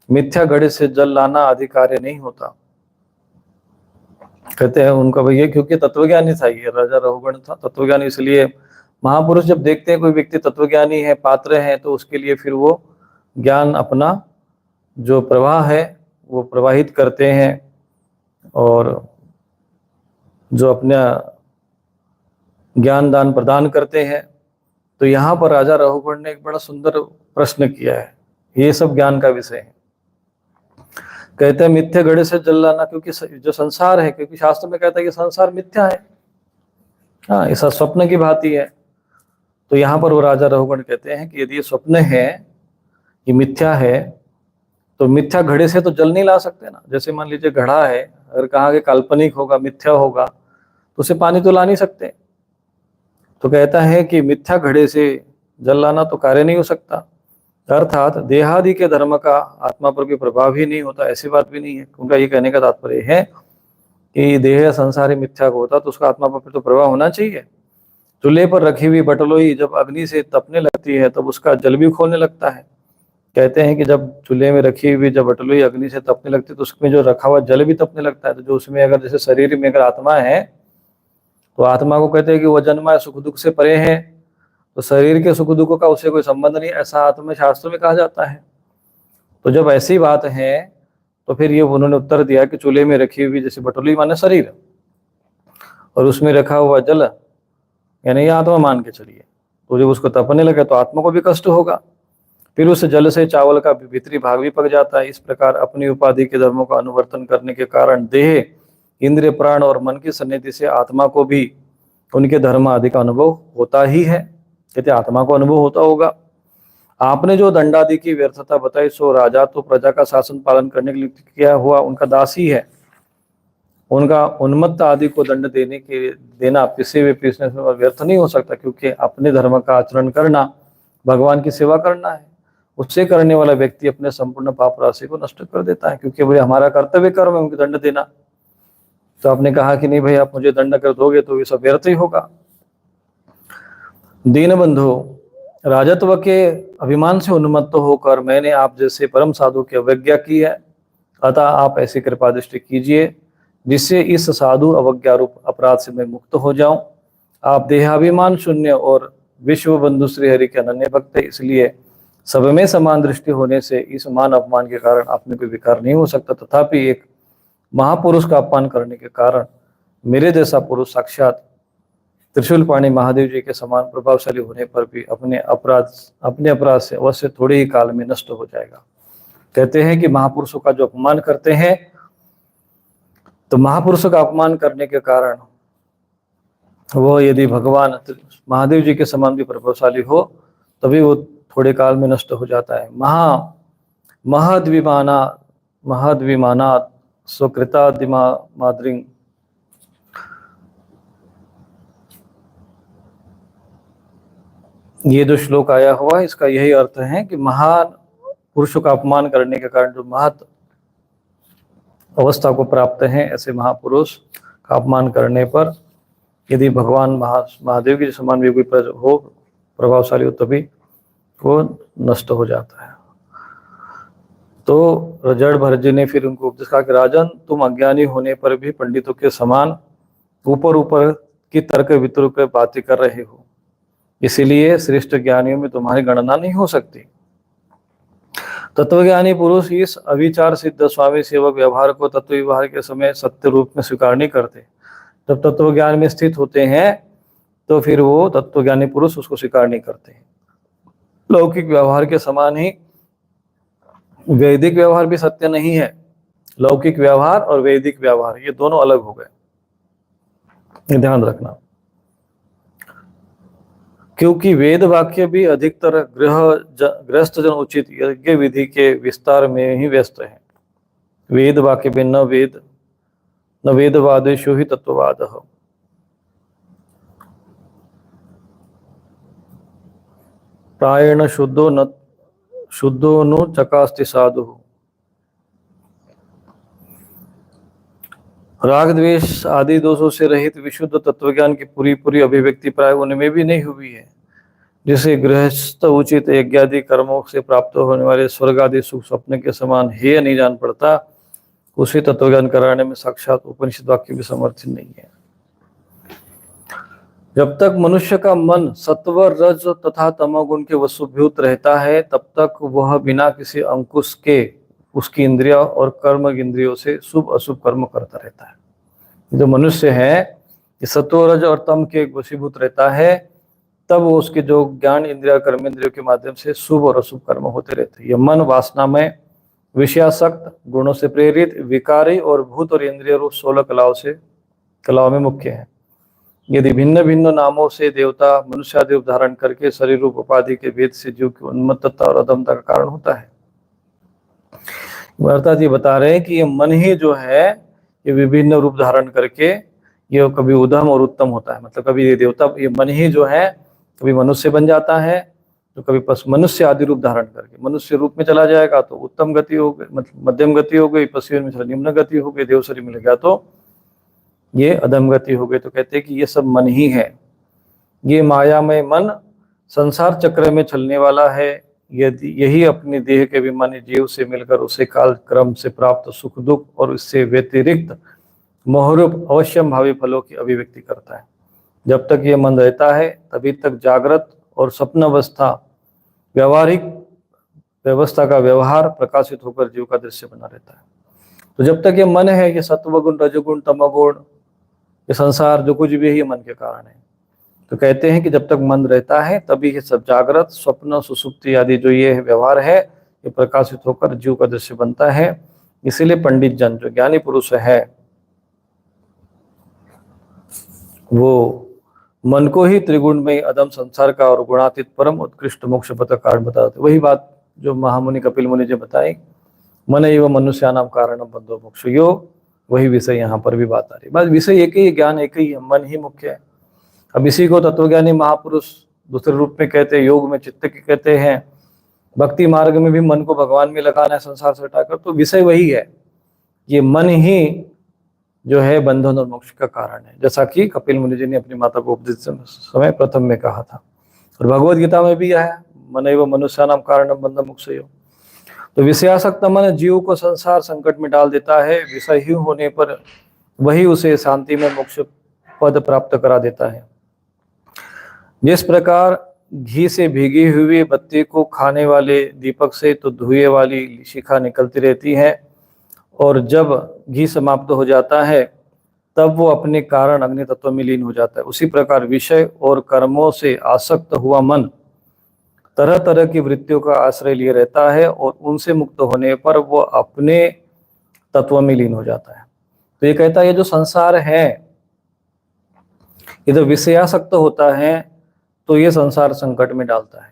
मिथ्या घड़े से जल लाना आदि कार्य नहीं होता। कहते हैं उनका भैया, क्योंकि तत्वज्ञानी था, ये राजा रहुगण था तत्वज्ञानी, इसलिए महापुरुष जब देखते हैं कोई व्यक्ति तत्वज्ञानी है, पात्र है, तो उसके लिए फिर वो ज्ञान अपना जो प्रवाह है वो प्रवाहित करते हैं और जो अपना ज्ञान दान प्रदान करते हैं। तो यहाँ पर राजा रहुगण ने एक बड़ा सुंदर प्रश्न किया है, ये सब ज्ञान का विषय है। कहते हैं मिथ्या घड़े से जल लाना, क्योंकि जो संसार है, क्योंकि शास्त्र में कहता है कि संसार मिथ्या है, हाँ, ऐसा स्वप्न की भांति है। तो यहाँ पर वो राजा रहुगण कहते हैं कि यदि ये स्वप्न है, ये मिथ्या है, तो मिथ्या घड़े से तो जल नहीं ला सकते ना। जैसे मान लीजिए घड़ा है, अगर कहा कि काल्पनिक होगा, मिथ्या होगा, तो उसे पानी तो ला नहीं सकते। तो कहता है कि मिथ्या घड़े से जल लाना तो कार्य नहीं हो सकता, अर्थात देहादि के धर्म का आत्मा पर भी प्रभाव ही नहीं होता, ऐसी बात भी नहीं है। उनका ये कहने का तात्पर्य है कि देह संसारी मिथ्या को होता तो उसका आत्मा पर तो प्रभाव होना चाहिए। चूल्हे पर रखी हुई बटलोई जब अग्नि से तपने लगती है तब उसका जल भी खोलने लगता है। कहते हैं कि जब चूल्हे में रखी हुई जब बटलोई अग्नि से तपने लगती है तो उसमें जो रखा हुआ जल भी तपने लगता है। तो जो उसमें अगर जैसे शरीर में अगर आत्मा है, तो आत्मा को कहते हैं कि वह जन्मा सुख दुख से परे है, तो शरीर के सुख दुख का उससे कोई संबंध नहीं, ऐसा आत्मा शास्त्र में कहा जाता है। तो जब ऐसी बात है तो फिर ये उन्होंने उत्तर दिया कि चूल्हे में रखी हुई जैसे बटोली माने शरीर, और उसमें रखा हुआ जल यानी ये आत्मा मान के चलिए, तो जब उसको तपने लगे तो आत्मा को भी कष्ट होगा, फिर उस जल से चावल का भीतरी भाग भी पक जाता है। इस प्रकार अपनी उपाधि के धर्मों का अनुवर्तन करने के कारण देह, इंद्रिय, प्राण और मन की सन्निधि से आत्मा को भी उनके धर्म आदि का अनुभव होता ही है। कहते आत्मा को अनुभव होता होगा। आपने जो दंडादि की व्यर्थता बताई, सो राजा तो प्रजा का शासन पालन करने के लिए किया हुआ उनका दासी है, उनका उन्मत्त आदि को दंड देना पिसे हुए पीसने से व्यर्थ नहीं हो सकता, क्योंकि अपने धर्म का आचरण करना भगवान की सेवा करना है। उससे करने वाला व्यक्ति अपने संपूर्ण पाप राशि को नष्ट कर देता है, क्योंकि भाई हमारा कर्तव्य कर्म है उनको दंड देना। तो आपने कहा कि नहीं भाई आप मुझे दंड कर दोगे तो ये सब व्यर्थ ही होगा। दीन बंधु, राजत्व के अभिमान से उन्मत्त होकर मैंने आप जैसे परम साधु की अवज्ञा की है, अतः आप ऐसी कृपा दृष्टि कीजिए जिससे इस साधु अवज्ञा रूप अपराध से मैं मुक्त हो जाऊं। आप देहाभिमान शून्य और विश्व बंधु श्री हरि के अनन्य भक्त है, इसलिए सब में समान दृष्टि होने से इस मान अपमान के कारण आप में कोई विकार नहीं हो सकता। तथापि एक महापुरुष का अपमान करने के कारण मेरे जैसा पुरुष साक्षात त्रिशूल पाणी महादेव जी के समान प्रभावशाली होने पर भी अपने अपराध से अवश्य थोड़े ही काल में नष्ट हो जाएगा। कहते हैं कि महापुरुषों का जो अपमान करते हैं, तो महापुरुषों का अपमान करने के कारण वो यदि भगवान महादेव जी के समान भी प्रभावशाली हो तभी वो थोड़े काल में नष्ट हो जाता है। महद्विमाना स्वकृता दिमा माद्रिंग, ये जो श्लोक आया हुआ है इसका यही अर्थ है कि महान पुरुषों का अपमान करने के कारण जो महत अवस्था को प्राप्त हैं, ऐसे महापुरुष का अपमान करने पर यदि भगवान महादेव के समान भी कोई हो प्रभावशाली हो, तभी वो नष्ट हो जाता है। तो जड़ भरत जी ने फिर उनको उपदेश कहा कि राजन, तुम अज्ञानी होने पर भी पंडितों के समान ऊपर ऊपर की तर्क वितर्क बातें कर रहे हो, इसीलिए श्रेष्ठ ज्ञानियों में तुम्हारी गणना नहीं हो सकती। तत्वज्ञानी पुरुष इस अविचार सिद्ध स्वामी सेवक व्यवहार को तत्व व्यवहार के समय सत्य रूप में स्वीकार नहीं करते। जब तत्व ज्ञान में स्थित होते हैं तो फिर वो तत्वज्ञानी पुरुष उसको स्वीकार नहीं करते। लौकिक व्यवहार के समान ही वैदिक व्यवहार भी सत्य नहीं है। लौकिक व्यवहार और वैदिक व्यवहार ये दोनों अलग हो गए, ये ध्यान रखना। क्योंकि वेद वाक्य भी अधिकतर गृहस्थ जन उचित यज्ञ विधि के विस्तार में ही व्यस्त है। वेद वाक्य में न वेदवादेशु ही तत्ववाद। प्रायण शुद्धो नु चकास्ति साधु। राग द्वेष आदि दोषों से रहित विशुद्ध तत्वज्ञान की पूरी अभिव्यक्ति प्राय उनमें भी नहीं हुई है। जिसे गृहस्थ उचित यज्ञादि कर्मों से प्राप्त होने वाले स्वर्ग आदि सुख स्वप्न के समान हेय नहीं जान पड़ता, उसी तत्वज्ञान कराने में साक्षात उपनिषद वाक्य भी समर्थित नहीं है। जब तक मनुष्य का मन सत्व रज तथा तमोगुण के वशभूत रहता है, तब तक वह बिना किसी अंकुश के उसकी इंद्रिया और कर्म इंद्रियों से शुभ अशुभ कर्म करता रहता है। जो मनुष्य है सत्व रज और तम के वशीभूत रहता है, तब वो उसके जो ज्ञान इंद्रिया कर्म इंद्रियों के माध्यम से शुभ और अशुभ कर्म होते रहते हैं। यह मन वासनामय, विषयासक्त, गुणों से प्रेरित, विकारी और भूत और इंद्रिय रूप 16 कलाओं में मुख्य है। यदि भिन्न भिन्न नामों से देवता मनुष्यादि रूप धारण करके शरीर रूप उपाधि के भेद से जीव की उन्मत्तता और अधमता का कारण होता है। भरता जी बता रहे हैं कि ये मन ही जो है ये विभिन्न रूप धारण करके ये कभी उधम और उत्तम होता है। मतलब कभी ये देवता, ये मन ही जो है कभी मनुष्य बन जाता है, तो कभी मनुष्य आदि रूप धारण करके मनुष्य रूप में चला जाएगा तो उत्तम गति हो गई, मतलब मध्यम गति हो गई, पशु में निम्न गति हो गई, देव शरीर मिल गया तो ये अधम गति हो गई। तो कहते हैं कि ये सब मन ही है। ये मायामय मन संसार चक्र में चलने वाला है। यदि यही अपने देह के अभिमानी जीव से मिलकर उसे काल क्रम से प्राप्त सुख दुख और इससे व्यतिरिक्त मोहरूप अवश्यम भावी फलों की अभिव्यक्ति करता है। जब तक ये मन रहता है तभी तक जागृत और स्वप्न अवस्था व्यवहारिक व्यवस्था का व्यवहार प्रकाशित होकर जीव का दृश्य बना रहता है। तो जब तक ये मन है, ये सत्वगुण रजगुण तमगुण ये संसार जो कुछ भी है ये मन के कारण है। तो कहते हैं कि जब तक मन रहता है तभी ये सब जागृत स्वप्न सुसुप्ति आदि जो ये व्यवहार है ये प्रकाशित होकर जीव का दृश्य बनता है। इसीलिए पंडित जन जो ज्ञानी पुरुष है वो मन को ही त्रिगुण में अदम संसार का और गुणातीत परम उत्कृष्ट मोक्ष पथ का कारण बताते। वही बात जो महामुनि कपिल मुनि जी बताई, मन एवं मनुष्यानाम कारणम बंधो मोक्षयो, वही विषय यहाँ पर भी बात आ रही। बस विषय एक ही, ज्ञान एक ही है, मन ही मुख्य है। अब इसी को तत्वज्ञानी महापुरुष दूसरे रूप में कहते हैं, योग में चित्त के कहते हैं, भक्ति मार्ग में भी मन को भगवान में लगाना है संसार से हटाकर। तो विषय वही है, ये मन ही जो है बंधन और मोक्ष का कारण है, जैसा कि कपिल मुनि जी ने अपनी माता को उपदेश समय प्रथम में कहा था। और भगवद गीता में भी है, मन एवं मनुष्यानाम कारणम बंधन मोक्षयो। तो विषयासक्त मन जीव को संसार संकट में डाल देता है। विषय ही होने पर वही उसे शांति में मोक्ष पद प्राप्त करा देता है। जिस प्रकार घी से भीगी हुई बत्ती को खाने वाले दीपक से तो धुएं वाली शिखा निकलती रहती है, और जब घी समाप्त हो जाता है तब वो अपने कारण अग्नि तत्व में लीन हो जाता है। उसी प्रकार विषय और कर्मों से आसक्त हुआ मन तरह तरह की वृत्तियों का आश्रय लिए रहता है, और उनसे मुक्त होने पर वो अपने तत्व में लीन हो जाता है। तो ये कहता है ये जो संसार है ये जब विषयासक्त होता है तो ये संसार संकट में डालता है,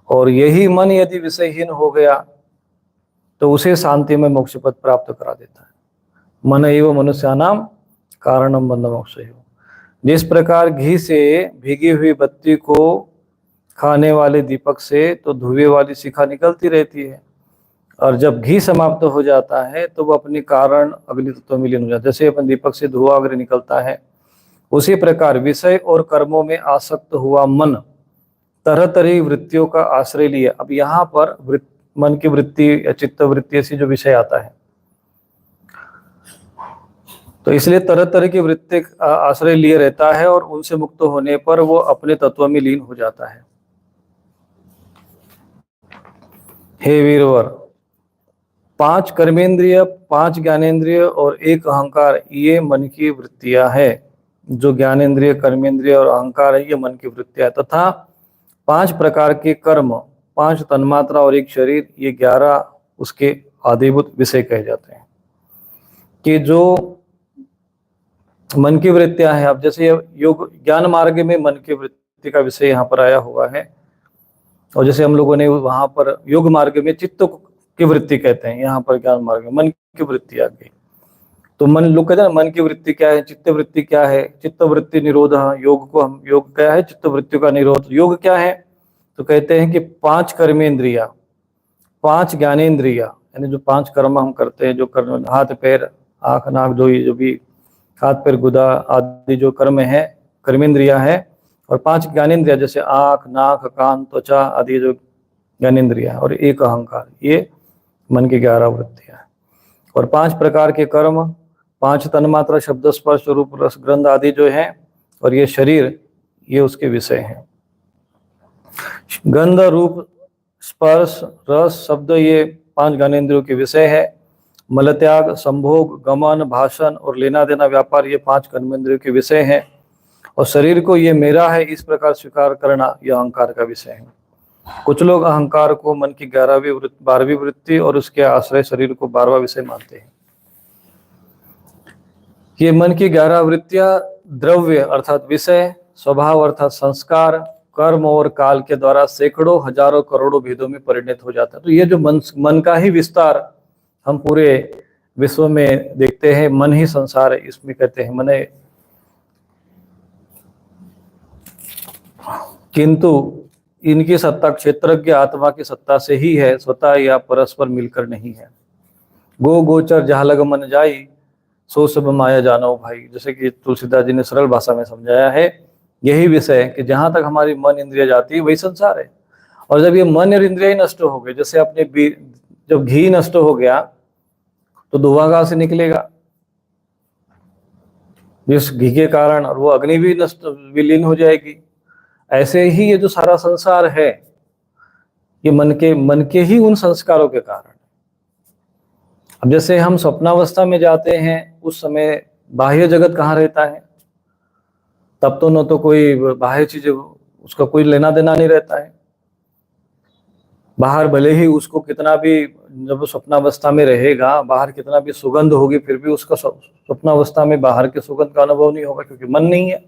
और यही मन यदि विषयहीन हो गया तो उसे शांति में मोक्ष पद प्राप्त करा देता है। मन एवं मनुष्यानाम कारणम बंध मोक्षयो। जिस प्रकार घी से भीगी हुई बत्ती को खाने वाले दीपक से तो धुएं वाली शिखा निकलती रहती है, और जब घी समाप्त हो जाता है तो वो अपने कारण अग्नि तत्व में लीन हो जाता है। जैसे अपन दीपक से धुआं अग्नि निकलता है, उसी प्रकार विषय और कर्मों में आसक्त हुआ मन तरह तरह वृत्तियों का आश्रय लिए। अब यहाँ पर मन की वृत्ति या चित्त वृत्ति से जो विषय आता है, तो इसलिए तरह तरह की वृत्ति आश्रय लिए रहता है और उनसे मुक्त होने पर वो अपने तत्व में लीन हो जाता है। हे वीरवर, 5 कर्मेंद्रिय, 5 ज्ञानेंद्रिय और 1 अहंकार, ये मन की वृत्तियां है। जो ज्ञानेंद्रिय, कर्मेंद्रिय और अहंकार है, ये मन की वृत्तियां, तथा 5 प्रकार के कर्म, 5 तन्मात्रा और 1 शरीर, ये 11 उसके आदिभूत विषय कहे जाते हैं। कि जो मन की वृत्तियां हैं, अब जैसे योग ज्ञान मार्ग में मन की वृत्ति का विषय यहाँ पर आया हुआ है, और जैसे हम लोगों ने वहां पर योग मार्ग में चित्त की वृत्ति कहते हैं, यहाँ पर ज्ञान मार्ग में मन की वृत्ति आ गई। तो मन, लोग कहते हैं मन की वृत्ति क्या है, चित्त वृत्ति क्या है, चित्त वृत्ति निरोध, योग को हम, योग क्या है, चित्त वृत्ति का निरोध। योग क्या है, तो कहते हैं कि 5 कर्मेंद्रिया, 5 ज्ञानेन्द्रिया, यानी जो 5 कर्म हम करते हैं, जो कर्म हाथ पैर आंख नाक, जो भी हाथ पैर गुदा आदि जो कर्म है, कर्मेंद्रिया है, और 5 ज्ञानेन्द्रिया जैसे आंख नाक कान त्वचा आदि जो ज्ञानेन्द्रिया है, और 1 अहंकार, ये मन की 11 वृत्तियां हैं। और 5 प्रकार के कर्म, 5 तन्मात्रा शब्द स्पर्श रूप रस गंध आदि जो है, और ये शरीर, ये उसके विषय हैं। गंध रूप स्पर्श रस शब्द, ये 5 ज्ञानेन्द्रियों के विषय है। मलत्याग, संभोग, गमन, भाषण और लेना देना व्यापार, ये 5 कर्मेंद्रियों के विषय हैं। और शरीर को ये मेरा है इस प्रकार स्वीकार करना, यह अहंकार का विषय है। कुछ लोग अहंकार को मन की 12वीं वृत्ति और उसके आश्रय शरीर को 12वां विषय मानते हैं। ये मन की 11 वृत्तियां द्रव्य अर्थात विषय, स्वभाव अर्थात संस्कार, कर्म और काल के द्वारा सैकड़ों हजारों करोड़ों भेदों में परिणत हो जाता है। तो ये जो मन का ही विस्तार हम पूरे विश्व में देखते हैं, मन ही संसार है, इसमें कहते हैं मन है। किंतु इनकी सत्ता क्षेत्रज्ञ आत्मा की सत्ता से ही है, स्वतः या परस्पर मिलकर नहीं है। गो गोचर जहाँ लग मन जाई, सो सब माया जानो भाई। जैसे कि तुलसीदास जी ने सरल भाषा में समझाया है, यही विषय है कि जहां तक हमारी मन इंद्रिया जाती है वही संसार है। और जब ये मन और इंद्रिया ही नष्ट हो गए, जैसे अपने जब घी नष्ट हो गया तो धुआं कहां से निकलेगा, जिस घी के कारण, और वो अग्नि भी नष्ट विलीन हो जाएगी। ऐसे ही ये जो सारा संसार है, ये मन के ही उन संस्कारों के कारण। अब जैसे हम स्वप्नावस्था में जाते हैं, उस समय बाह्य जगत कहाँ रहता है, तब तो न तो कोई बाह्य चीज, उसका कोई लेना देना नहीं रहता है। बाहर भले ही उसको कितना भी, जब स्वप्नावस्था में रहेगा, बाहर कितना भी सुगंध होगी, फिर भी उसका स्वप्नावस्था में बाहर के सुगंध का अनुभव नहीं होगा, क्योंकि मन नहीं है।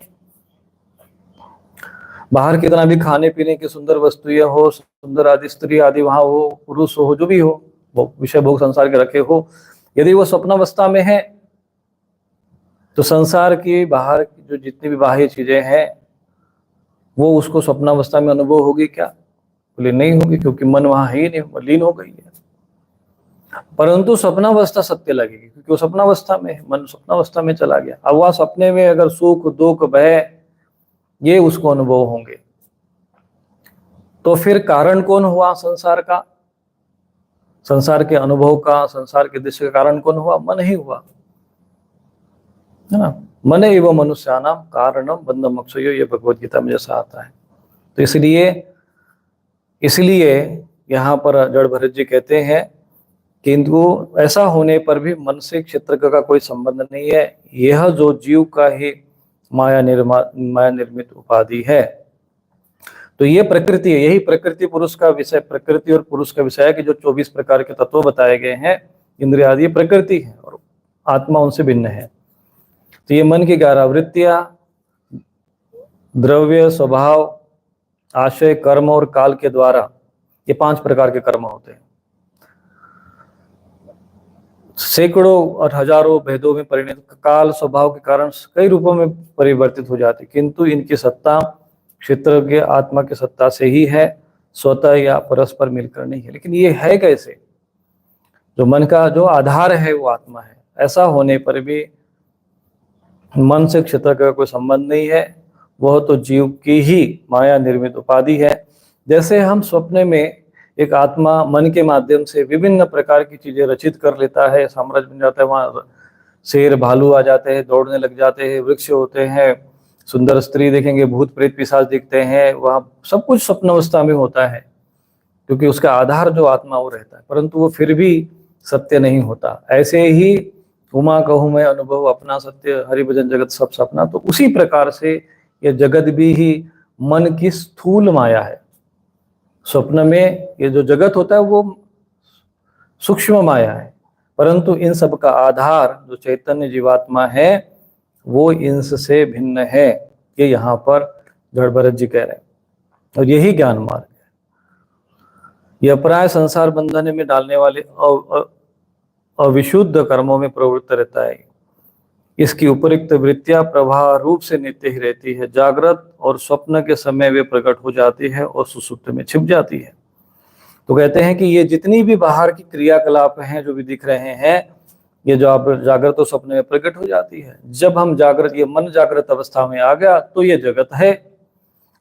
बाहर कितना भी खाने पीने की सुंदर वस्तुएं हो, सुंदर आदि स्त्री आदि वहां हो, पुरुष हो, जो भी हो, विषय भोग संसार के रखे हो, यदि वो स्वप्नावस्था में है तो संसार की बाहर की जो जितनी भी बाह्य चीजें हैं, वो उसको स्वप्नावस्था में अनुभव होगी क्या? बोले नहीं होगी, क्योंकि मन वहां है ही नहीं, लीन हो गई है। परंतु स्वप्नावस्था सत्य लगेगी, क्योंकि वो स्वप्नावस्था में है, मन स्वप्नावस्था में चला गया। अब वह सपने में अगर सुख दुख भय ये उसको अनुभव होंगे, तो फिर कारण कौन हुआ संसार का, संसार के अनुभव का, संसार के दृश्य का कारण कौन हुआ? मन ही हुआ, है ना। मन एवं मनुष्यानाम कारणम बंध मोक्षयो, ये भगवद गीता में जैसा आता है। तो इसलिए यहाँ पर जड़ भरत जी कहते हैं, किंतु ऐसा होने पर भी मन से क्षेत्र का कोई संबंध नहीं है। यह जो जीव का ही माया निर्मित उपाधि है। तो ये प्रकृति है, यही प्रकृति पुरुष का विषय, प्रकृति और पुरुष का विषय है कि जो 24 प्रकार के तत्व बताए गए हैं, इंद्रिय आदि प्रकृति है और आत्मा उनसे भिन्न है। तो ये मन की 11 वृत्तियां द्रव्य, स्वभाव, आशय, कर्म और काल के द्वारा, ये 5 प्रकार के कर्म होते हैं। सैकड़ों और हजारों भेदों में परिणत, काल स्वभाव के कारण कई रूपों में परिवर्तित हो जाते, किंतु इनकी सत्ता क्षेत्रज्ञ आत्मा की सत्ता से ही है, स्वतः या परस्पर मिलकर नहीं है। लेकिन ये है कैसे? जो मन का जो आधार है वो आत्मा है। ऐसा होने पर भी मन से क्षेत्र का कोई संबंध नहीं है, वह तो जीव की ही माया निर्मित उपाधि है। जैसे हम स्वप्न में एक आत्मा मन के माध्यम से विभिन्न प्रकार की चीजें रचित कर लेता है, साम्राज्य बन जाता है, वहां शेर भालू आ जाते हैं, दौड़ने लग जाते हैं, वृक्ष होते हैं, सुंदर स्त्री देखेंगे, भूत प्रेत पिशाच दिखते हैं, वहां सब कुछ स्वप्न अवस्था में होता है, क्योंकि उसका आधार जो आत्मा वो रहता है, परंतु वो फिर भी सत्य नहीं होता। ऐसे ही उमा कहूँ मैं अनुभव अपना सत्य, हरिभजन जगत सब सपना। तो उसी प्रकार से ये जगत भी ही मन की स्थूल माया है। स्वप्न में ये जो जगत होता है वो सूक्ष्म माया है, परंतु इन सब का आधार जो चैतन्य जीवात्मा है वो इनसे भिन्न है। ये यहाँ पर जड़ भरत जी कह रहे हैं, और यही ज्ञान मार्ग है। यह प्राय संसार बंधन में डालने वाले अविशुद्ध कर्मों में प्रवृत्त रहता है। इसकी उपयुक्त वृत्तियां प्रवाह रूप से नित्य ही रहती है। जागृत और स्वप्न के समय वे प्रकट हो जाती है और सुसुप्त में छिप जाती है। तो कहते हैं कि ये जितनी भी बाहर की क्रियाकलाप हैं जो भी दिख रहे हैं, ये जो आप जागृत और स्वप्न में प्रकट हो जाती है। जब हम जागृत, ये मन जागृत अवस्था में आ गया तो ये जगत है।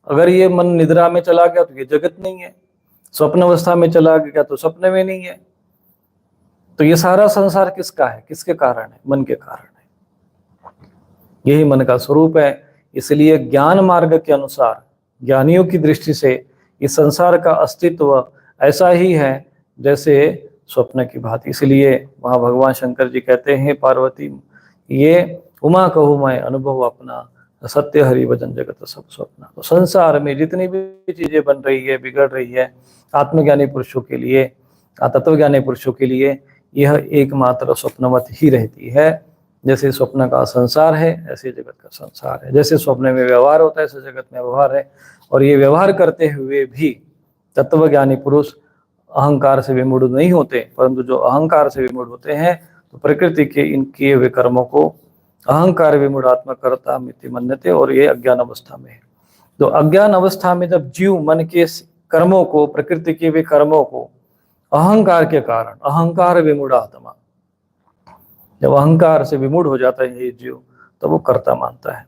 अगर ये मन निद्रा में चला गया तो ये जगत नहीं है। स्वप्न अवस्था में चला गया तो स्वप्न में नहीं है। तो ये सारा संसार किसका है, किसके कारण है? मन के कारण है। यही मन का स्वरूप है। इसलिए ज्ञान मार्ग के अनुसार, ज्ञानियों की दृष्टि से इस संसार का अस्तित्व ऐसा ही है जैसे स्वप्न की भांति। इसलिए वहां भगवान शंकर जी कहते हैं पार्वती, ये उमा कहूँ मैं अनुभव अपना, सत्य हरि भजन जगत सब स्वप्न। तो संसार में जितनी भी चीजें बन रही है, बिगड़ रही है, आत्मज्ञानी पुरुषों के लिए, तत्वज्ञानी पुरुषों के लिए यह एकमात्र स्वप्नवत ही रहती है। जैसे स्वप्न का संसार है ऐसे जगत का संसार है। जैसे स्वप्न में व्यवहार होता है ऐसे जगत में व्यवहार है। और ये व्यवहार करते हुए भी तत्वज्ञानी पुरुष अहंकार से विमूढ़ नहीं होते, परंतु जो अहंकार से विमूढ़ होते हैं तो प्रकृति के इन किए हुए कर्मों को अहंकार विमूढ़ात्मक करता मिति मन्यते, और ये अज्ञान अवस्था में है। तो अज्ञान अवस्था में जब जीव मन के कर्मों को, प्रकृति के भी कर्मों को अहंकार के कारण, अहंकार विमूढ़ आत्मा, जब अहंकार से विमूढ़ हो जाता है ये जीव, तो वो कर्ता मानता है।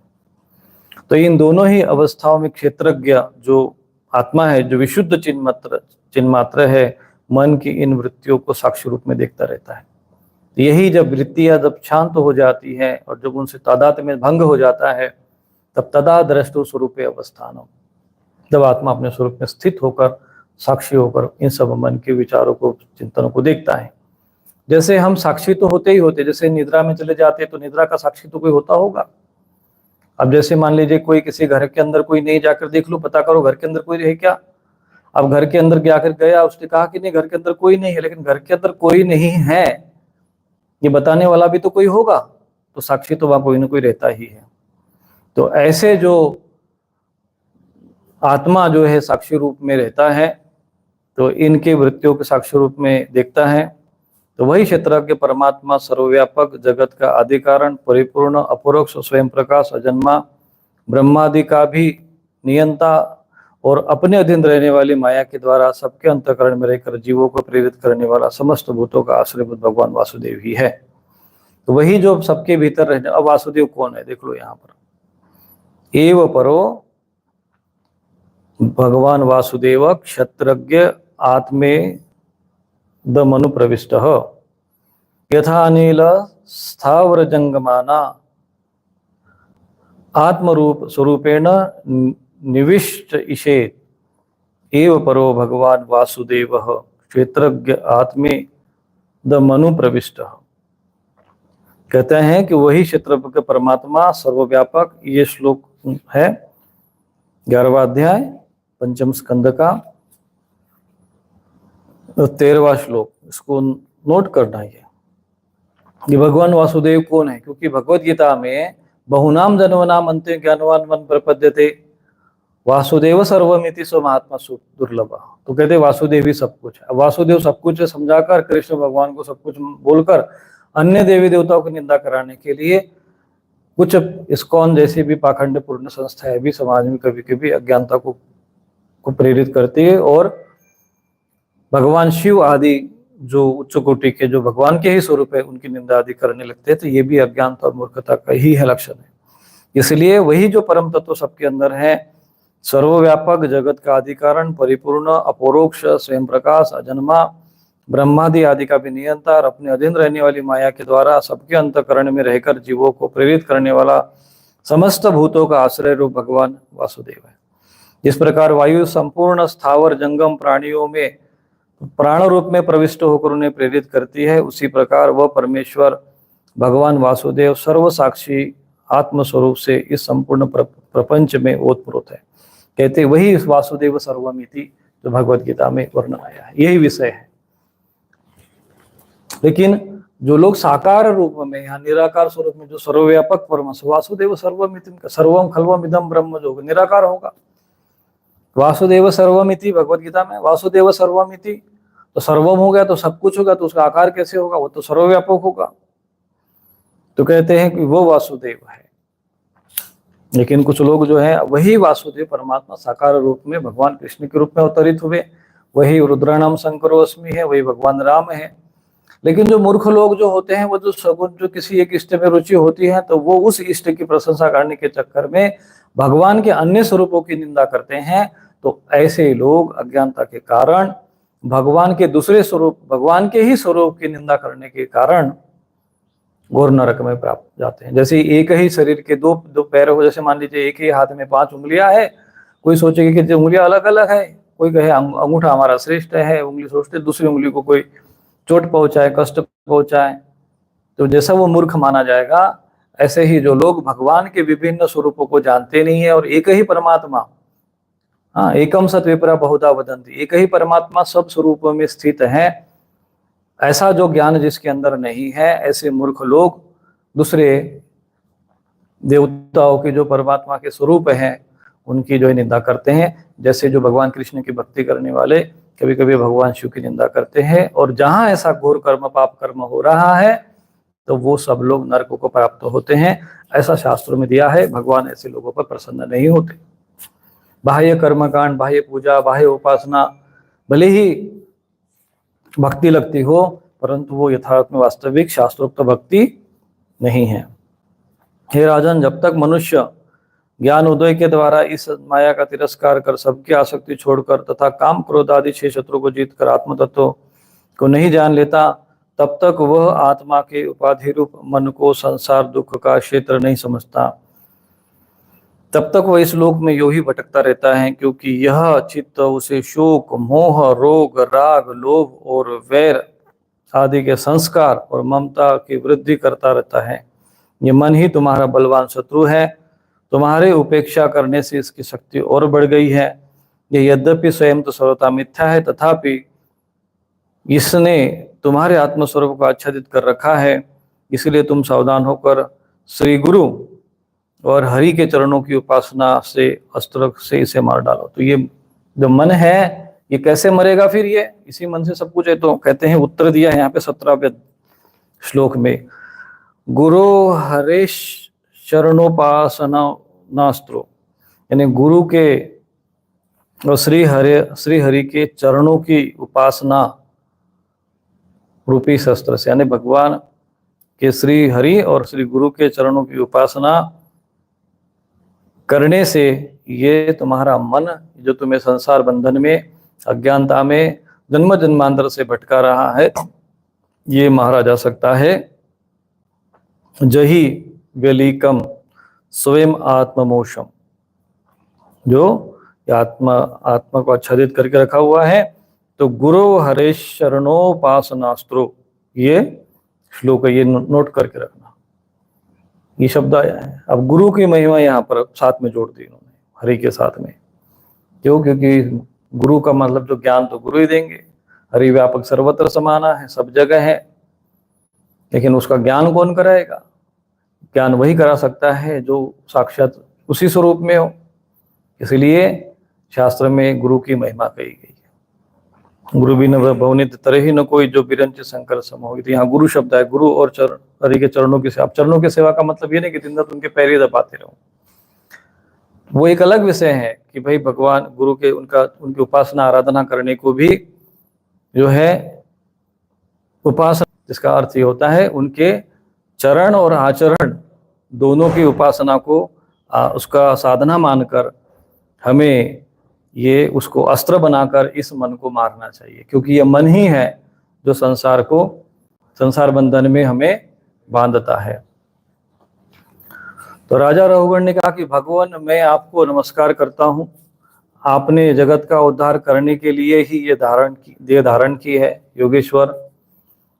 तो इन दोनों ही अवस्थाओं में क्षेत्रज्ञ जो आत्मा है, जो विशुद्ध चिन्मात्र है, मन की इन वृत्तियों को साक्षी रूप में देखता रहता है। यही जब वृत्तियां जब शांत हो जाती है और जब उनसे तादात्म्य में भंग हो जाता है, तब तदा दृष्टो स्वरूपे अवस्थानम, जब आत्मा अपने स्वरूप में स्थित होकर, साक्षी होकर इन सब मन के विचारों को, चिंतनों को देखता है। जैसे हम साक्षी तो होते ही होते, जैसे निद्रा में चले जाते हैं तो निद्रा का साक्षी तो कोई होता होगा। अब जैसे मान लीजिए कोई किसी घर के अंदर कोई नहीं, जाकर देख लो, पता करो घर के अंदर कोई है क्या। अब घर के अंदर जाकर गया, उसने कहा कि नहीं घर के अंदर कोई नहीं है, लेकिन घर के अंदर कोई नहीं है ये बताने वाला भी तो कोई होगा, तो साक्षी तो वहां कोई ना कोई रहता ही है। तो ऐसे जो आत्मा जो है साक्षी रूप में रहता है, तो इनके वृत्तियों के साक्षी रूप में देखता है, तो वही क्षेत्रज्ञ परमात्मा सर्वव्यापक, जगत का आदि कारण, परिपूर्ण, अपरोक्ष, स्वयं प्रकाश, अजन्मा, ब्रह्मादि का भी नियंता और अपने अधीन रहने वाली माया के द्वारा सबके अंतःकरण में रहकर जीवों को प्रेरित करने वाला समस्त भूतों का आश्रयभूत भगवान वासुदेव ही है। तो वही जो सबके भीतर रहने, अब वासुदेव कौन है देख लो यहाँ पर, एव परो भगवान वासुदेव क्षत्रज्ञ आत्मे द मनु प्रविष्ट यथा अनिल स्थावर जंगमाना आत्मरूप स्वरूपेण निविष्ट ईशेत एव परो भगवान वासुदेव क्षेत्रज्ञ आत्मे द मनु प्रविष्ट। कहते हैं कि वही क्षेत्रज्ञ परमात्मा सर्वव्यापक, ये श्लोक है 11वां अध्याय 5म स्कंद का 13वां श्लोक, इसको नोट करना है। ये भगवान वासुदेव कौन है? क्योंकि भगवत गीता में बहुनाम जन्मनाम अंत्य ज्ञानवान मन प्रपद्यते वासुदेव सर्वमिति सो महात्मा दुर्लभ। तो कहते वासुदेव ही सब कुछ है। वासुदेव सब कुछ है समझाकर, कृष्ण भगवान को सब कुछ बोलकर अन्य देवी देवताओं की निंदा कराने के लिए कुछ इस्कॉन जैसी भी पाखंडपूर्ण संस्थाएं भी समाज में कभी कभी अज्ञानता को प्रेरित करती है, और भगवान शिव आदि जो उच्च कोटि के जो भगवान के ही स्वरूप है उनकी निंदा आदि करने लगते हैं, तो ये भी अज्ञानता और मूर्खता का ही है लक्षण है। इसलिए वही जो परम तत्व सबके अंदर है, सर्वव्यापक, जगत का अधिकारण, परिपूर्ण, अपरोक्ष, स्वयं प्रकाश, अजन्मा, ब्रह्मादि आदि का भी नियंता और अपने अधीन रहने वाली माया के द्वारा सबके अंतःकरण में रहकर जीवों को प्रेरित करने वाला समस्त भूतों का आश्रय रूप भगवान वासुदेव है। जिस प्रकार वायु संपूर्ण स्थावर जंगम प्राणियों में प्राण रूप में प्रविष्ट होकर उन्हें प्रेरित करती है, उसी प्रकार वह परमेश्वर भगवान वासुदेव सर्व साक्षी आत्मस्वरूप से इस संपूर्ण प्रपंच में ओतप्रोत है। कहते वही इस वासुदेव सर्वमिति जो भगवत गीता में वर्णन आया है, यही विषय है। लेकिन जो लोग साकार रूप में या निराकार स्वरूप में जो सर्वव्यापक परमात्मा वासुदेव सर्वमिति, सर्वम खल्वम इदम ब्रह्म जो निराकार होगा, वासुदेव सर्वमिति भगवत गीता में वासुदेव सर्वमिति, तो सर्वम हो गया तो सब कुछ होगा, तो उसका आकार कैसे होगा, वो तो सर्वव्यापक होगा। तो कहते हैं कि वो वासुदेव है। लेकिन कुछ लोग जो है वही वासुदेव परमात्मा साकार रूप में भगवान कृष्ण के रूप में अवतरित हुए, वही रुद्राणाम शंकरो अस्मि है, वही भगवान राम है। लेकिन जो मूर्ख लोग जो होते हैं, वो जो सगुण जो किसी एक इष्ट में रुचि होती है, तो वो उस इष्ट की प्रशंसा करने के चक्कर में भगवान के अन्य स्वरूपों की निंदा करते हैं। तो ऐसे लोग अज्ञानता के कारण भगवान के दूसरे स्वरूप, भगवान के ही स्वरूप की निंदा करने के कारण घोर नरक में प्राप्त जाते हैं। जैसे एक ही शरीर के दो दो पैर हो, जैसे मान लीजिए एक ही हाथ में 5 उंगलियां है, कोई सोचेगी कि जो उंगलियां अलग अलग है, कोई कहे अंगूठा हमारा श्रेष्ठ है, उंगली सोचते दूसरी उंगली को कोई चोट पहुंचाए, कष्ट पहुंचाए, तो जैसा वो मूर्ख माना जाएगा। ऐसे ही जो लोग भगवान के विभिन्न स्वरूपों को जानते नहीं है और एक ही परमात्मा, हाँ एकम सत विपरा बहुधा वदंती, एक ही परमात्मा सब स्वरूपों में स्थित है, ऐसा जो ज्ञान जिसके अंदर नहीं है, ऐसे मूर्ख लोग दूसरे देवताओं के जो परमात्मा के स्वरूप हैं उनकी जो निंदा करते हैं। जैसे जो भगवान कृष्ण की भक्ति करने वाले कभी कभी भगवान शिव की निंदा करते हैं, और जहां ऐसा घोर कर्म पाप कर्म हो रहा है तो वो सब लोग नरक को प्राप्त होते हैं। ऐसा शास्त्रों में दिया है। भगवान ऐसे लोगों पर प्रसन्न नहीं होते। बाह्य कर्मकांड, बाह्य पूजा, बाह्य उपासना भले ही भक्ति लगती हो, परंतु वो यथार्थ में वास्तविक शास्त्रोक्त भक्ति नहीं है। हे राजन, जब तक मनुष्य ज्ञान उदय के द्वारा इस माया का तिरस्कार कर सबकी आसक्ति छोड़कर तथा काम क्रोध आदि 6 शत्रु को जीतकर आत्म तत्व को नहीं जान लेता, तब तक वह आत्मा के उपाधि रूप मन को संसार दुख का क्षेत्र नहीं समझता। तब तक वह इस लोक में यूं ही भटकता रहता है, क्योंकि यह चित्त उसे शोक, मोह, रोग, राग, लोभ और वैर आदि के संस्कार और ममता की वृद्धि करता रहता है। ये मन ही तुम्हारा बलवान शत्रु है। तुम्हारे उपेक्षा करने से इसकी शक्ति और बढ़ गई है। ये यद्यपि स्वयं तो सर्वथा मिथ्या है, तथापि इसने तुम्हारे आत्मस्वरूप को आच्छादित कर रखा है। इसलिए तुम सावधान होकर श्री गुरु और हरि के चरणों की उपासना से अस्त्र से इसे मार डालो। तो ये जो मन है ये कैसे मरेगा फिर? ये इसी मन से सब कुछ है। तो कहते हैं, उत्तर दिया है यहाँ पे 17वें श्लोक में, गुरु हरेश चरणोपासना नास्त्रो, यानी गुरु के और श्री हरि के चरणों की उपासना रूपी शस्त्र से, यानी भगवान के श्री हरि और श्री गुरु के चरणों की उपासना करने से ये तुम्हारा मन जो तुम्हें संसार बंधन में, अज्ञानता में जन्म जन्मांतर से भटका रहा है, ये मारा जा सकता है। जही व्यलीकम स्वयं आत्ममोषम, जो आत्मा को आच्छादित करके रखा हुआ है। तो गुरु हरेश शरणोपासनास्त्रो, ये श्लोक है, ये नोट करके रखना, ये शब्द आया है। अब गुरु की महिमा यहाँ पर साथ में जोड़ दी इन्होंने, हरि के साथ में। क्यों? क्योंकि गुरु का मतलब जो ज्ञान तो गुरु ही देंगे। हरि व्यापक सर्वत्र समाना है, सब जगह है, लेकिन उसका ज्ञान कौन कराएगा? ज्ञान वही करा सकता है जो साक्षात उसी स्वरूप में हो। इसलिए शास्त्र में गुरु की महिमा कही गई है। गुरु बिन भवनित तरहि न कोई, जो बिरंच शंकर सम होई। तो यहाँ गुरु शब्द है, गुरु और हरि के चरणों की सेवा। चरणों की सेवा का मतलब ये नहीं कि दिन रात उनके पैर ही दबाते रहो, वो एक अलग विषय है कि भाई भगवान गुरु के उनकी उपासना आराधना करने को भी जो है उपासना, जिसका अर्थ ये होता है उनके चरण और आचरण दोनों की उपासना को उसका साधना मानकर हमें ये उसको अस्त्र बनाकर इस मन को मारना चाहिए, क्योंकि ये मन ही है जो संसार बंधन में हमें बांधता है। तो राजा रघुगण ने कहा कि भगवान, मैं आपको नमस्कार करता हूँ, आपने जगत का उद्धार करने के लिए ही ये देह धारण की है। योगेश्वर,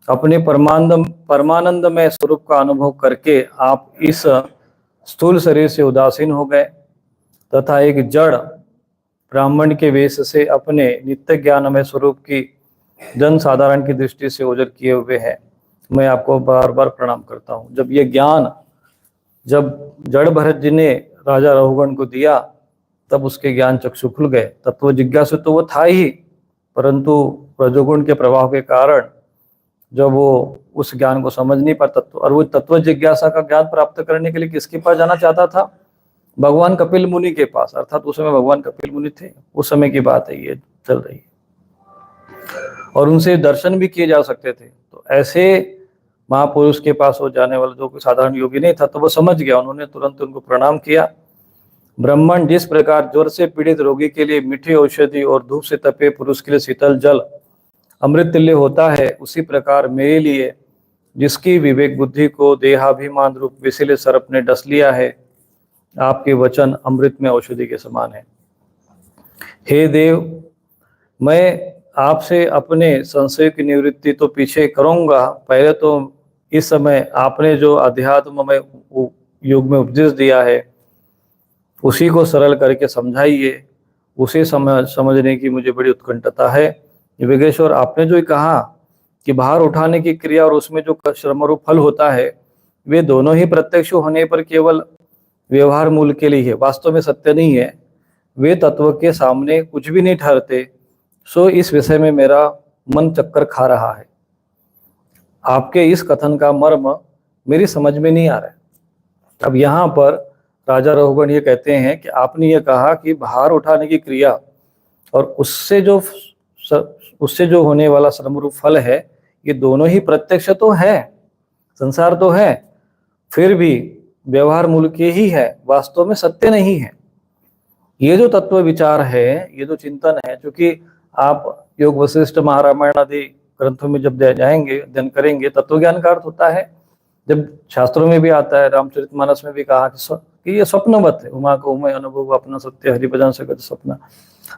अपने परमानंदमय स्वरूप का अनुभव करके आप इस स्थूल शरीर से उदासीन हो गए तथा एक जड़ ब्राह्मण के वेश से अपने नित्य ज्ञानमय स्वरूप की जन साधारण की दृष्टि से ओझल किए हुए हैं। मैं आपको बार बार प्रणाम करता हूँ। जब ये ज्ञान जब जड़ भरत जी ने राजा रघुगण को दिया तब उसके ज्ञान चक्षु खुल गए। तत्व जिज्ञासु तो वो था ही, परंतु रजोगुण के प्रभाव के कारण जब वो उस ज्ञान को समझ नहीं पाता, और वो तत्व जिज्ञासा का ज्ञान प्राप्त करने के लिए किसके पास जाना चाहता था? भगवान कपिल मुनि के पास। अर्थात उस समय भगवान कपिल मुनि थे, उस समय की बात है ये चल रही है, और उनसे दर्शन भी किए जा सकते थे। तो ऐसे महापुरुष के पास वो जाने वाला जो कोई साधारण योगी नहीं था, तो वो समझ गया। उन्होंने तुरंत उनको प्रणाम किया। ब्राह्मण जिस प्रकार ज्वर से पीड़ित रोगी के लिए मीठी औषधि और धूप से तपे पुरुष के लिए शीतल जल अमृत तुल्य होता है, उसी प्रकार मेरे लिए, जिसकी विवेक बुद्धि को देहाभिमान रूप विषैले सर्प ने डस लिया है, आपके वचन अमृत में औषधि के समान है। हे देव, मैं आपसे अपने संशय की निवृत्ति तो पीछे करूंगा। पहले तो इस समय आपने जो अध्यात्म में युग में उपदेश दिया है उसी को सरल करके समझाइए। उसे समझने की मुझे बड़ी उत्कंठता है। योगेश्वर, आपने जो कहा कि भार उठाने की क्रिया और उसमें जो श्रमरूप फल होता है, वे दोनों ही प्रत्यक्ष होने पर केवल व्यवहार मूल के लिए है, वास्तव में सत्य नहीं है। वे तत्व के सामने कुछ भी नहीं ठहरते। सो इस विषय में मेरा मन चक्कर खा रहा है। आपके इस कथन का मर्म मेरी समझ में नहीं आ रहा है। अब यहाँ पर राजा रघुगण ये कहते हैं कि आपने ये कहा कि भार उठाने की क्रिया और उससे जो होने वाला श्रमरूप फल है, ये दोनों ही प्रत्यक्ष तो है, संसार तो है, फिर भी व्यवहार मूल के ही है, वास्तव में सत्य नहीं है। ये जो तत्व विचार है, ये जो चिंतन है, क्योंकि आप योग वशिष्ठ महारामायण आदि ग्रंथों में जब जाएंगे, अध्ययन करेंगे, तत्व ज्ञान का अर्थ होता है, जब शास्त्रों में भी आता है, रामचरितमानस में भी कहा कि ये स्वप्नवत है, उमा को उमय अनुभव अपना सत्य हरिभजन से गत स्वप्न।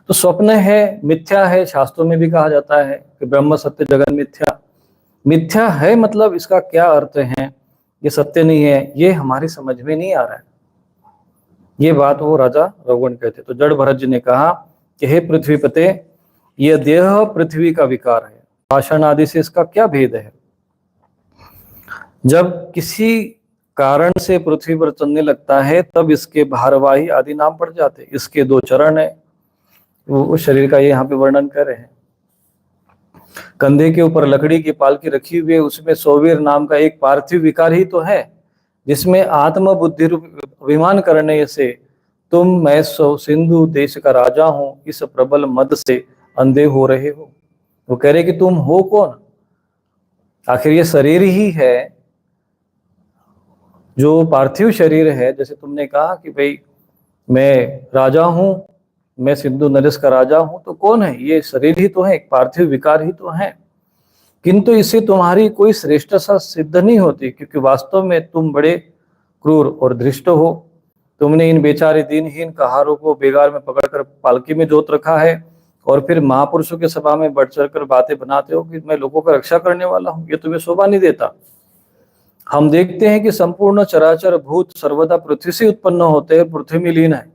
तो स्वप्न है, मिथ्या है। शास्त्रों में भी कहा जाता है कि ब्रह्म सत्य जगन मिथ्या। मिथ्या है मतलब इसका क्या अर्थ है? ये सत्य नहीं है, ये हमारी समझ में नहीं आ रहा है। ये बात वो राजा रघुगण कहते। तो जड़ भरत जी ने कहा कि हे पृथ्वीपते, यह देह पृथ्वी का विकार है, पाषाण आदि से इसका क्या भेद है? जब किसी कारण से पृथ्वी पर चलने लगता है तब इसके भारवाही आदि नाम पड़ जाते। इसके दो चरण है, वो शरीर का ये यहाँ पे वर्णन कर रहे हैं। कंधे के ऊपर लकड़ी की पालकी रखी हुई है, उसमें सौवीर नाम का एक पार्थिव विकार ही तो है, जिसमें आत्म बुद्धि रूप अभिमान करने से तुम मैं सिंधु देश का राजा हूं, इस प्रबल मद से अंधे हो रहे हो। वो कह रहे कि तुम हो कौन? आखिर ये शरीर ही है, जो पार्थिव शरीर है। जैसे तुमने कहा कि भाई मैं राजा हूं, मैं सिंधु नरेश का राजा हूं, तो कौन है? ये शरीर ही तो है, एक पार्थिव विकार ही तो है। किंतु इससे तुम्हारी कोई श्रेष्ठता सिद्ध नहीं होती, क्योंकि वास्तव में तुम बड़े क्रूर और धृष्ट हो। तुमने इन बेचारे दीनहीन कहारों को बेगार में पकड़कर पालकी में जोत रखा है, और फिर महापुरुषों के सभा में बढ़ चढ़ कर बातें बनाते हो कि मैं लोगों का रक्षा करने वाला हूं। ये तुम्हें शोभा नहीं देता। हम देखते हैं कि संपूर्ण चराचर भूत सर्वदा पृथ्वी से उत्पन्न होते हैं, पृथ्वी में लीन है,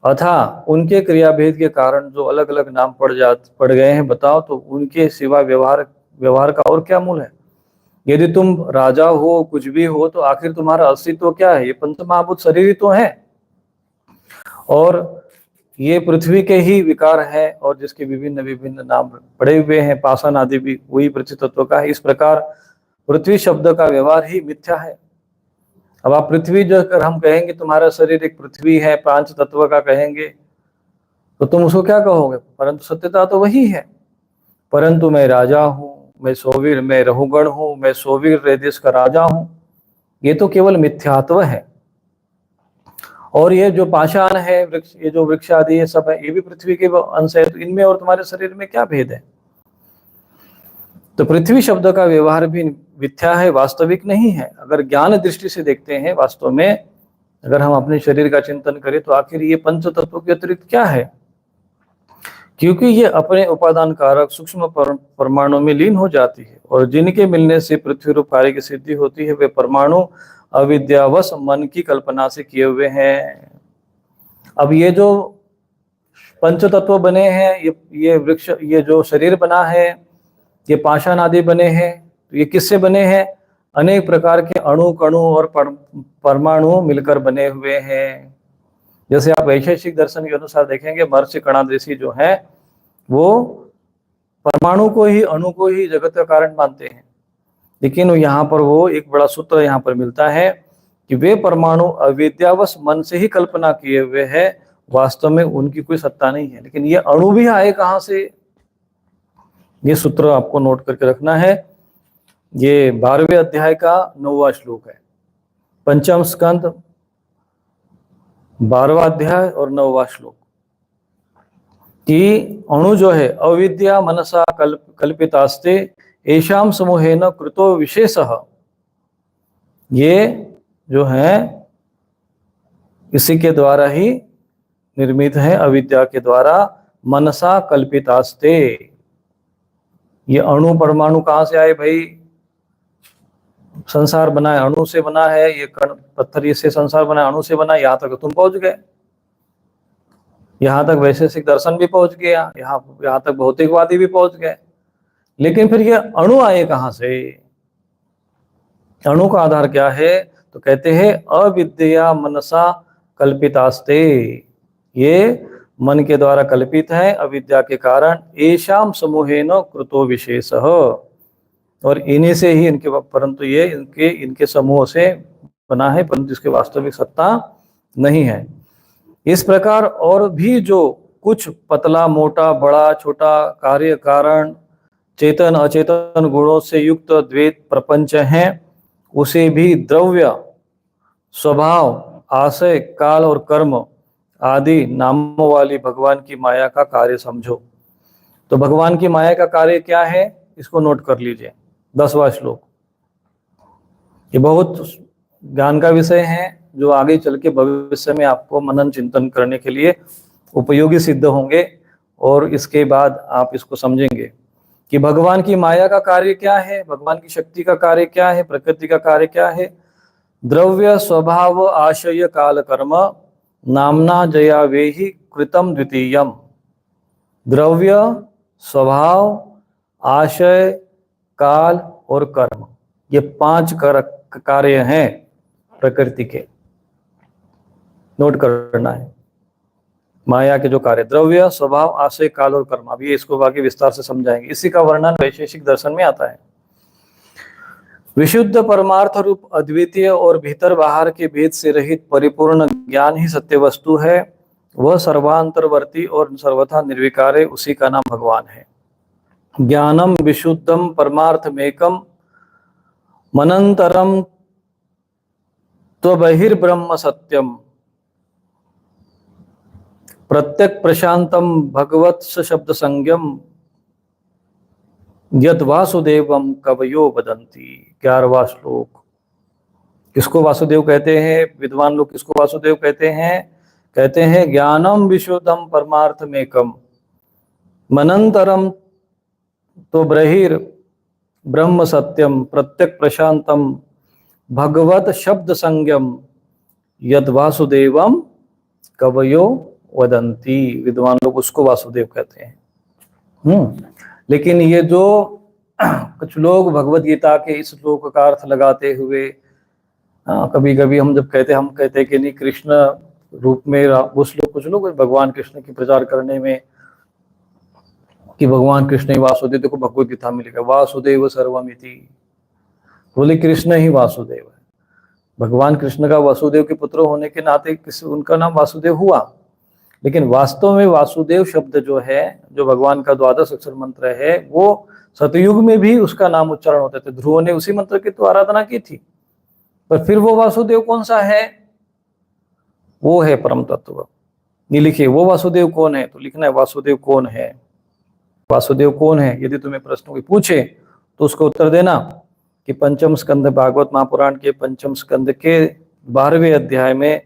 अथा उनके क्रियाभेद के कारण जो अलग अलग नाम पड़ गए हैं। बताओ तो उनके सिवा व्यवहार का और क्या मूल है? यदि तुम राजा हो, कुछ भी हो, तो आखिर तुम्हारा अस्तित्व क्या है? ये पंच महाभूत शरीर ही तो है, और ये पृथ्वी के ही विकार है, और जिसके विभिन्न विभिन्न नाम पड़े हुए हैं, पाषाण आदि भी वही पृथ्वी तत्व का है। इस प्रकार पृथ्वी शब्द का व्यवहार ही मिथ्या है। अब आप पृथ्वी जो अगर हम कहेंगे तुम्हारा शरीर एक पृथ्वी है, पांच तत्व का कहेंगे, तो तुम उसको क्या कहोगे? परंतु सत्यता तो वही है। परंतु मैं राजा हूं, मैं सोवीर, मैं रहुगण हूं, मैं सोवीर रे देश का राजा हूं, ये तो केवल मिथ्यात्व है। और ये जो पाषाण है, वृक्ष, ये जो वृक्ष आदि ये सब है, ये भी पृथ्वी के अंश है। तो इनमें और तुम्हारे शरीर में क्या भेद है? तो पृथ्वी शब्द का व्यवहार भी मिथ्या है, वास्तविक नहीं है। अगर ज्ञान दृष्टि से देखते हैं, वास्तव में अगर हम अपने शरीर का चिंतन करें तो आखिर ये पंच तत्वों के अतिरिक्त क्या है? क्योंकि ये अपने उपादान कारक सूक्ष्म परमाणु में लीन हो जाती है, और जिनके मिलने से पृथ्वी रूप कार्य की सिद्धि होती है, वे परमाणु अविद्यावश मन की कल्पना से किए हुए हैं। अब ये जो पंच तत्व बने हैं, ये वृक्ष, ये जो शरीर बना है, ये पाषाण आदि बने हैं, तो ये किससे बने हैं? अनेक प्रकार के अणु, कणु और परमाणु मिलकर बने हुए हैं। जैसे आप वैशेषिक दर्शन के अनुसार देखेंगे, महर्षि कणादृषि जो है वो परमाणु को ही, अणु को ही जगत का कारण मानते हैं। लेकिन यहाँ पर वो एक बड़ा सूत्र यहाँ पर मिलता है कि वे परमाणु अविद्यावश मन से ही कल्पना किए हुए हैं, वास्तव में उनकी कोई सत्ता नहीं है। लेकिन ये अणु भी आए कहाँ से? ये सूत्र आपको नोट करके रखना है। ये 12वें अध्याय का 9वां श्लोक है, पंचम स्कंद 12वां अध्याय और 9वां श्लोक, कि अणु जो है अविद्या मनसा कल्पितास्ते एशाम समूहेन कृतो विशेषः, ये जो है इसी के द्वारा ही निर्मित है, अविद्या के द्वारा, मनसा कल्पितास्ते। ये अणु परमाणु कहाँ से आए भाई? संसार बना है अणु से बना है, ये कण पत्थर इससे संसार बना है, अणु से बना। यहाँ तक तुम पहुंच गए, यहाँ तक वैशेषिक दर्शन भी पहुंच गया, यहाँ तक भौतिकवादी भी पहुंच गए। लेकिन फिर ये अणु आए कहाँ से? अणु का आधार क्या है? तो कहते हैं अविद्या मनसा कल्पितास्ते, ये मन के द्वारा कल्पित है अविद्या के कारण। एशाम समूहेन कृतो विशेषः, और इन्हीं से ही इनके, परंतु ये इनके समूह से बना है, परंतु इसकी वास्तविक सत्ता नहीं है। इस प्रकार और भी जो कुछ पतला मोटा बड़ा छोटा कार्य कारण चेतन अचेतन गुणों से युक्त द्वैत प्रपंच हैं, उसे भी द्रव्य स्वभाव आशय काल और कर्म आदि नामों वाली भगवान की माया का कार्य समझो। तो भगवान की माया का कार्य क्या है, इसको नोट कर लीजिए। 10वां श्लोक, ये बहुत ज्ञान का विषय है, जो आगे चल के भविष्य में आपको मनन चिंतन करने के लिए उपयोगी सिद्ध होंगे, और इसके बाद आप इसको समझेंगे कि भगवान की माया का कार्य क्या है, भगवान की शक्ति का कार्य क्या है, प्रकृति का कार्य क्या है। द्रव्य स्वभाव आशय काल कर्म नामना जया वेहि कृतम द्वितीयम। द्रव्य स्वभाव आशय काल और कर्म, ये 5 कार्य हैं प्रकृति के, नोट करना है। माया के जो कार्य द्रव्य स्वभाव आशय काल और कर्म, अभी इसको बाकी विस्तार से समझाएंगे। इसी का वर्णन वैशेषिक दर्शन में आता है। विशुद्ध परमार्थ रूप अद्वितीय और भीतर बाहर के भेद से रहित परिपूर्ण ज्ञान ही सत्य वस्तु है। वह सर्वांतरवर्ती और सर्वथा निर्विकार है, उसी का नाम भगवान है। ज्ञानम विशुद्धम परमार्थमेकम मनंतरम त्वबहिर्ब्रह्म सत्यम प्रत्यक प्रशांतम भगवत शब्द संज्ञम यद वासुदेवम कवयो वदंती। 11वां श्लोक। किसको वासुदेव कहते हैं? विद्वान लोग किसको वासुदेव कहते हैं? कहते हैं ज्ञानम विशुद्धम परमार्थमेकम मनंतरम तो बहिर ब्रह्म सत्यम प्रत्यक प्रशांतम भगवत शब्द संज्ञम यद वासुदेवम कवयो वदंती। विद्वान लोग उसको वासुदेव कहते हैं। लेकिन ये जो कुछ लोग भगवत गीता के इस श्लोक का अर्थ लगाते हुए, कभी कभी हम कहते हैं कि नहीं, कृष्ण रूप में कुछ लोग भगवान कृष्ण की प्रचार करने में कि भगवान कृष्ण ही वासुदेव, देखो भगवत गीता में लिखा वासुदेव सर्वमिति, बोले कृष्ण ही वासुदेव है। भगवान कृष्ण का वसुदेव के पुत्र होने के नाते उनका नाम वासुदेव हुआ, लेकिन वास्तव में वासुदेव शब्द जो है, जो भगवान का द्वादश अक्षर मंत्र है, वो सतयुग में भी उसका नाम उच्चारण होते थे। ध्रुव ने उसी मंत्र की तो आराधना की थी, पर फिर वो वासुदेव कौन सा है? वो है परम तत्व। ये लिखिए, वो वासुदेव कौन है, तो लिखना है वासुदेव कौन है। वासुदेव कौन है यदि तुम्हें प्रश्न कोई पूछे तो उसको उत्तर देना कि पंचम स्कंद, भागवत महापुराण के पंचम स्कंद के 12वें अध्याय में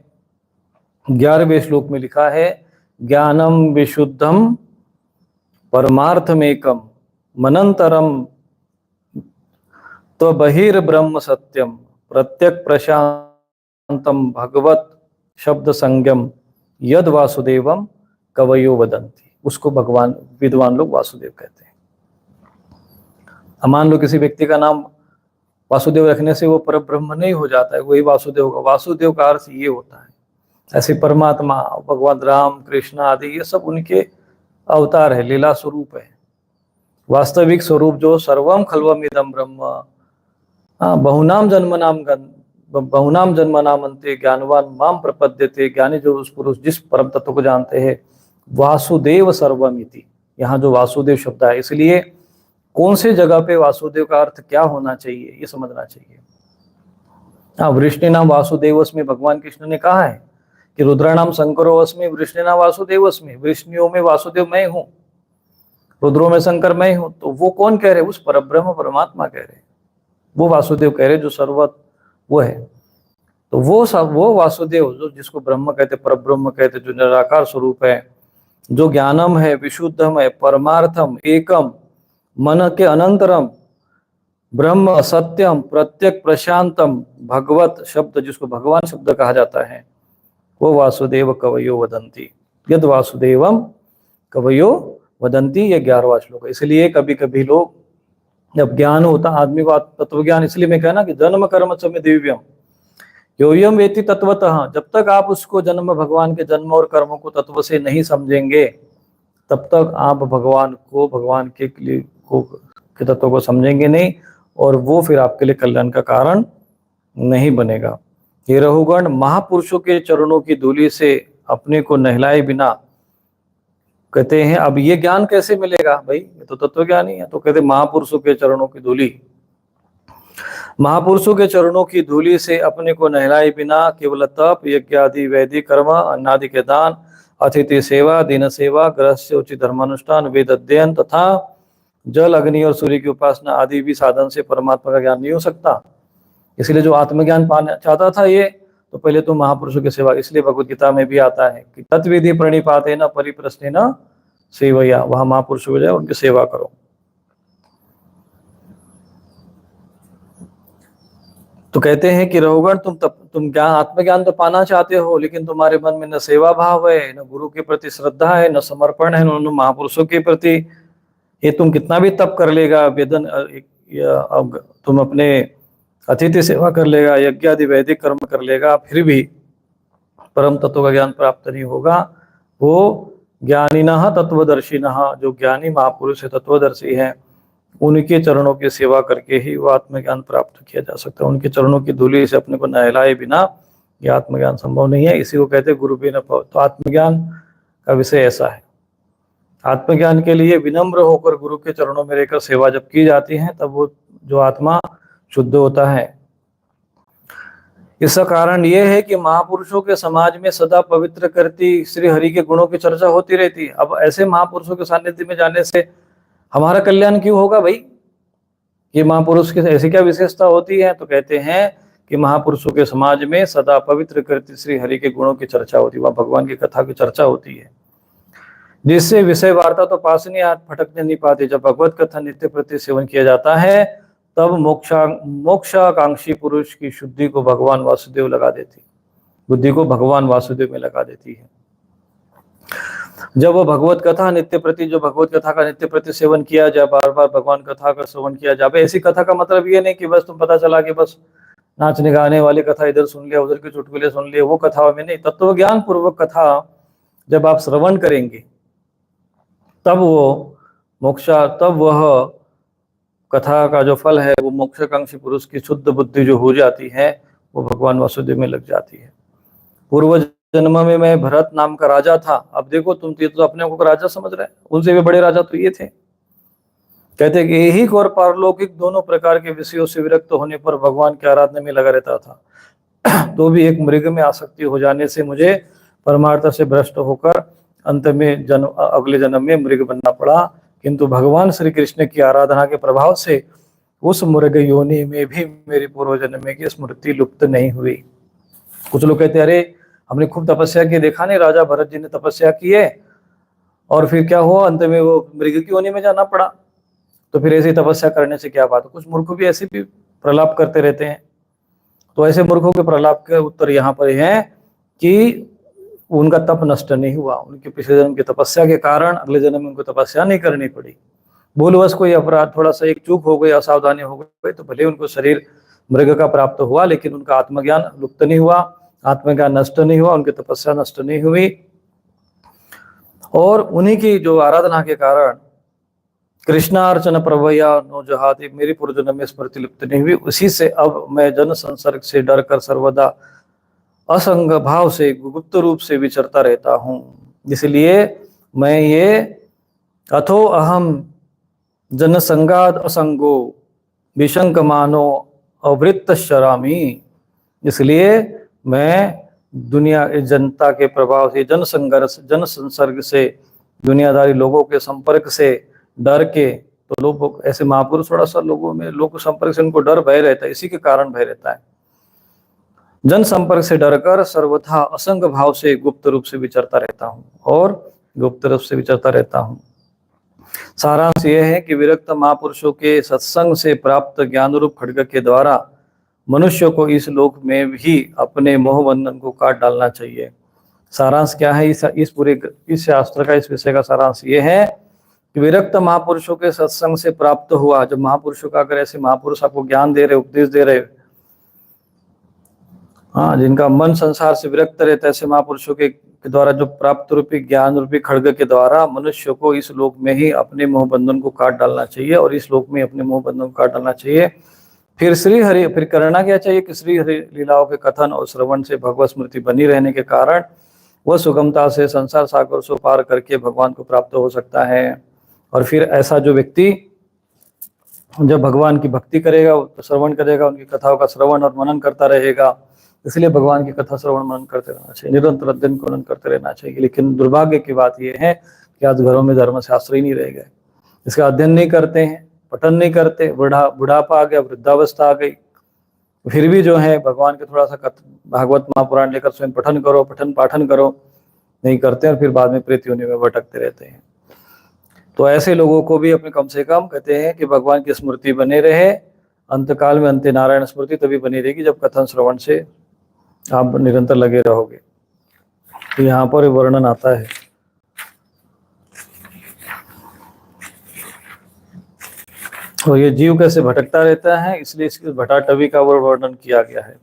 11वें श्लोक में लिखा है, ज्ञानम विशुद्धम परमार्थमेकम मनंतरम तो बहिर्ब्रह्म सत्यम प्रत्यक प्रशांतम भगवत शब्द संज्ञम यद वासुदेवम कवयो वदंती। उसको भगवान विद्वान लोग वासुदेव कहते हैं। अब मान लो किसी व्यक्ति का नाम वासुदेव रखने से वो परब्रह्म नहीं हो जाता है, वही वासुदेव का, वासुदेव का अर्थ ये होता है। ऐसे परमात्मा भगवान राम कृष्ण आदि ये सब उनके अवतार है, लीला स्वरूप है। वास्तविक स्वरूप जो सर्वम खल्वम इदम ब्रह्म, बहुनाम जन्म नाम अंते ज्ञानवान माम प्रपद्यते। ज्ञानी जो उस पुरुष जिस परम तत्व को जानते हैं, वासुदेव सर्वमिति। यहाँ जो वासुदेव शब्द है, इसलिए कौन से जगह पे वासुदेव का अर्थ क्या होना चाहिए ये समझना चाहिए। हाँ, वृष्णि नाम वासुदेवस्मि भगवान कृष्ण ने कहा है कि रुद्राणाम शंकरोऽस्मि वृष्णि नाम वासुदेवस्मि। वृष्णियों में वासुदेव मैं हूँ, रुद्रों में शंकर मैं हूँ। तो वो कौन कह रहे? उस परब्रह्म परमात्मा कह रहे, वो वासुदेव कह रहे जो सर्वत वो है। तो वो वासुदेव जो जिसको ब्रह्म कहते, परब्रह्म कहते, जो निराकार स्वरूप है, जो ज्ञानम है, विशुद्धम है, परमार्थम, एकम, मन के अनंतरम, ब्रह्म, सत्यम, प्रत्यक, प्रशांतम, भगवत शब्द जिसको भगवान शब्द कहा जाता है, वो वासुदेव कवयो वदंती। यद वासुदेवम कवयो वदंती, ये 11वां श्लोक है। इसलिए कभी कभी लोग, जब ज्ञान होता आदमी को तत्व ज्ञान, इसलिए मैं कहना कि जन्म कर्म समय दिव्यम योयम वेति तत्वतः। जब तक आप उसको जन्म, भगवान के जन्म और कर्मों को तत्व से नहीं समझेंगे, तब तक आप भगवान को, भगवान के तत्व को समझेंगे नहीं, और वो फिर आपके लिए कल्याण का कारण नहीं बनेगा। ये रहुगण, महापुरुषों के चरणों की धूलि से अपने को नहलाए बिना, कहते हैं अब ये ज्ञान कैसे मिलेगा भाई, ये तो तत्व ज्ञान ही है। तो कहते महापुरुषों के चरणों की धूलि, महापुरुषों के चरणों की धूलि से अपने को नहलाए बिना केवल तप, यज्ञ आदि वैदिक कर्म, अन्नादि के दान, अतिथि सेवा, दीन सेवा, गृहस्थ उचित धर्मानुष्ठान, वेद अध्ययन तथा जल, अग्नि और सूर्य की उपासना आदि भी साधन से परमात्मा का ज्ञान नहीं हो सकता। इसलिए जो आत्मज्ञान पाना चाहता था ये, तो पहले तो महापुरुषों की सेवा। इसलिए भगवत गीता में भी आता है कि तत्विधि प्रणिपाते न परिप्रश्ने न सेवया, वहां महापुरुषों को जाए उनकी सेवा करो। तो कहते हैं कि रहुगण, तुम ज्ञान, आत्मज्ञान तो पाना चाहते हो, लेकिन तुम्हारे मन में न सेवा भाव है, न गुरु के प्रति श्रद्धा है, न समर्पण है, न महापुरुषों के प्रति। ये तुम कितना भी तप कर लेगा, वेदन, अब तुम अपने अतिथि सेवा कर लेगा, यज्ञ आदि वैदिक कर्म कर लेगा, फिर भी परम तत्व का ज्ञान प्राप्त नहीं होगा। वो ज्ञानिनः तत्वदर्शिनः, जो ज्ञानी महापुरुष है, तत्वदर्शी है, उनके चरणों की सेवा करके ही वो आत्मज्ञान प्राप्त किया जा सकता है। उनके चरणों की धूलि से अपने को नहलाए बिना ये आत्मज्ञान संभव नहीं है। इसी को कहते हैं गुरु बिन पव। तो आत्मज्ञान का विषय ऐसा है। आत्मज्ञान के लिए विनम्र होकर गुरु के चरणों में रहकर सेवा जब की जाती है, तब वो जो आत्मा शुद्ध होता है। इसका कारण यह है कि महापुरुषों के समाज में सदा पवित्र करती श्री हरि के गुणों की चर्चा होती रहती है। अब ऐसे महापुरुषों के सानिध्य में जाने से हमारा कल्याण क्यों होगा भाई? ये महापुरुष की ऐसी क्या विशेषता होती है? तो कहते हैं कि महापुरुषों के समाज में सदा पवित्र करती श्री हरि के गुणों की चर्चा होती है, वह भगवान की कथा की चर्चा होती है, जिससे विषय वार्ता तो पास नहीं, हाथ फटकने नहीं पाते। जब भगवत कथा नित्य प्रति सेवन किया जाता है, तब मोक्षाकांक्षी पुरुष की शुद्धि को भगवान वासुदेव लगा देती, बुद्धि को भगवान वासुदेव में लगा देती है। जब वो भगवत कथा नित्य प्रति, जो भगवत कथा का नित्य प्रति सेवन किया जाए, बार बार भगवान कथा का श्रवण किया जाए। ऐसी कथा का मतलब ये नहीं कि बस तुम पता चला कि बस नाचने गाने वाली कथा इधर सुन लिया, उधर के चुटकुले सुन लिए, वो कथा में नहीं। तत्व ज्ञान पूर्वक कथा जब आप श्रवण करेंगे, तब वो मोक्षा, तब वह कथा का जो फल है वो मोक्षाकांक्षी पुरुष की शुद्ध बुद्धि जो हो जाती है, वो भगवान वासुदेव में लग जाती है। पूर्व जन्म में मैं भरत नाम का राजा था, अब देखो तुम तो अपने को राजा समझ रहे हैं, उनसे भी बड़े राजा तो ये थे। कहते कि ऐहिक और पारलौकिक दोनों प्रकार के विषयों से विरक्त होने पर भगवान की आराधना में लगा रहता था। तो भी एक मृग में आसक्ति हो जाने से मुझे परमार्थ से भ्रष्ट होकर अंत में अगले जन्म में मृग बनना पड़ा। किंतु भगवान श्री कृष्ण की आराधना के प्रभाव से उस मृग योनि में भी मेरी पूर्व जन्म की स्मृति लुप्त नहीं हुई। कुछ लोग कहते अरे हमने खूब तपस्या की, देखा नहीं राजा भरत जी ने तपस्या की है और फिर क्या हुआ, अंत में वो मृग की योनि में जाना पड़ा, तो फिर ऐसी तपस्या करने से क्या बात है। कुछ मूर्ख भी ऐसे भी प्रलाप करते रहते हैं। तो ऐसे मूर्खों के प्रलाप के उत्तर यहाँ पर है कि उनका तप नष्ट नहीं हुआ, उनके पिछले जन्म की तपस्या के कारण अगले जन्म में उनको तपस्या नहीं करनी पड़ी। भूलवश कोई अपराध, थोड़ा सा एक चूक हो गई, असावधानी हो गई, तो भले उनको शरीर मृग का प्राप्त हुआ, लेकिन उनका आत्मज्ञान लुप्त नहीं हुआ, आत्मज्ञान नष्ट नहीं हुआ, उनकी तपस्या नष्ट नहीं हुई। और उन्हीं की जो आराधना के कारण कृष्णार्चन प्रभया नो जहाती, मेरी पूर्व जन्म में स्मृति लुप्त नहीं हुई। उसी से अब मैं जन संसर्ग से डर कर सर्वदा असंग भाव से गुप्त रूप से विचरता रहता हूँ। इसलिए मैं ये अथो अहम जनसंगाद असंगो विशंक मानो अवृत्त शरामी, इसलिए मैं दुनिया जनता के प्रभाव से, जन संसर्ग से, दुनियादारी लोगों के संपर्क से डर के, तो लोग ऐसे महापुरुष थोड़ा सा लोगों में लोग संपर्क से उनको डर भय रहता है, इसी के कारण भय रहता है। जन संपर्क से डरकर सर्वथा असंग भाव से गुप्त रूप से विचरता रहता हूँ और गुप्त रूप से विचरता रहता हूँ। सारांश यह है कि विरक्त महापुरुषों के सत्संग से प्राप्त ज्ञान रूप खड्ग के द्वारा मनुष्य को इस लोक में भी अपने मोह बंधन को काट डालना चाहिए। सारांश क्या है इस पूरे इस शास्त्र का, इस विषय का सारांश ये है कि विरक्त महापुरुषों के सत्संग से प्राप्त हुआ, जब महापुरुषों का, अगर ऐसे महापुरुष आपको ज्ञान दे रहे, उपदेश दे रहे, हाँ, जिनका मन संसार से विरक्त रहता है, ऐसे महापुरुषों के द्वारा जो प्राप्त रूपी ज्ञान रूपी खड्ग के द्वारा मनुष्य को इस लोक में ही अपने मोह बंधन को काट डालना चाहिए और इस लोक में अपने मोह बंधन को काट डालना चाहिए। फिर करना क्या चाहिए कि श्री हरि लीलाओं के कथन और श्रवण से भगवत स्मृति बनी रहने के कारण वह सुगमता से संसार सागर से पार करके भगवान को प्राप्त हो सकता है। और फिर ऐसा जो व्यक्ति जब भगवान की भक्ति करेगा, श्रवण करेगा, उनकी कथाओं का श्रवण और मनन करता रहेगा, इसलिए भगवान की कथा श्रवण मनन करते रहना चाहिए, निरंतर अध्ययन मनन करते रहना चाहिए। लेकिन दुर्भाग्य की बात यह है कि आज घरों में धर्म शास्त्र ही नहीं रह गए, इसका अध्ययन नहीं करते हैं, पठन नहीं करते, बुढ़ापा आ गया, वृद्धावस्था आ गई, फिर भी जो है भगवान के थोड़ा सा भागवत महापुराण लेकर स्वयं पठन करो, पठन पाठन करो, नहीं करते और फिर बाद में प्रेत योनि में भटकते रहते हैं। तो ऐसे लोगों को भी अपने कम से कम कहते हैं कि भगवान की स्मृति बने रहे, अंतकाल में अंत्य नारायण स्मृति तभी बनी रहेगी जब कथन श्रवण से आप निरंतर लगे रहोगे। तो यहाँ पर वर्णन आता है, और ये जीव कैसे भटकता रहता है, इसलिए इसके भटाटवी का वर्णन किया गया है।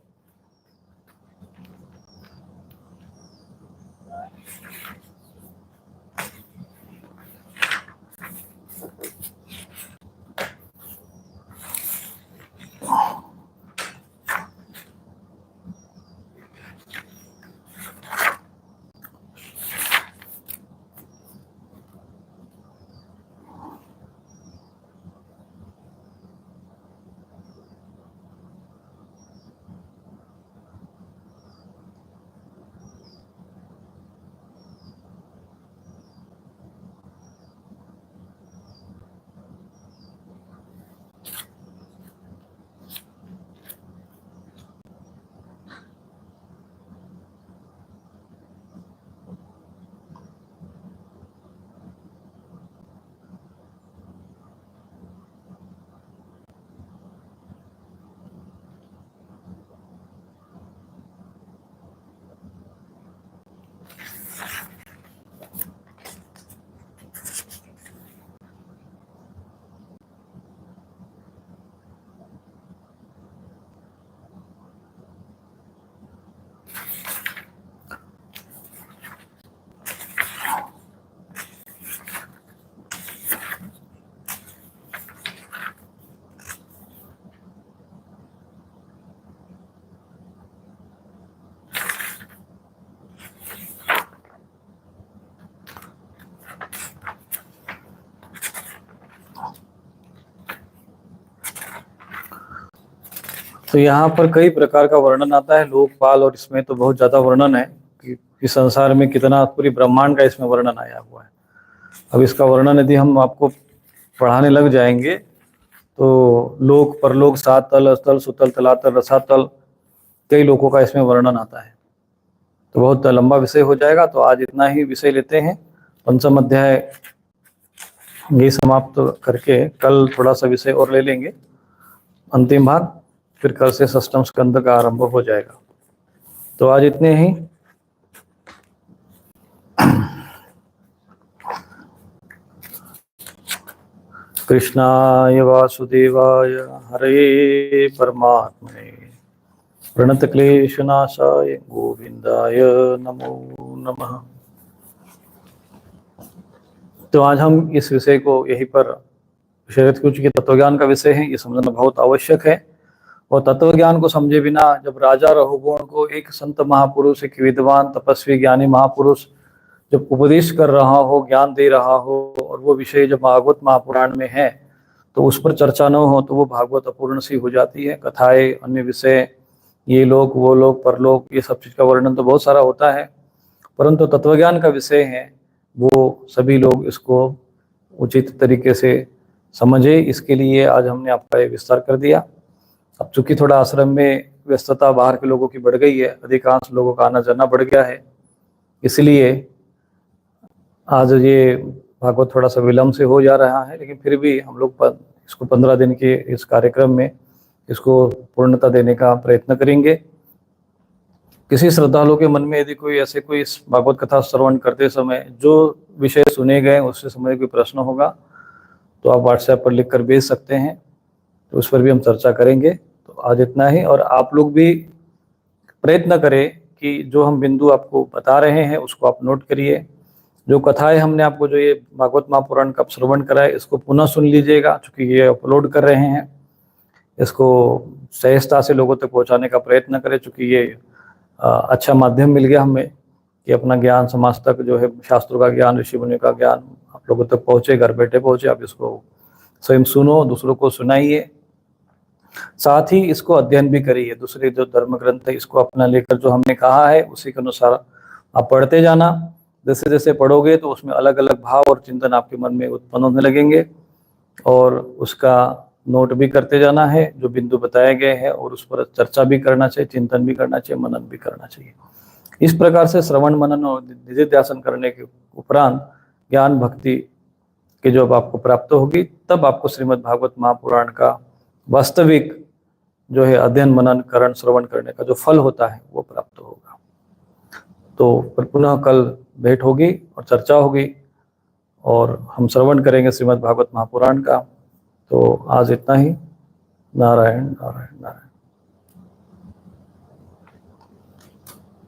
तो यहाँ पर कई प्रकार का वर्णन आता है, लोकपाल, और इसमें तो बहुत ज्यादा वर्णन है कि संसार में कितना, पूरी ब्रह्मांड का इसमें वर्णन आया हुआ है। अब इसका वर्णन यदि हम आपको पढ़ाने लग जाएंगे तो लोक, परलोक, सातल, अतल, सुतल, तलातल, रसातल, कई लोगों का इसमें वर्णन आता है, तो बहुत लंबा विषय हो जाएगा। तो आज इतना ही विषय लेते हैं, पंचम अध्याय ये समाप्त करके कल थोड़ा सा विषय और ले लेंगे, अंतिम भाग, फिर कल से षष्ठम स्कंद का आरंभ हो जाएगा। तो आज इतने ही। कृष्णाय वासुदेवाय हरे परमात्मने प्रणतक्लेशनाशाय गोविंदाय नमो नमः। तो आज हम इस विषय को यहीं पर विषयगत, क्योंकि तत्वज्ञान का विषय है, ये समझना बहुत आवश्यक है। और तत्वज्ञान को समझे बिना जब राजा रघुगण को एक संत महापुरुष, एक विद्वान तपस्वी ज्ञानी महापुरुष जब उपदेश कर रहा हो, ज्ञान दे रहा हो, और वो विषय जब भागवत महापुराण में है तो उस पर चर्चा न हो तो वो भागवत अपूर्ण सी हो जाती है। कथाएं, अन्य विषय, ये लोक वो लोक परलोक, ये सब चीज का वर्णन तो बहुत सारा होता है, परंतु तत्वज्ञान का विषय है वो सभी लोग इसको उचित तरीके से समझे, इसके लिए आज हमने आपका ये विस्तार कर दिया। अब चूंकि थोड़ा आश्रम में व्यस्तता बाहर के लोगों की बढ़ गई है, अधिकांश लोगों का आना जाना बढ़ गया है, इसलिए आज ये भागवत थोड़ा सा विलम्ब से हो जा रहा है, लेकिन फिर भी हम लोग इसको 15 दिन के इस कार्यक्रम में इसको पूर्णता देने का प्रयत्न करेंगे। किसी श्रद्धालु के मन में यदि कोई ऐसे कोई इस भागवत कथा श्रवण करते समय जो विषय सुने गए उससे संबंधित कोई प्रश्न होगा तो आप व्हाट्सएप पर लिख कर भेज सकते हैं, तो उस पर भी हम चर्चा करेंगे। तो आज इतना ही, और आप लोग भी प्रयत्न करें कि जो हम बिंदु आपको बता रहे हैं उसको आप नोट करिए। जो कथाएं हमने आपको, जो ये भागवत महापुराण का श्रवण कराए, इसको पुनः सुन लीजिएगा, चूँकि ये अपलोड कर रहे हैं, इसको सहजता से लोगों तक पहुंचाने का प्रयत्न करें, चूँकि ये अच्छा माध्यम मिल गया हमें कि अपना ज्ञान समाज तक, जो है शास्त्रों का ज्ञान, ऋषि मुनि का ज्ञान आप लोगों तक पहुंचे, घर बैठे पहुंचे। आप इसको स्वयं सुनो, दूसरों को सुनाइए, साथ ही इसको अध्ययन भी करिए। दूसरे जो धर्म ग्रंथ है इसको अपना लेकर जो हमने कहा है उसी के अनुसार आप पढ़ते जाना। जैसे जैसे पढ़ोगे तो उसमें अलग अलग भाव और चिंतन आपके मन में उत्पन्न होने लगेंगे, और उसका नोट भी करते जाना है जो बिंदु बताए गए हैं, और उस पर चर्चा भी करना चाहिए, चिंतन भी करना चाहिए, मनन भी करना चाहिए। इस प्रकार से श्रवण मनन और निधिध्यासन करने के उपरांत ज्ञान भक्ति की जब आपको प्राप्त होगी, तब आपको श्रीमद् भागवत महापुराण का वास्तविक जो है अध्ययन मनन करण श्रवण करने का जो फल होता है वो प्राप्त होगा। तो पुनः कल भेंट होगी और चर्चा होगी, और हम श्रवण करेंगे श्रीमद् भागवत महापुराण का। तो आज इतना ही। नारायण नारायण नारायण।